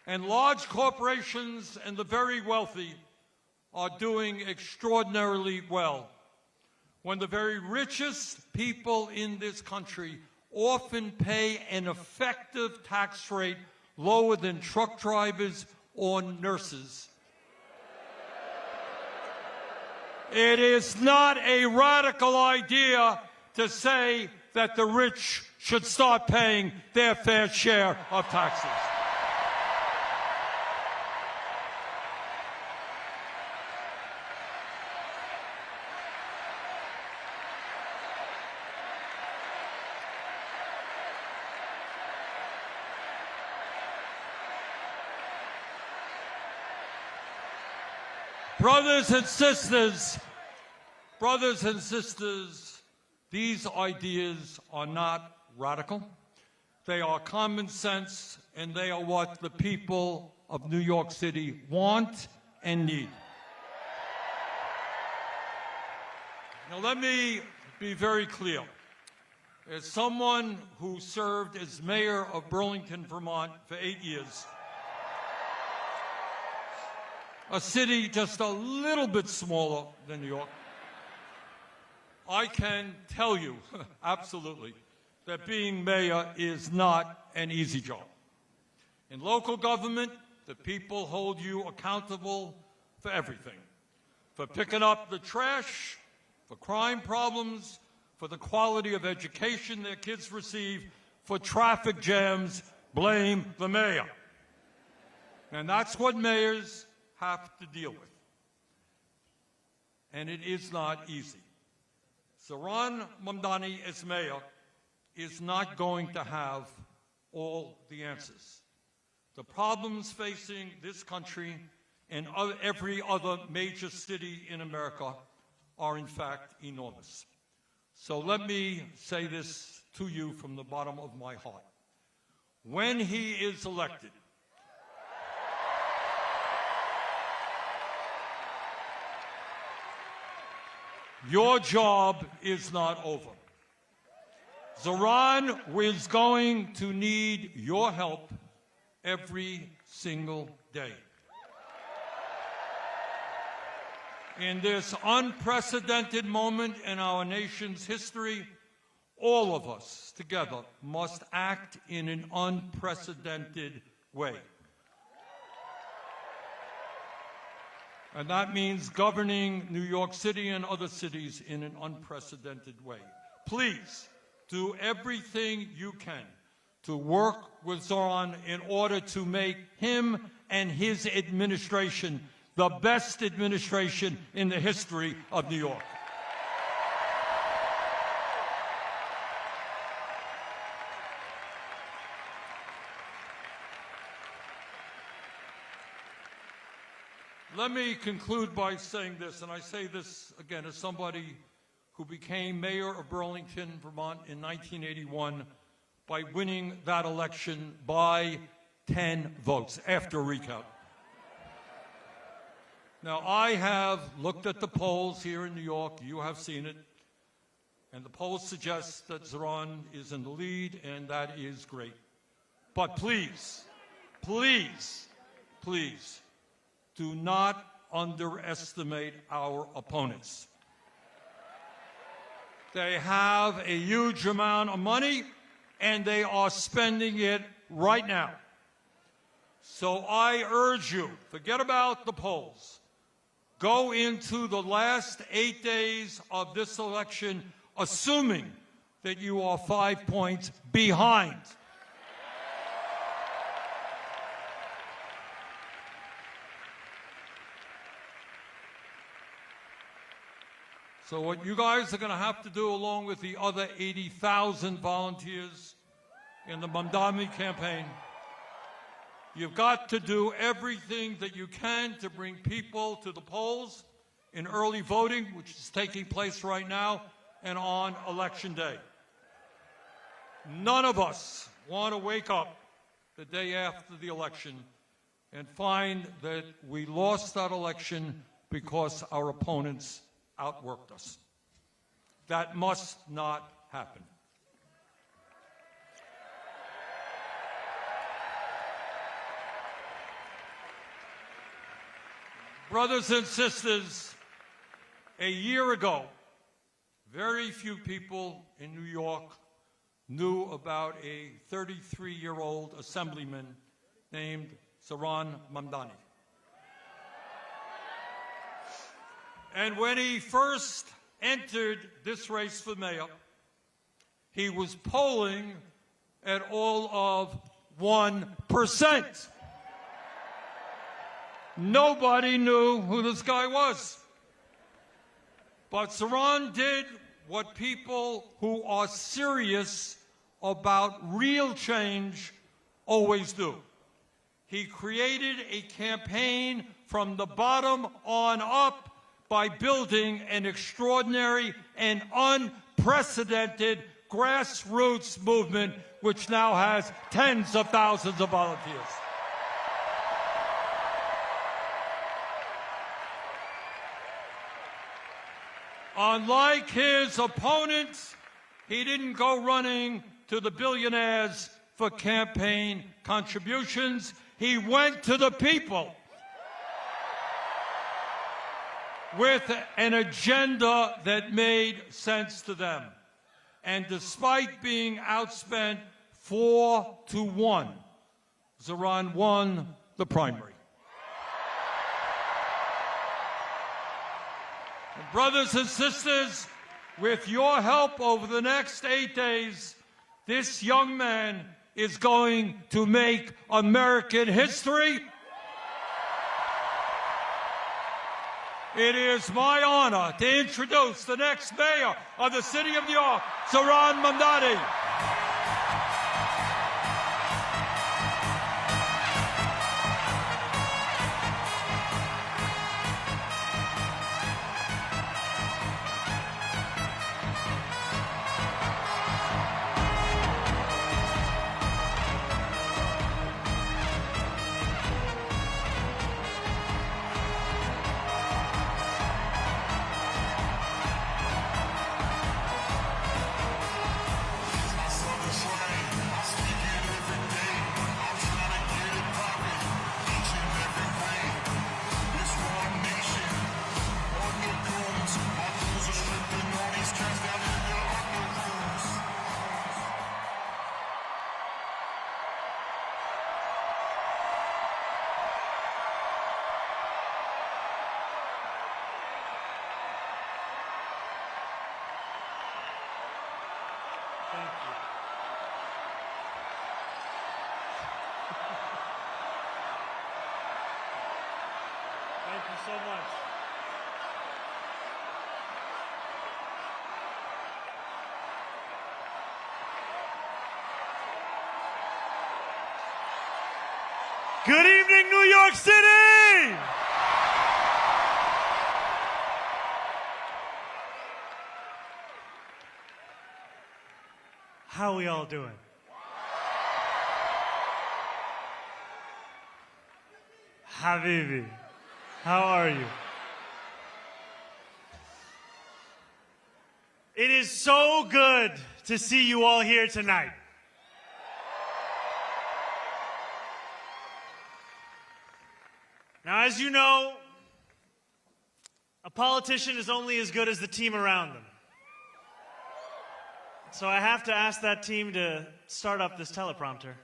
and large corporations and the very wealthy are doing extraordinarily well, when the very richest people in this country often pay an effective tax rate lower than truck drivers or nurses, it is not a radical idea to say that the rich should start paying their fair share of taxes. Brothers and sisters, these ideas are not radical. They are common sense, and they are what the people of New York City want and need. Now, let me be very clear. As someone who served as mayor of Burlington, Vermont for 8 years, a city just a little bit smaller than New York, I can tell you absolutely that being mayor is not an easy job. In local government, the people hold you accountable for everything, for picking up the trash, for crime problems, for the quality of education their kids receive, for traffic jams. Blame the mayor. And that's what mayors have to deal with. And it is not easy. Zohran Mamdani as mayor is not going to have all the answers. The problems facing this country and every other major city in America are in fact enormous. So let me say this to you from the bottom of my heart. When he is elected, your job is not over. Zohran is going to need your help every single day. In this unprecedented moment in our nation's history, all of us together must act in an unprecedented way. And that means governing New York City and other cities in an unprecedented way. Please do everything you can to work with Zohran in order to make him and his administration the best administration in the history of New York. Let me conclude by saying this, and I say this again as somebody who became mayor of Burlington, Vermont in 1981 by winning that election by 10 votes after a recount. Now, I have looked at the polls here in New York. You have seen it. And the polls suggest that Zohran is in the lead, and that is great. But please, please, please, do not underestimate our opponents. They have a huge amount of money, and they are spending it right now. So I urge you, forget about the polls. Go into the last 8 days of this election assuming that you are 5 points behind. So what you guys are going to have to do, along with the other 80,000 volunteers in the Mamdani campaign, you've got to do everything that you can to bring people to the polls in early voting, which is taking place right now, and on Election Day. None of us want to wake up the day after the election and find that we lost that election because our opponents outworked us. That must not happen. Brothers and sisters, a year ago, very few people in New York knew about a 33-year-old assemblyman named Zohran Mamdani. And when he first entered this race for mayor, he was polling at all of 1%. Nobody knew who this guy was. But Zohran did what people who are serious about real change always do. He created a campaign from the bottom on up by building an extraordinary and unprecedented grassroots movement which now has tens of thousands of volunteers. Unlike his opponents, he didn't go running to the billionaires for campaign contributions. He went to the people with an agenda that made sense to them. And despite being outspent 4-1, Zohran won the primary. And brothers and sisters, with your help over the next 8 days, this young man is going to make American history. It is my honor to introduce the next mayor of the city of New York, Zohran Mamdani. so much. Good evening, New York City! How are we all doing? Habibi, how are you? It is so good to see you all here tonight. Now, as you know, a politician is only as good as the team around them. So I have to ask that team to start up this teleprompter.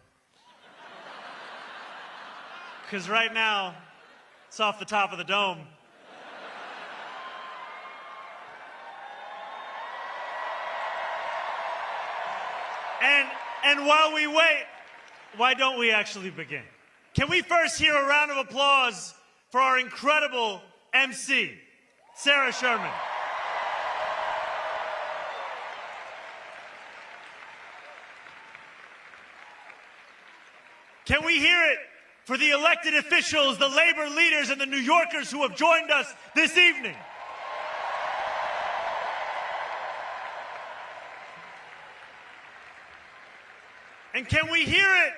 Because right now, it's off the top of the dome. And while we wait, why don't we actually begin? Can we first hear a round of applause for our incredible MC, Sarah Sherman? Can we hear it for the elected officials, the labor leaders, and the New Yorkers who have joined us this evening? And can we hear it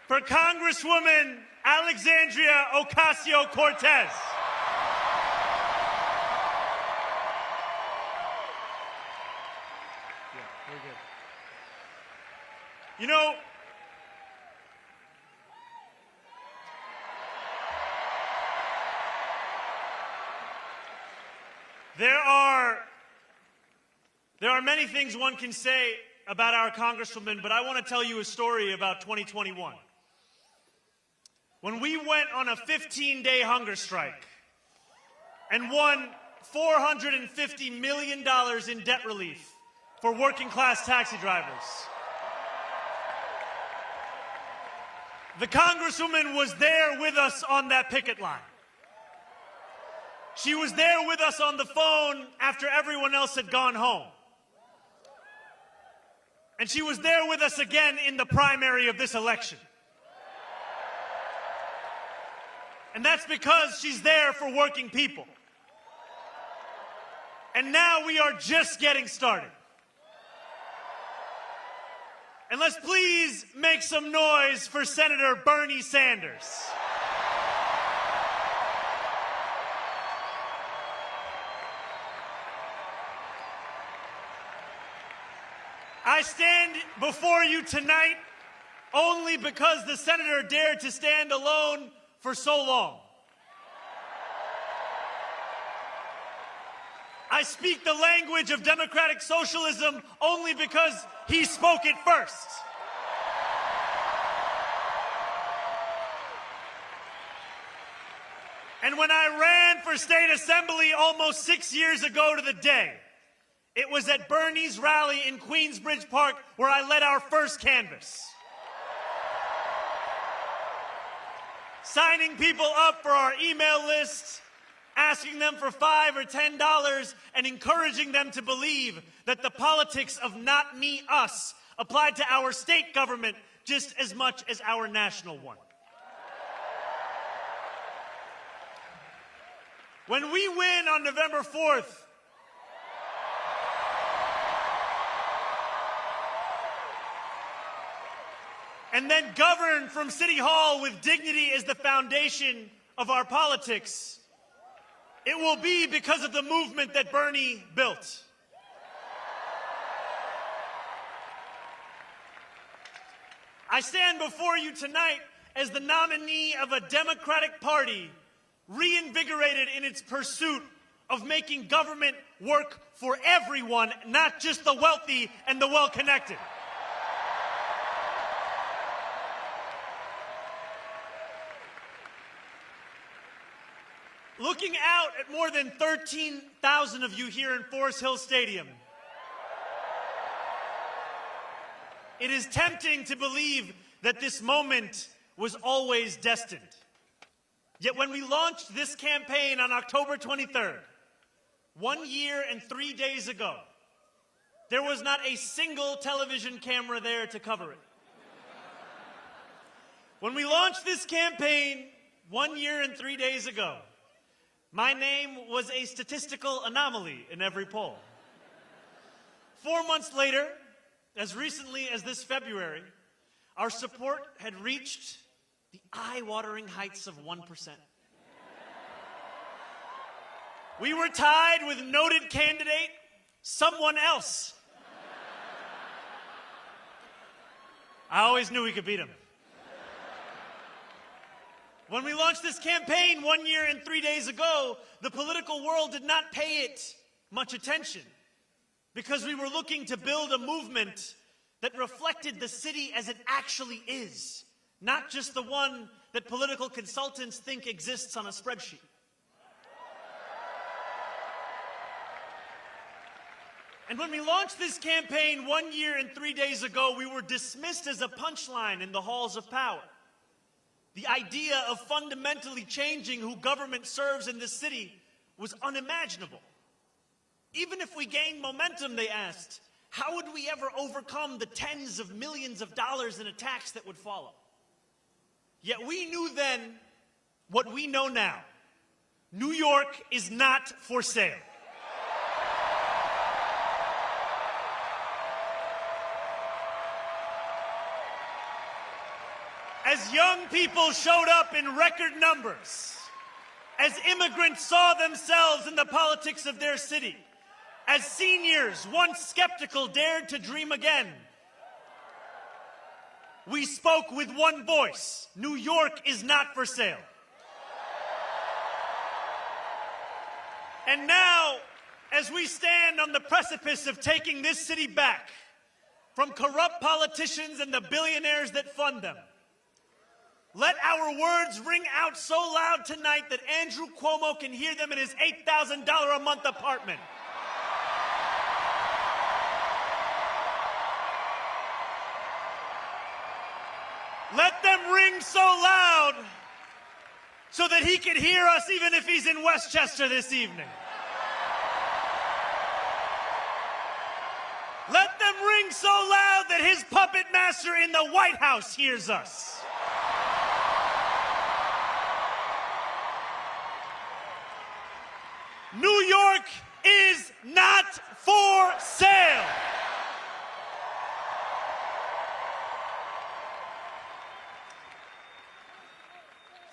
for Congresswoman Alexandria Ocasio-Cortez? Yeah, very good. You know, there are many things one can say about our Congresswoman, but I want to tell you a story about 2021. When we went on a 15-day hunger strike and won $450 million in debt relief for working-class taxi drivers, the Congresswoman was there with us on that picket line. She was there with us on the phone after everyone else had gone home. And she was there with us again in the primary of this election. And that's because she's there for working people. And now we are just getting started. And let's please make some noise for Senator Bernie Sanders. I stand before you tonight only because the senator dared to stand alone for so long. I speak the language of democratic socialism only because he spoke it first. And when I ran for state assembly almost 6 years ago to the day, it was at Bernie's rally in Queensbridge Park where I led our first canvass. Signing people up for our email list, asking them for $5 or $10, and encouraging them to believe that the politics of not me, us applied to our state government just as much as our national one. When we win on November 4th, and then govern from City Hall with dignity as the foundation of our politics, it will be because of the movement that Bernie built. I stand before you tonight as the nominee of a Democratic Party reinvigorated in its pursuit of making government work for everyone, not just the wealthy and the well-connected. Looking out at more than 13,000 of you here in Forest Hill Stadium, it is tempting to believe that this moment was always destined. Yet when we launched this campaign on October 23rd, 1 year and 3 days ago, there was not a single television camera there to cover it. When we launched this campaign 1 year and 3 days ago, my name was a statistical anomaly in every poll. 4 months later, as recently as this February, our support had reached the eye-watering heights of 1%. We were tied with noted candidate, someone else. I always knew we could beat him. When we launched this campaign 1 year and 3 days ago, the political world did not pay it much attention because we were looking to build a movement that reflected the city as it actually is, not just the one that political consultants think exists on a spreadsheet. And when we launched this campaign 1 year and 3 days ago, we were dismissed as a punchline in the halls of power. The idea of fundamentally changing who government serves in this city was unimaginable. Even if we gained momentum, they asked, how would we ever overcome the tens of millions of dollars in attacks that would follow? Yet we knew then what we know now. New York is not for sale. As young people showed up in record numbers, as immigrants saw themselves in the politics of their city, as seniors, once skeptical, dared to dream again, we spoke with one voice. New York is not for sale. And now, as we stand on the precipice of taking this city back from corrupt politicians and the billionaires that fund them, let our words ring out so loud tonight that Andrew Cuomo can hear them in his $8,000 a month apartment. Let them ring so loud so that he can hear us even if he's in Westchester this evening. Let them ring so loud that his puppet master in the White House hears us. New York is not for sale.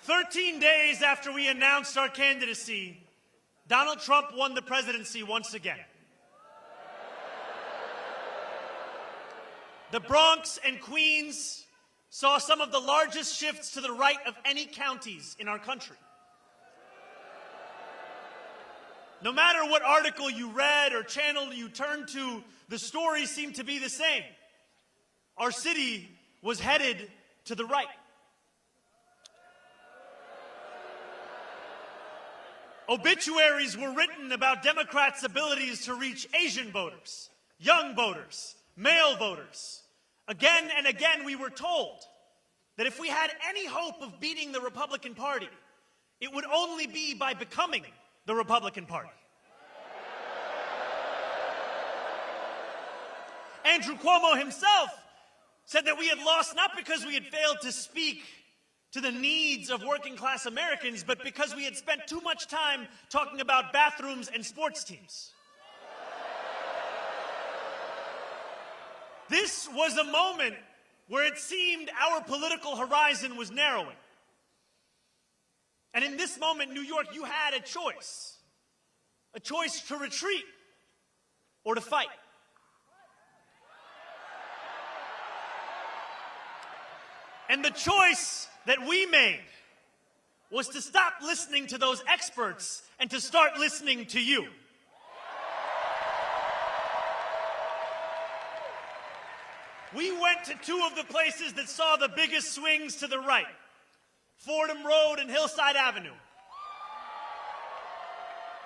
"13 days after we announced our candidacy, Donald Trump won the presidency once again. The Bronx and Queens saw some of the largest shifts to the right of any counties in our country. No matter what article you read or channel you turned to, the stories seemed to be the same. Our city was headed to the right. Obituaries were written about Democrats' abilities to reach Asian voters, young voters, male voters. Again and again, we were told that if we had any hope of beating the Republican Party, it would only be by becoming the Republican Party. Andrew Cuomo himself said that we had lost not because we had failed to speak to the needs of working class Americans, but because we had spent too much time talking about bathrooms and sports teams. This was a moment where it seemed our political horizon was narrowing. And in this moment, New York, you had a choice to retreat or to fight. And the choice that we made was to stop listening to those experts and to start listening to you. We went to two of the places that saw the biggest swings to the right, Fordham Road and Hillside Avenue.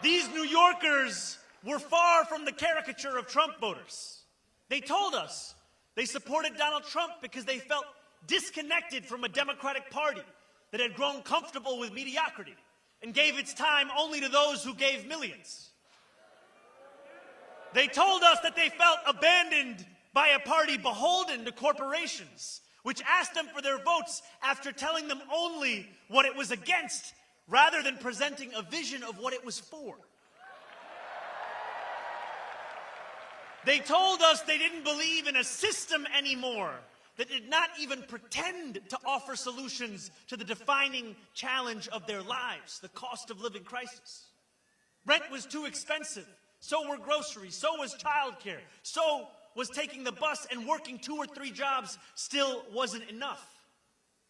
These New Yorkers were far from the caricature of Trump voters. They told us they supported Donald Trump because they felt disconnected from a Democratic Party that had grown comfortable with mediocrity and gave its time only to those who gave millions. They told us that they felt abandoned by a party beholden to corporations, which asked them for their votes after telling them only what it was against, rather than presenting a vision of what it was for. They told us they didn't believe in a system anymore that did not even pretend to offer solutions to the defining challenge of their lives, the cost of living crisis. Rent was too expensive, so were groceries, so was childcare, so was taking the bus, and working 2 or 3 jobs still wasn't enough.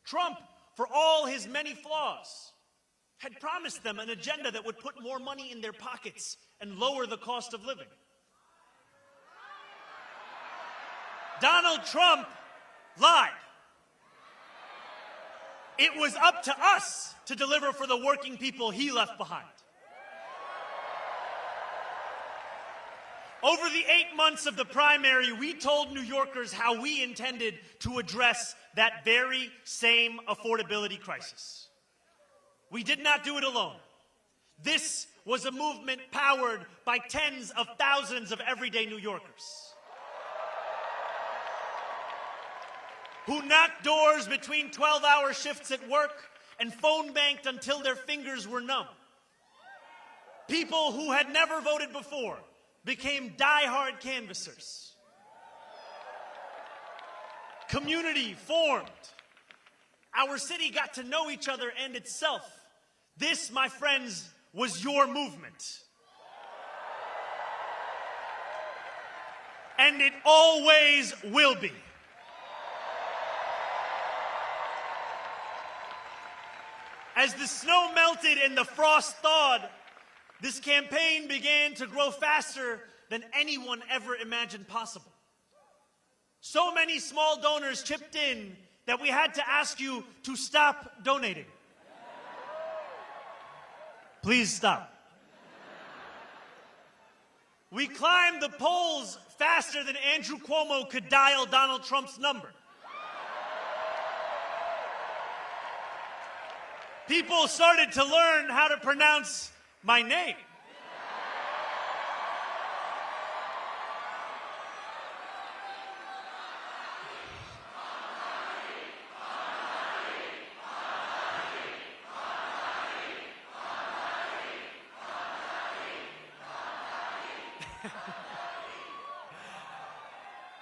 Trump, for all his many flaws, had promised them an agenda that would put more money in their pockets and lower the cost of living. Donald Trump lied. It was up to us to deliver for the working people he left behind. Over the 8 months of the primary, we told New Yorkers how we intended to address that very same affordability crisis. We did not do it alone. This was a movement powered by tens of thousands of everyday New Yorkers who knocked doors between 12-hour shifts at work and phone banked until their fingers were numb. People who had never voted before became die-hard canvassers. Community formed. Our city got to know each other and itself. This, my friends, was your movement. And it always will be. As the snow melted and the frost thawed, this campaign began to grow faster than anyone ever imagined possible. So many small donors chipped in that we had to ask you to stop donating. Please stop. We climbed the polls faster than Andrew Cuomo could dial Donald Trump's number. People started to learn how to pronounce my name.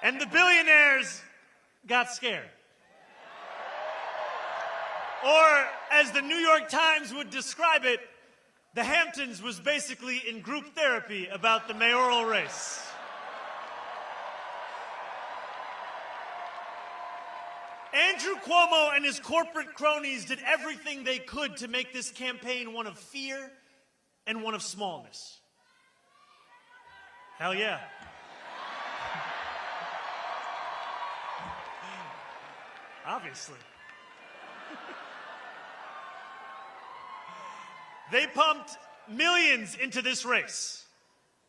And the billionaires got scared. Or, as the New York Times would describe it, the Hamptons was basically in group therapy about the mayoral race. Andrew Cuomo and his corporate cronies did everything they could to make this campaign one of fear and one of smallness. Hell yeah. Obviously. They pumped millions into this race,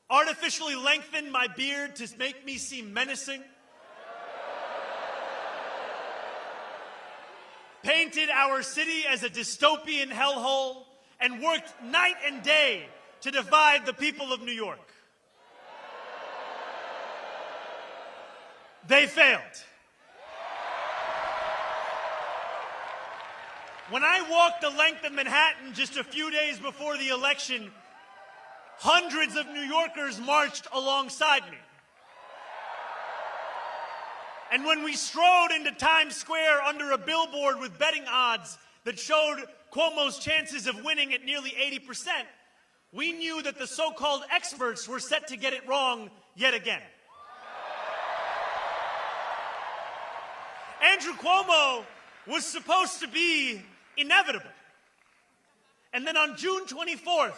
artificially lengthened my beard to make me seem menacing, painted our city as a dystopian hellhole, and worked night and day to divide the people of New York. They failed. When I walked the length of Manhattan just a few days before the election, hundreds of New Yorkers marched alongside me. And when we strode into Times Square under a billboard with betting odds that showed Cuomo's chances of winning at nearly 80%, we knew that the so-called experts were set to get it wrong yet again. Andrew Cuomo was supposed to be inevitable. And then on June 24th,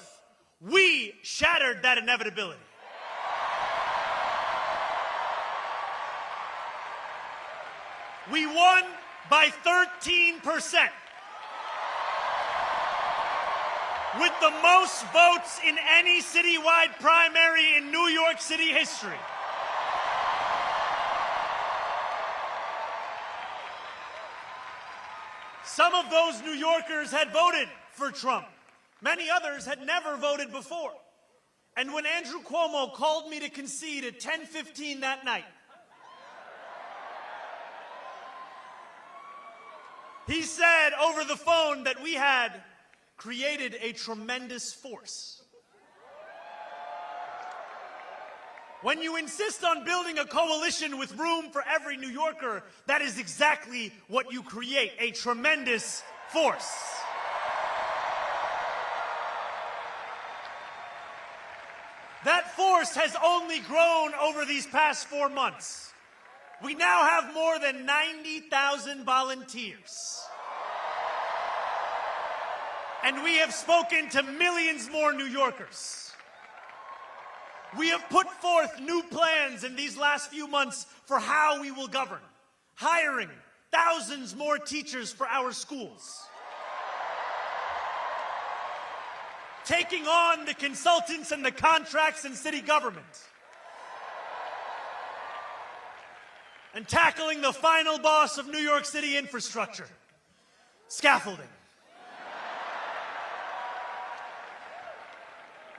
we shattered that inevitability. We won by 13%. With the most votes in any citywide primary in New York City history. Some of those New Yorkers had voted for Trump. Many others had never voted before. And when Andrew Cuomo called me to concede at 10:15 that night, he said over the phone that we had created a tremendous force. When you insist on building a coalition with room for every New Yorker, that is exactly what you create, a tremendous force. That force has only grown over these past 4 months. We now have more than 90,000 volunteers. And we have spoken to millions more New Yorkers. We have put forth new plans in these last few months for how we will govern, hiring thousands more teachers for our schools, taking on the consultants and the contracts in city government, and tackling the final boss of New York City infrastructure, scaffolding.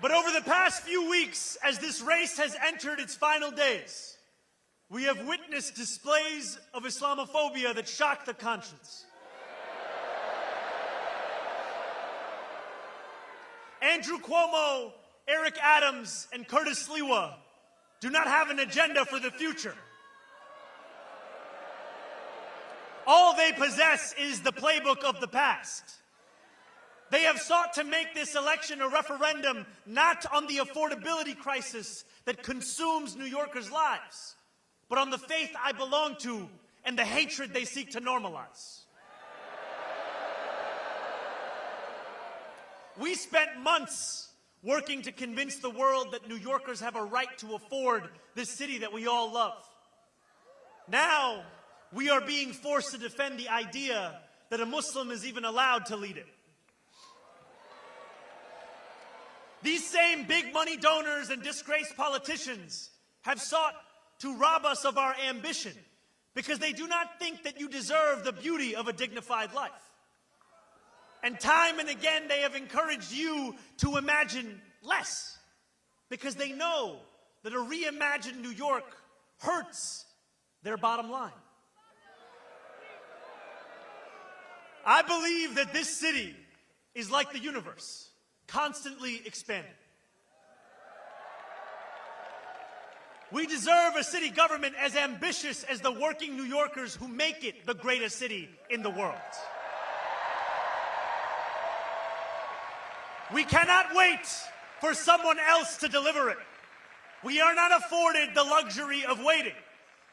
But over the past few weeks, as this race has entered its final days, we have witnessed displays of Islamophobia that shock the conscience. Andrew Cuomo, Eric Adams, and Curtis Sliwa do not have an agenda for the future. All they possess is the playbook of the past. They have sought to make this election a referendum not on the affordability crisis that consumes New Yorkers' lives, but on the faith I belong to and the hatred they seek to normalize. We spent months working to convince the world that New Yorkers have a right to afford this city that we all love. Now, we are being forced to defend the idea that a Muslim is even allowed to lead it. These same big money donors and disgraced politicians have sought to rob us of our ambition because they do not think that you deserve the beauty of a dignified life. And time and again, they have encouraged you to imagine less because they know that a reimagined New York hurts their bottom line. I believe that this city is like the universe, constantly expanding. We deserve a city government as ambitious as the working New Yorkers who make it the greatest city in the world. We cannot wait for someone else to deliver it. We are not afforded the luxury of waiting,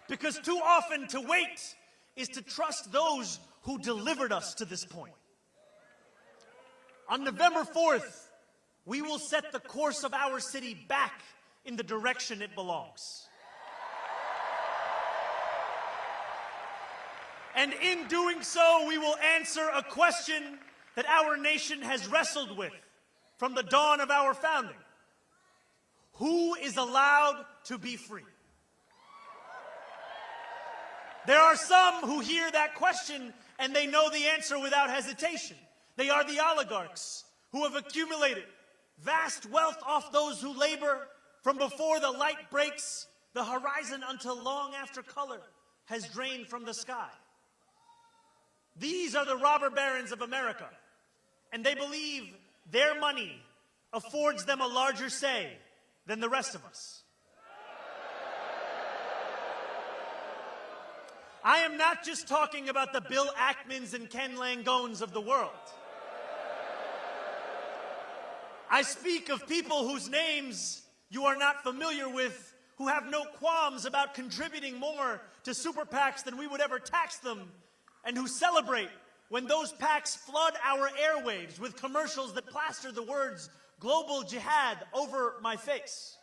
because too often to wait is to trust those who delivered us to this point. On November 4th, we will set the course of our city back in the direction it belongs. And in doing so, we will answer a question that our nation has wrestled with from the dawn of our founding. Who is allowed to be free? There are some who hear that question and they know the answer without hesitation. They are the oligarchs who have accumulated vast wealth off those who labor from before the light breaks the horizon until long after color has drained from the sky. These are the robber barons of America, and they believe their money affords them a larger say than the rest of us. I am not just talking about the Bill Ackmans and Ken Langones of the world. I speak of people whose names you are not familiar with, who have no qualms about contributing more to super PACs than we would ever tax them, and who celebrate when those PACs flood our airwaves with commercials that plaster the words "global jihad" over my face.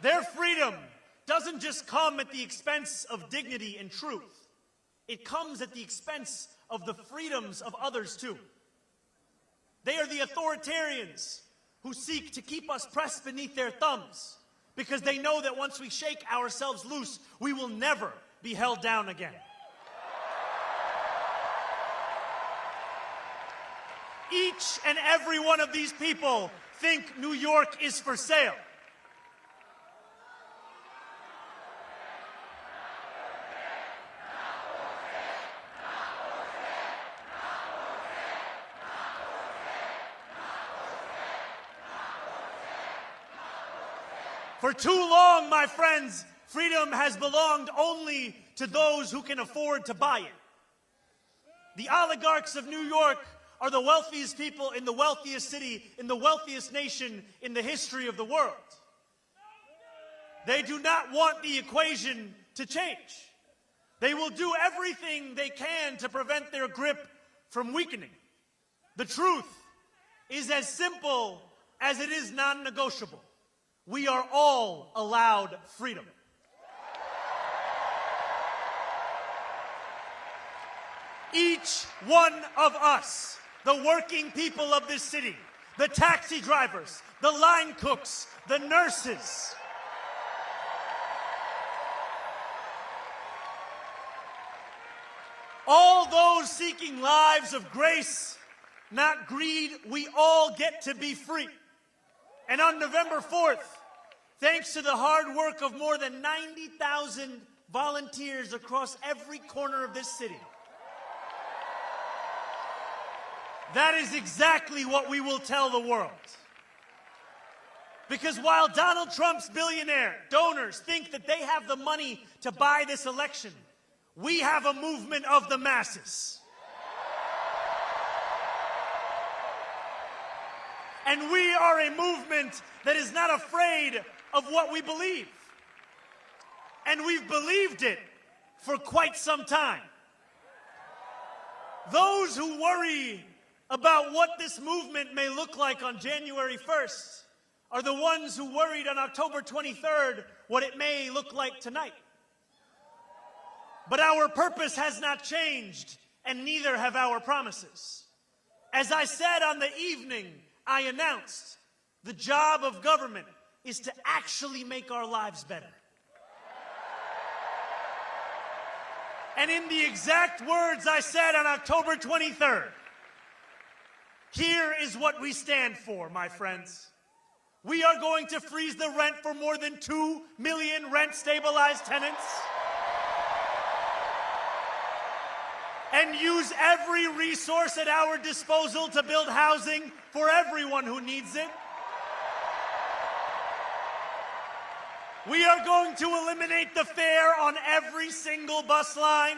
Their freedom doesn't just come at the expense of dignity and truth. It comes at the expense of the freedoms of others too. They are the authoritarians who seek to keep us pressed beneath their thumbs because they know that once we shake ourselves loose, we will never be held down again. Each and every one of these people think New York is for sale. For too long, my friends, freedom has belonged only to those who can afford to buy it. The oligarchs of New York are the wealthiest people in the wealthiest city, in the wealthiest nation in the history of the world. They do not want the equation to change. They will do everything they can to prevent their grip from weakening. The truth is as simple as it is non-negotiable. We are all allowed freedom. Each one of us, the working people of this city, the taxi drivers, the line cooks, the nurses, all those seeking lives of grace, not greed, we all get to be free. And on November 4th, thanks to the hard work of more than 90,000 volunteers across every corner of this city, that is exactly what we will tell the world. Because while Donald Trump's billionaire donors think that they have the money to buy this election, we have a movement of the masses. And we are a movement that is not afraid of what we believe. And we've believed it for quite some time. Those who worry about what this movement may look like on January 1st are the ones who worried on October 23rd what it may look like tonight. But our purpose has not changed, and neither have our promises. As I said on the evening I announced, the job of government is to actually make our lives better. And in the exact words I said on October 23rd, here is what we stand for, my friends. We are going to freeze the rent for more than 2 million rent-stabilized tenants and use every resource at our disposal to build housing for everyone who needs it. We are going to eliminate the fare on every single bus line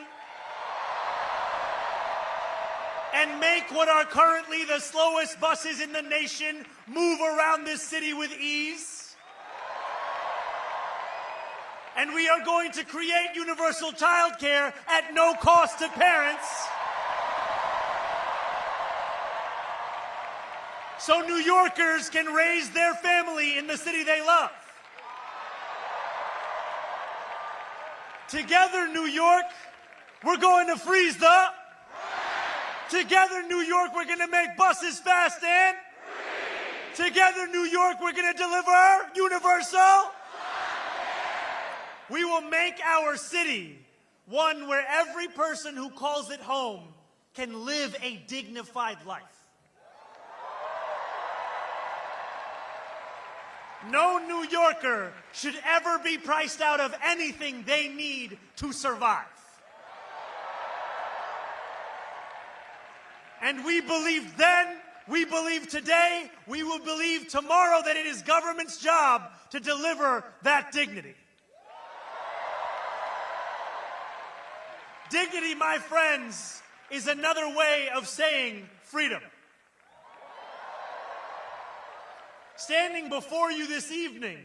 and make what are currently the slowest buses in the nation move around this city with ease. And we are going to create universal child care at no cost to parents, so New Yorkers can raise their family in the city they love. Together, New York, we're going to freeze the... Together, New York, we're going to make buses fast and... Together, New York, we're going to deliver universal... We will make our city one where every person who calls it home can live a dignified life. No New Yorker should ever be priced out of anything they need to survive. And we believed then, we believe today, we will believe tomorrow that it is government's job to deliver that dignity. Dignity, my friends, is another way of saying freedom. Standing before you this evening,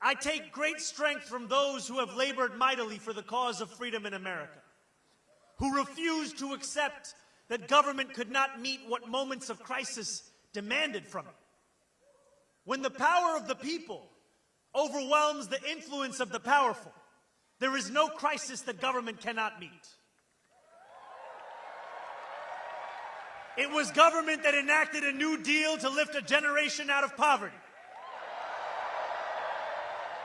I take great strength from those who have labored mightily for the cause of freedom in America, who refused to accept that government could not meet what moments of crisis demanded from it. When the power of the people overwhelms the influence of the powerful, there is no crisis that government cannot meet. It was government that enacted a New Deal to lift a generation out of poverty,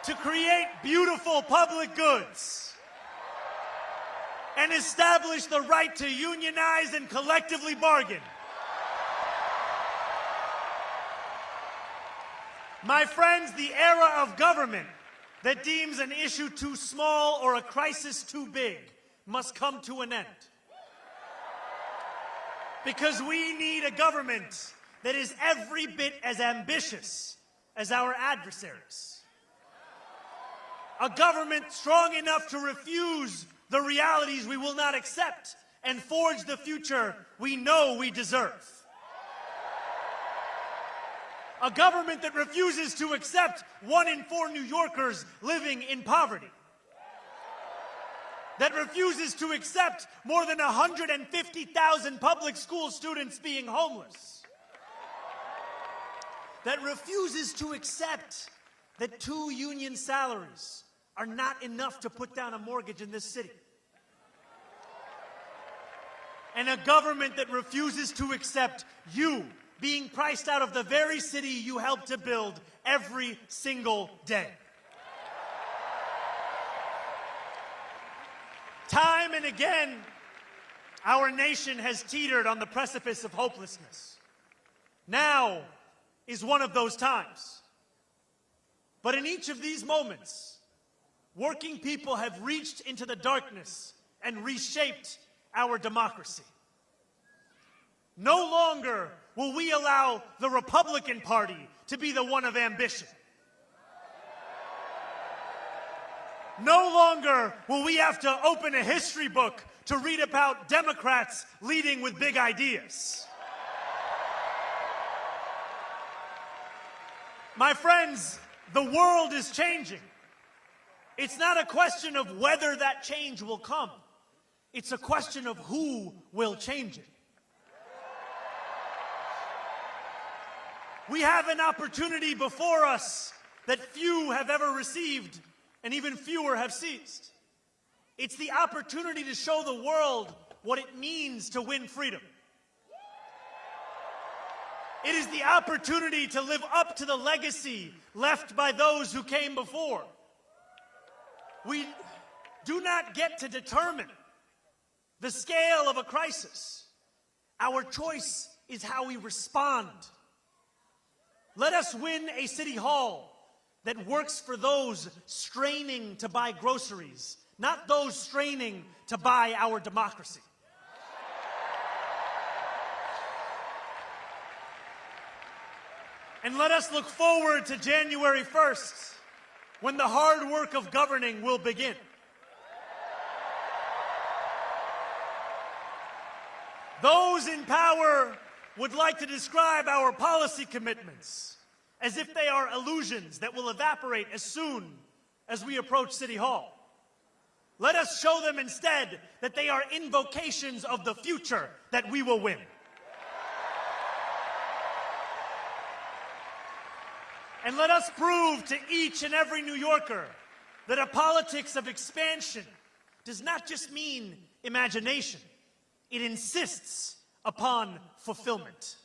to create beautiful public goods, and establish the right to unionize and collectively bargain. My friends, the era of government that deems an issue too small or a crisis too big must come to an end. Because we need a government that is every bit as ambitious as our adversaries. A government strong enough to refuse the realities we will not accept and forge the future we know we deserve. A government that refuses to accept 1 in 4 New Yorkers living in poverty. That refuses to accept more than 150,000 public school students being homeless. That refuses to accept that 2 union salaries are not enough to put down a mortgage in this city. And a government that refuses to accept you being priced out of the very city you helped to build every single day. Time and again, our nation has teetered on the precipice of hopelessness. Now is one of those times. But in each of these moments, working people have reached into the darkness and reshaped our democracy. No longer will we allow the Republican Party to be the one of ambition. No longer will we have to open a history book to read about Democrats leading with big ideas. My friends, the world is changing. It's not a question of whether that change will come. It's a question of who will change it. We have an opportunity before us that few have ever received and even fewer have seized. It's the opportunity to show the world what it means to win freedom. It is the opportunity to live up to the legacy left by those who came before. We do not get to determine the scale of a crisis. Our choice is how we respond. Let us win a city hall that works for those straining to buy groceries, not those straining to buy our democracy. And let us look forward to January 1st, when the hard work of governing will begin. Those in power would like to describe our policy commitments as if they are illusions that will evaporate as soon as we approach City Hall. Let us show them instead that they are invocations of the future that we will win. And let us prove to each and every New Yorker that a politics of expansion does not just mean imagination. It insists upon fulfillment.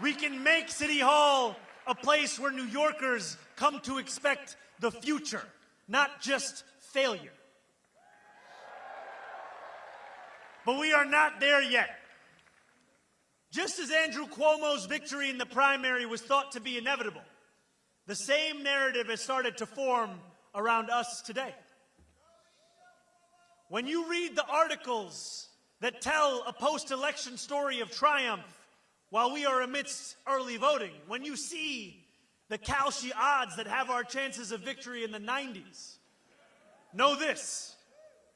We can make City Hall a place where New Yorkers come to expect the future, not just failure. But we are not there yet. Just as Andrew Cuomo's victory in the primary was thought to be inevitable, the same narrative has started to form around us today. When you read the articles that tell a post-election story of triumph while we are amidst early voting, when you see the Kalshi odds that have our chances of victory in the 90s, know this: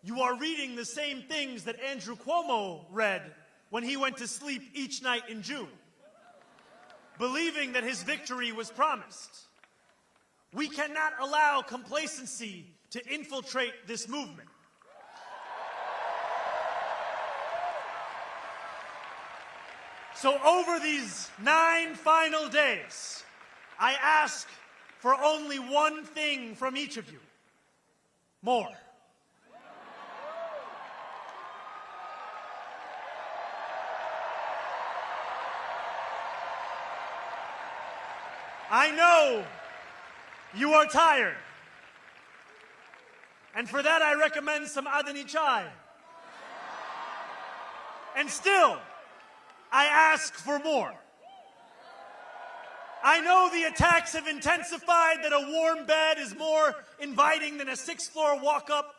you are reading the same things that Andrew Cuomo read when he went to sleep each night in June, believing that his victory was promised. We cannot allow complacency to infiltrate this movement. So over these 9 final days, I ask for only one thing from each of you: more. I know you are tired. And for that, I recommend some Adani chai. And still, I ask for more. I know the attacks have intensified, that a warm bed is more inviting than a sixth-floor walk-up,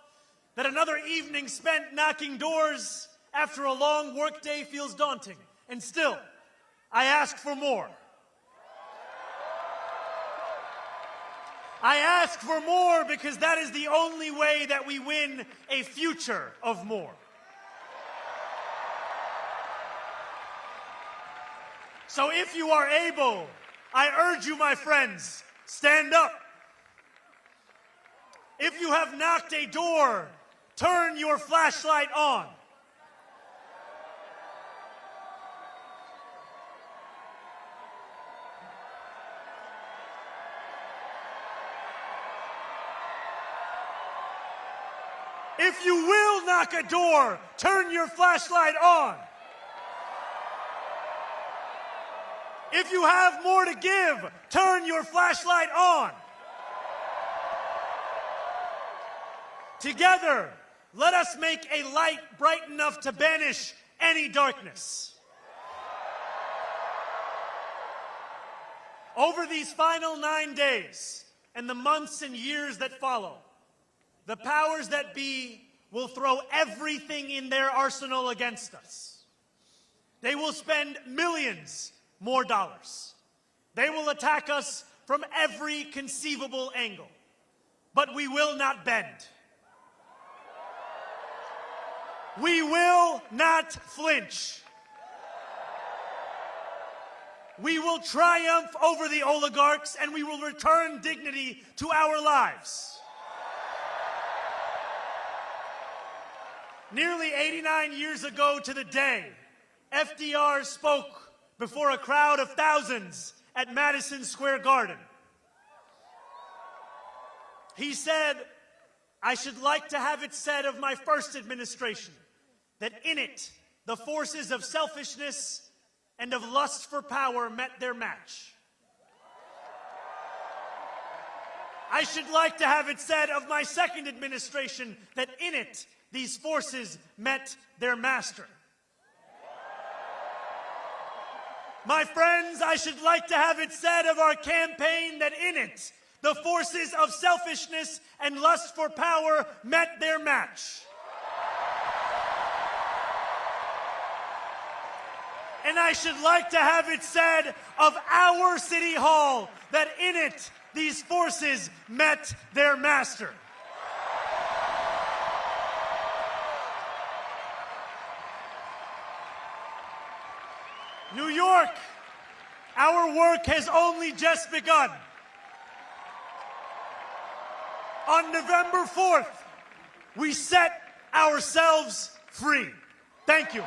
that another evening spent knocking doors after a long workday feels daunting. And still, I ask for more. I ask for more because that is the only way that we win a future of more. So if you are able, I urge you, my friends, stand up. If you have knocked a door, turn your flashlight on. If you will knock a door, turn your flashlight on. If you have more to give, turn your flashlight on. Together, let us make a light bright enough to banish any darkness. Over these final 9 days and the months and years that follow, the powers that be will throw everything in their arsenal against us. They will spend millions more dollars. They will attack us from every conceivable angle. But we will not bend. We will not flinch. We will triumph over the oligarchs, and we will return dignity to our lives. Nearly 89 years ago to the day, FDR spoke before a crowd of thousands at Madison Square Garden. He said, "I should like to have it said of my first administration that in it, the forces of selfishness and of lust for power met their match. I should like to have it said of my second administration that in it, these forces met their master. My friends, I should like to have it said of our campaign that in it, the forces of selfishness and lust for power met their match. And I should like to have it said of our City Hall that in it, these forces met their master. New York, our work has only just begun. On November 4th, we set ourselves free. Thank you.